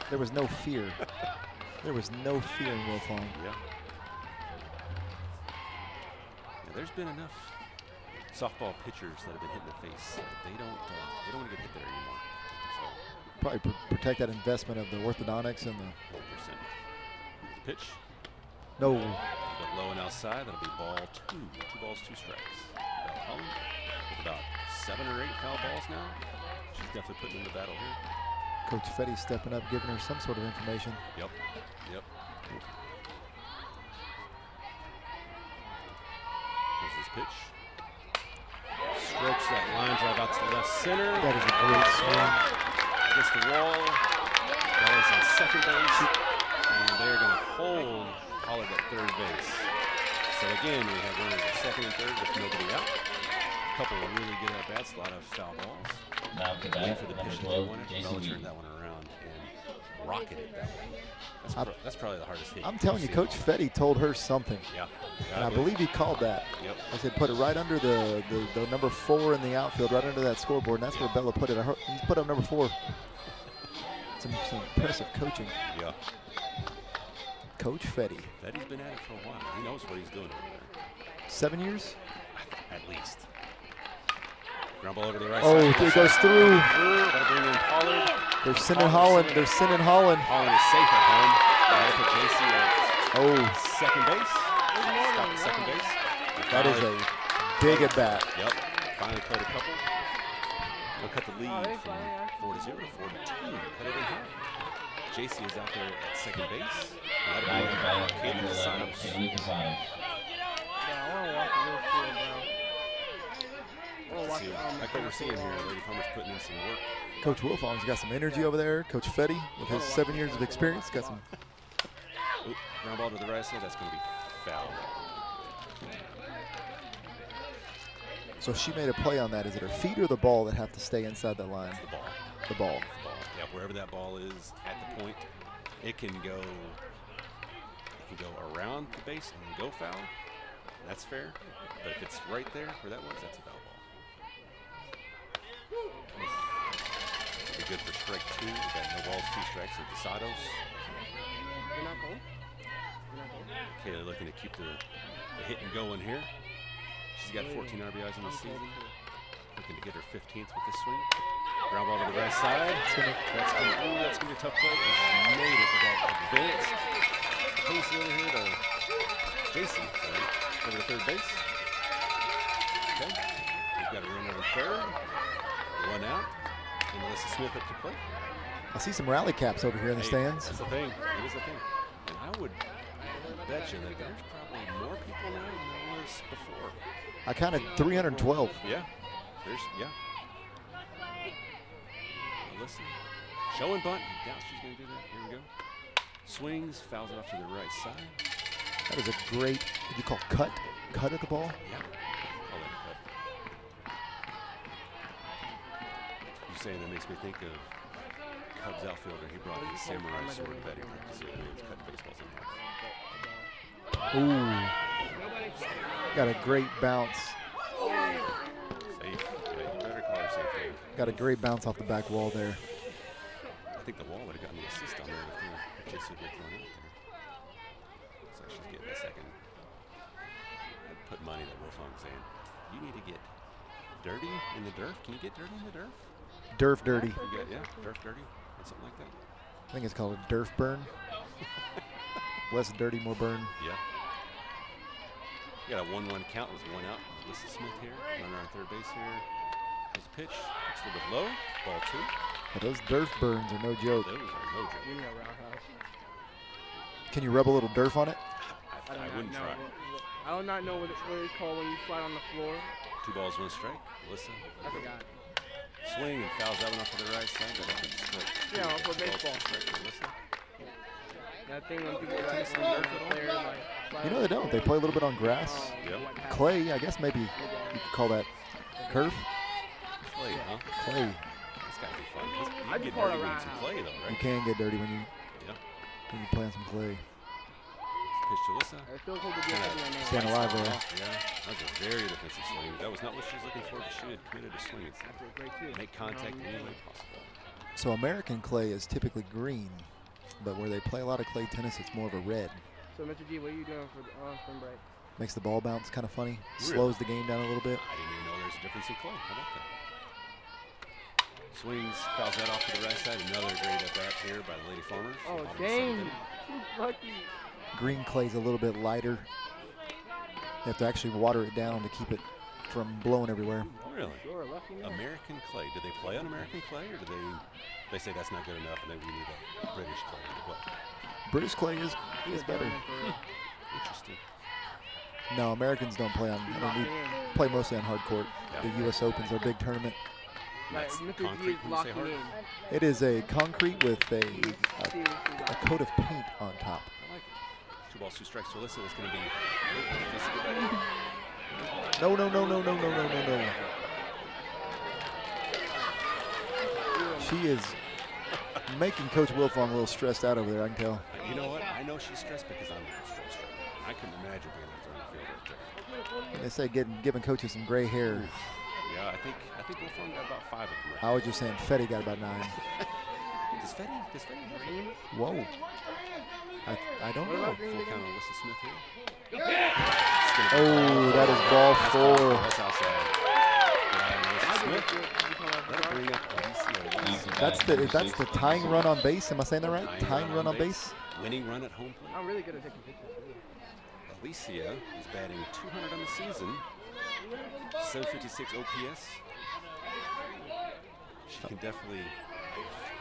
There was no fear. There was no fear in Wilfong. Yeah. There's been enough softball pitchers that have been hit in the face. They don't want to get hit there anymore. So Probably protect that investment of the orthodontics and the. 100%. Pitch. No. But low and outside. That'll be ball 2. 2 balls, 2 strikes. Bella Holland with about 7 or 8 foul balls now. She's definitely putting in the battle here. Coach Fetty stepping up, giving her some sort of information. Yep. Here's his pitch. Strokes that line drive out to the left center. That is a great swing. Against the wall. Bella's on second base. And they're going to hold Pollard at third base. So again, we have runners at second and third with nobody out. A couple of really good at-bats, a lot of foul balls. Now to Waiting bat, for the number pitch to 12, one. JC Bella Weed. turned that one around and rocketed that one. That's probably the hardest hit. I'm telling you, Coach Fetty told her something. Yeah. And I believe he called that. Yep. I said put it right under the number 4 in the outfield, right under that scoreboard, and that's where Bella put it. I heard he put up number 4. Some impressive coaching. Yeah. Coach Fetty. Fetty's been at it for a while. He knows what he's doing over there. 7 years? At least. Ground ball over to the right Oh, side. it goes through. Gotta bring in Pollard. They're sending Holland. They're sending Holland. Holland is safe at home. Gotta put JC at Oh, second base. Stop at second base. that is a big at bat. Yep. Finally played a couple. We'll cut the lead from 4-0 to 4-2. Cut it in half. JC is out there at second base. Now to bat, number 11, Kaylee Casanos. Yeah, I want to walk the real field, bro. See, like what we're seeing here, Lady Farmers putting in some work. Coach Wilfong's got some energy over there. Coach Fetty, with his 7 years of experience, got some. Oop, ground ball to the right side. That's going to be foul. So she made a play on that. Is it her feet or the ball that have to stay inside the line? The ball. The ball. Yeah, wherever that ball is at the point, it can go around the base and then go foul. That's fair. But if it's right there where that was, that's a foul ball. Be good for strike 2. We got no balls, 2 strikes and Casados. You're not going? You're not going? Kayla looking to keep the hitting going here. She's got 14 RBIs in the season. Looking to get her 15th with this swing. Ground ball to the right side. That's gonna be a tough play. She made it with that advanced pace over here to Jason. Over to third base. Okay. We've got a runner on third. 1 out. And Melissa Smith up to plate. I see some rally caps over here in the stands. That's the thing. It is the thing. And I would bet you that there's probably more people now than there was before. I counted 312. Yeah. Melissa. Show and bunt. I doubt she's going to do that. Here we go. Swings, fouls it off to the right side. That is a great, did you call cut? Cut at the ball? Yeah. Call that a cut. You saying that makes me think of Cubs outfielder. He brought his samurai sword to batting practice. He was cutting baseballs in half. Ooh. Got a great bounce. Safe. Yeah, you better call her safe there. Got a great bounce off the back wall there. I think the wall would have gotten the assist on there if Jesse would get thrown out there. Looks like she's getting a second. I'd put money that Wilfong's saying, you need to get dirty in the dirt. Can you get dirty in the dirt? Durf dirty. You got, yeah, dirt dirty or something like that. I think it's called a Durf burn. Less dirty, more burn. Yeah. You got a 1-1 count with 1 out. Melissa Smith here, runner on third base here. There's a pitch. It's a little bit low. Ball 2. Yeah, those Durf burns are no joke. Those are no joke. You know roundhouse. Can you rub a little Durf on it? I wouldn't try. I do not know what it's called when you slide on the floor. 2 balls, 1 strike. Alyssa. I forgot. Swing and fouls that one off to the right side. But that's strike. Yeah, for 2 balls, 2 baseball. strike for Alyssa. That thing when people like when players like. You know they don't. They play a little bit on grass. Yep. Clay, I guess maybe you could call that turf. Clay, huh? Clay. That's got to be fun. You I'd get call it dirty with around. some clay, though, You right? can get dirty when you Yeah. play on some clay. Pitch to Alyssa. It feels cool to get something on there. Staying alive there. Yeah, that was a very defensive swing. That was not what she was looking for, but she had committed to swing. That's great too. Make contact any way possible. So American clay is typically green, but where they play a lot of clay tennis, it's more of a red. So Mr. G, what are you doing for spring break? Makes the ball bounce kind of funny. Really? Slows the game down a little bit. I didn't even know there was a difference in clay. How about that? Swings, fouls that off to the right side. Another great at bat here by the Lady Farmers. Oh, Bottom of the dang. seventh Lucky. Green clay's a little bit lighter. You have to actually water it down to keep it from blowing everywhere. inning. Really? Sure, lucky man. American clay. Do they play on American clay, or do they say that's not good enough and then we need a British clay to play? British clay is better. Interesting. No, Americans don't play on. I mean, we play mostly on hard court. Yeah. The U.S. Open's our big tournament. Like, That's Mr. G concrete is when you say locking hard. in. It is a concrete with a Seriously, like, coat of paint on top. I like it. 2 balls, 2 strikes to Alyssa. That's going to be. Casey, get back. No, no, no, no, no, no, no, no, no. She is making Coach Wilfong a little stressed out over there, I can tell. You know what? I know she's stressed because I'm stressed. I couldn't imagine being out there on the field right there. They say giving coaches some gray hair. Yeah, I think Wilfong got about 5 of them. Right? I was just saying Fetty got about 9. Does Fetty have him? Whoa. I don't know. Full count on Alyssa Smith here. Oh, that is ball 4. That's outside. Alyssa Smith. That'll bring up Alicia. That's the tying run on base. Am I saying that right? Tying run on base. Winning run at home plate. I'm really good at taking pictures. Alicia is batting 200 on the season. 756 OPS. She can definitely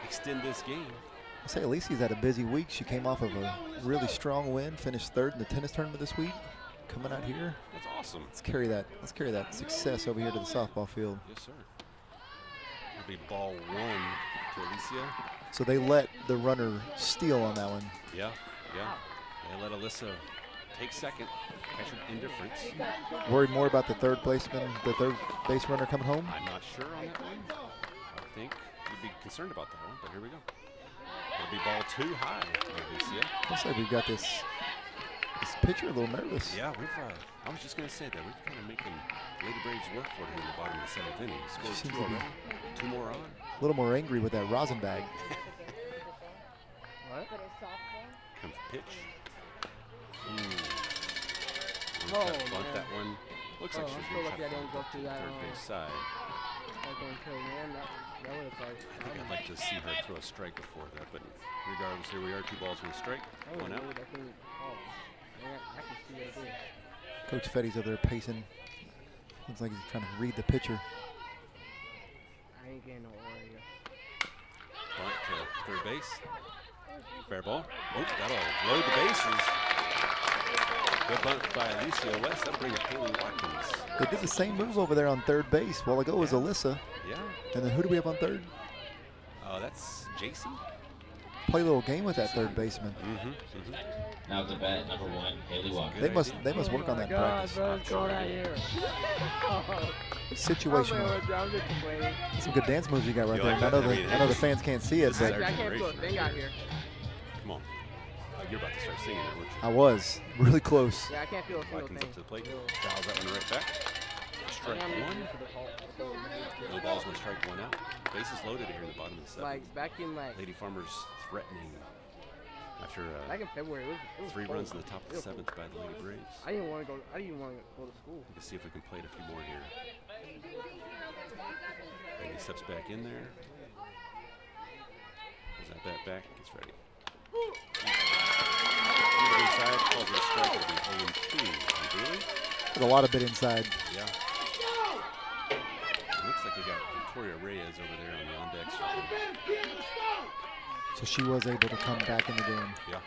extend this game. I say Alicia's had a busy week. She came off of a really strong win, finished 3rd in the tennis tournament this week. Coming out here, That's awesome. let's carry that success over here to the softball field. Yes, sir. It'll be ball 1 to Alicia. So they let the runner steal on that one. Yeah. They let Alyssa take second, catch her indifference. Worried more about the third baseman, the third base runner coming home. I'm not sure on that one. I would think you'd be concerned about that one, but here we go. It'll be ball 2 high to Alicia. Looks like we've got this pitcher a little nervous. Yeah, I was just going to say that. We're kind of making Lady Braves work for it here in the bottom of the 7th inning. Scored Seems 2 to be- already. 2 more on. A little more angry with that rosin bag. What? But it's softball. Comes the pitch. Oh, Bunt man. that one. Looks like Oh, I'm she's still going to lucky I didn't go through that, third base side. Like going kill, man. That would have I think I'd like to see her throw a strike before that, but regardless, here we are, 2 balls, 1 strike, 1 out. I can see that too. Coach Fetty's over there pacing. Looks like he's trying to read the pitcher. I ain't getting no Oreo. Bunt to third base. Fair ball. Oh, that'll load the bases. Good bunt by Alicia West. That'll bring up Haley Watkins. They did the same move over there on third base. While ago was Alyssa. Yeah. And then who do we have on third? That's JC. Play a little game with that third baseman. Now to bat number 1, Haley Walker. They must work on that practice. Bro, what's going on here? Situational. Some good dance moves you got right there. I know the fans can't see it, This is but our I can't feel a thing out here. Come on. You're about to start singing it, weren't you? I was really close. Yeah, I can't feel a single Watkins thing. up to the plate. Fouls that one right back. Strike 1. No balls, 1 strike, 1 out. Bases loaded here in the bottom of the 7th. Like back in Lady Farmers threatening after back in February, it was 3 cold. runs in the top of the It was 7th by the Lady Braves. I didn't want to go. I didn't even want to go to school. Let's see if we can play it a few more here. Bailey steps back in there. Pulls that bat back, gets ready. Inside, calls it a strike. It'll be 0-2. Really? With a lot of bit inside. Yeah. It looks like we got Victoria Reyes over there on the on-deck circle. So she was able to come back in the game. Yeah.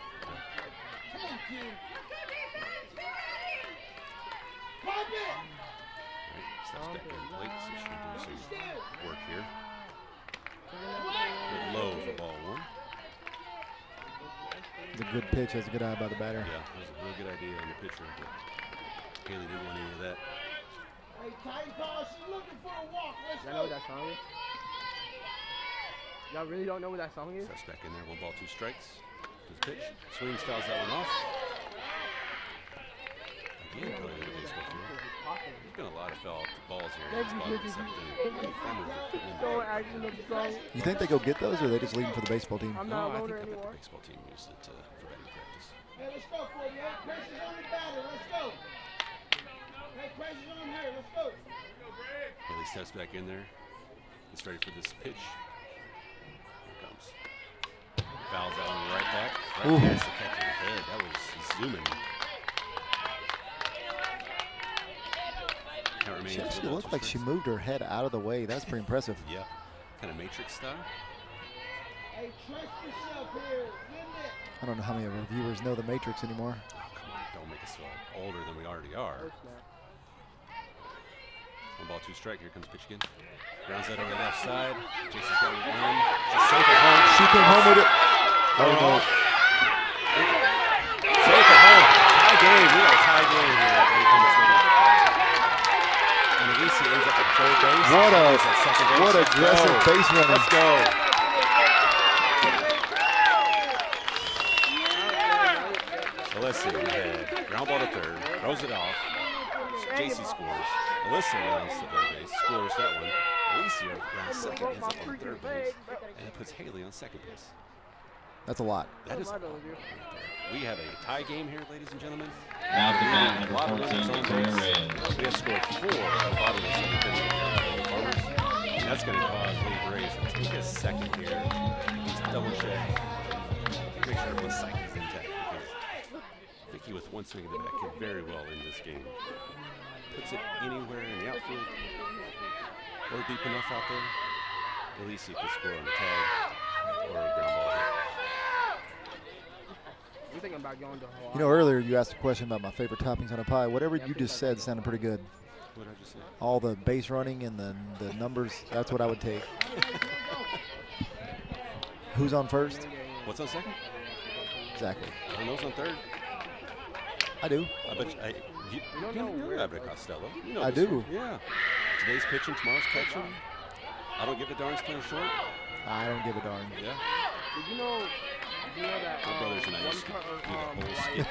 Right, Steps back in late, so she'll do some work here. A bit low for ball one. It's a good pitch. That's a good eye by the batter. Yeah, that was a real good idea on the pitcher, but Haley didn't want any of that. Y'all know what that song is? Y'all really don't know what that song is? Steps back in there, 1 ball, 2 strikes. Good pitch. Swings, fouls that one off. Again, probably with the baseball field. There's been a lot of foul balls here in this bottom of the second inning. Farmers are putting in there. You think they go get those, or they just leave them for the baseball team? I'm No, not a I loner think anymore. the baseball team used it for batting practice. Hey, let's go, 48. Pressure's on the batter. Let's go. Hey, pressure's on her. Let's go. Haley steps back in there. Gets ready for this pitch. Here it comes. Fouls that one right back. Right past the catcher's head. That was zooming. She actually looked like she moved her head out of the way. That's pretty impressive. Yeah. Kind of Matrix style. Hey, trust yourself here. I don't know how many of our viewers know the Matrix anymore. Oh, come on. Don't make us feel older than we already are. 1 ball, 2 strike. Here comes pitch again. Grounds that over the left side. Jason's got it in. She's safe at home. She came home with it. Oh, no. Safe at home. Tie game. We got a tie game here at Lady Farmers City. And Alicia ends up at third base. What aggressive base running. Let's go. So let's see. We had ground ball to third. Throws it off. JC scores. Alyssa rounds to third base. Scores that one. Alicia rounds second. Ends up on third base. And it puts Haley on second base. That's a lot. That is a lot. We have a tie game here, ladies and gentlemen. Now the man, A lot of number runners 14, on Victoria base. Reyes. We have scored 4 at the bottom of the seventh inning here at Lady Farmers. And that's going to cause Lady Reyes to take a second here. Just double check. Make sure everyone's psyche is intact, because Vicky with 1 swing of the bat can very well end this game. Puts it anywhere in the outfield or deep enough out there. Alicia could score on the tag or a ground ball hit. We're thinking about going to Hawaii. You know, earlier you asked a question about my favorite toppings on a pie. Whatever you just said sounded pretty good. What did I just say? All the base running and the numbers, that's what I would take. Who's on first? What's on second? Exactly. And those on third? I do. I bet you know Abbott Costello. You know I this do. one. Yeah. Today's pitching, tomorrow's catching. I don't give a darn playing short. I don't give a darn. Yeah. Did you know that My brothers and I used to do the whole skit.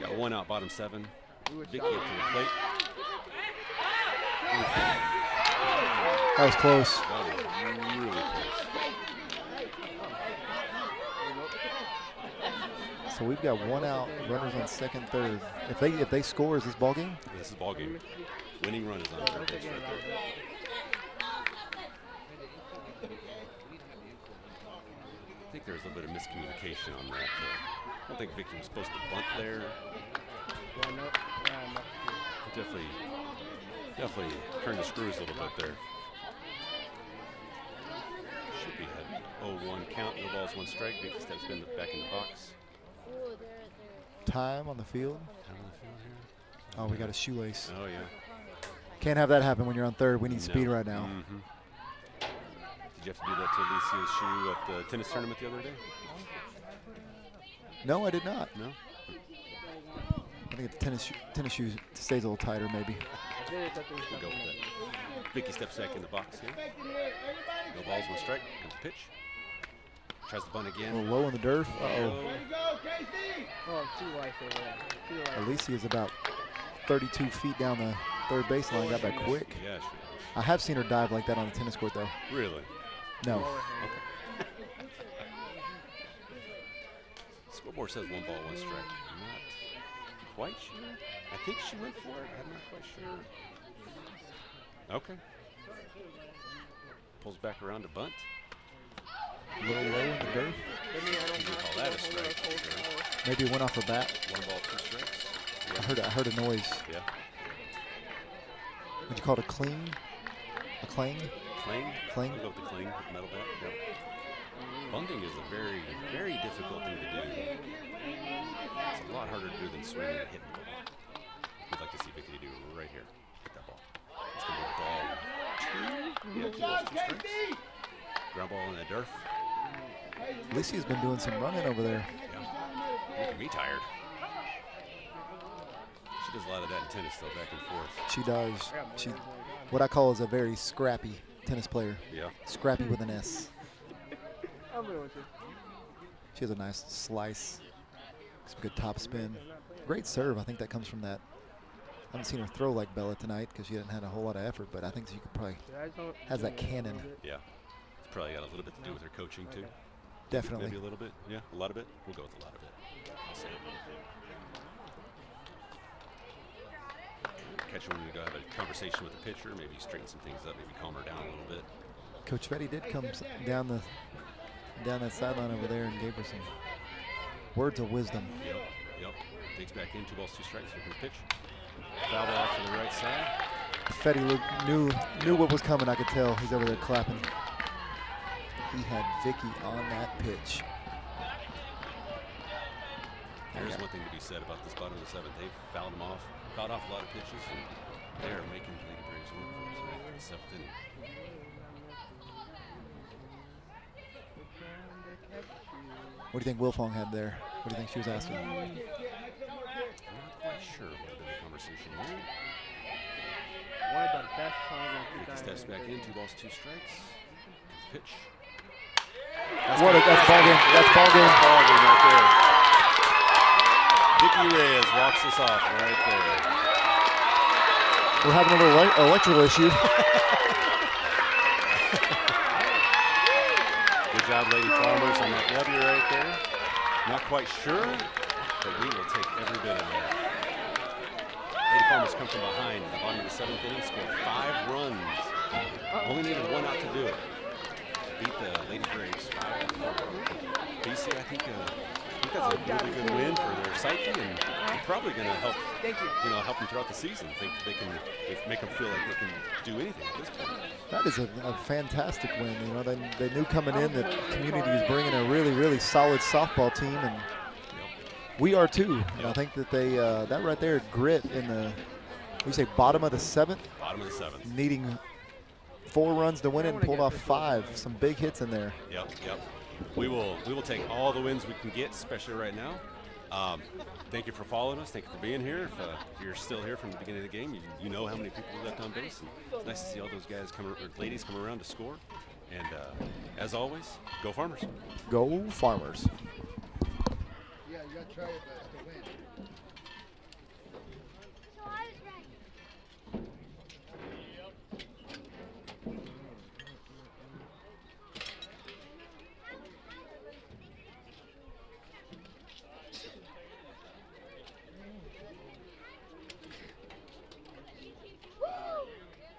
Got 1 out, bottom 7. Vicky up to the plate. That was close. That was really close. So we've got 1 out, runners on second, third. If they score, is this ball game? This is ball game. Winning run is on third base right there. I think there's a little bit of miscommunication on that. I don't think Vicky was supposed to bunt there. Definitely turned the screws a little bit there. Should be ahead. 0-1 count, no balls, 1 strike. Vicky steps back in the box. Time on the field. Time on the field here. Oh, we got a shoelace. Oh, yeah. Can't have that happen when you're on third. We need speed right now. Mm-hmm. Did you have to do that to Alicia's shoe at the tennis tournament the other day? No, I did not. No? I think the tennis shoe stays a little tighter, maybe. We'll go with that. Vicky steps back in the box here. No balls, 1 strike. Comes the pitch. Tries to bunt A again. little low in the dirt. Uh-oh. Oh, 2 lights over there. Alicia's about 32 feet down the third baseline. Got back quick. Yeah, she is. I have seen her dive like that on the tennis court, though. Really? No. Okay. Scoreboard says 1 ball, 1 strike. I'm not quite sure. I think she went for it. I'm not quite sure. Okay. Pulls back around to bunt. A little low in the dirt. You call that a strike? Maybe it went off her bat. 1 ball, 2 strikes. I heard a noise. Yeah. Would you call it a cling? A clang? Cling? Cling? We'll go with the cling, metal bat. Yep. Bunting is a very, very difficult thing to do. It's a lot harder to do than swinging and hitting the ball. We'd like to see Vicky do right here. Get that ball. It's going to be ball 2. Yeah, 2 balls, 2 strikes. Ground ball in the dirt. Lucy's been doing some running over there. Yeah. Making me tired. She does a lot of that in tennis, though, back and forth. She does. She, what I call is a very scrappy tennis player. Yeah. Scrappy with an S. I'm going with you. She has a nice slice. Some good top spin. Great serve. I think that comes from that. I haven't seen her throw like Bella tonight because she hadn't had a whole lot of effort, but I think she could probably has that cannon. Yeah. It's probably got a little bit to do with her coaching, too. Definitely. Maybe a little bit. Yeah, a lot of it. We'll go with a lot of it. I'll say it. Catch her when you go have a conversation with the pitcher, maybe straighten some things up, maybe calm her down a little bit. Coach Fetty did come down that sideline over there and gave her some words of wisdom. Yep. Digs back in, 2 balls, 2 strikes. Here comes the pitch. Foul ball off to the right side. Fetty knew what was coming. I could tell. He's over there clapping. He had Vicky on that pitch. There's one thing to be said about this bottom of the 7th. They've fouled them off, fouled off a lot of pitches, and they're making the Lady Braves work for us right in the 7th inning. What do you think Wilfong had there? What do you think she was asking? I'm not quite sure what had been the conversation there. One of the best songs of Vicky 2000. steps back in, 2 balls, 2 strikes. Pitch. That's ball game. That's ball game. Ball game right there. Vicky Reyes walks us off right there. We're having a little electrical issue. Good job, Lady Farmers, on that W right there. Not quite sure, but we will take every bit of that. Lady Farmers come from behind at the bottom of the 7th inning, scored 5 runs. Only needed 1 out to do it. Beat the Lady Braves 5-4. BC, I think that's a really good win for their psyche, and probably going to help. Help them throughout the season. Think they can make them feel like they can do anything at this point. That is a fantastic win. They knew coming in that community was bringing a really, really solid softball team, and we are too. And I think that they that right there, grit in the bottom of the 7th. Bottom of the 7th. Needing 4 runs to win it and pulled off 5. Some big hits in there. Yep. We will take all the wins we can get, especially right now. Thank you for following us. Thank you for being here. If you're still here from the beginning of the game, you know how many people we left on base. And it's nice to see all those guys ladies come around to score. And as always, go Farmers. Go Farmers. Yeah, you got to try your best to win.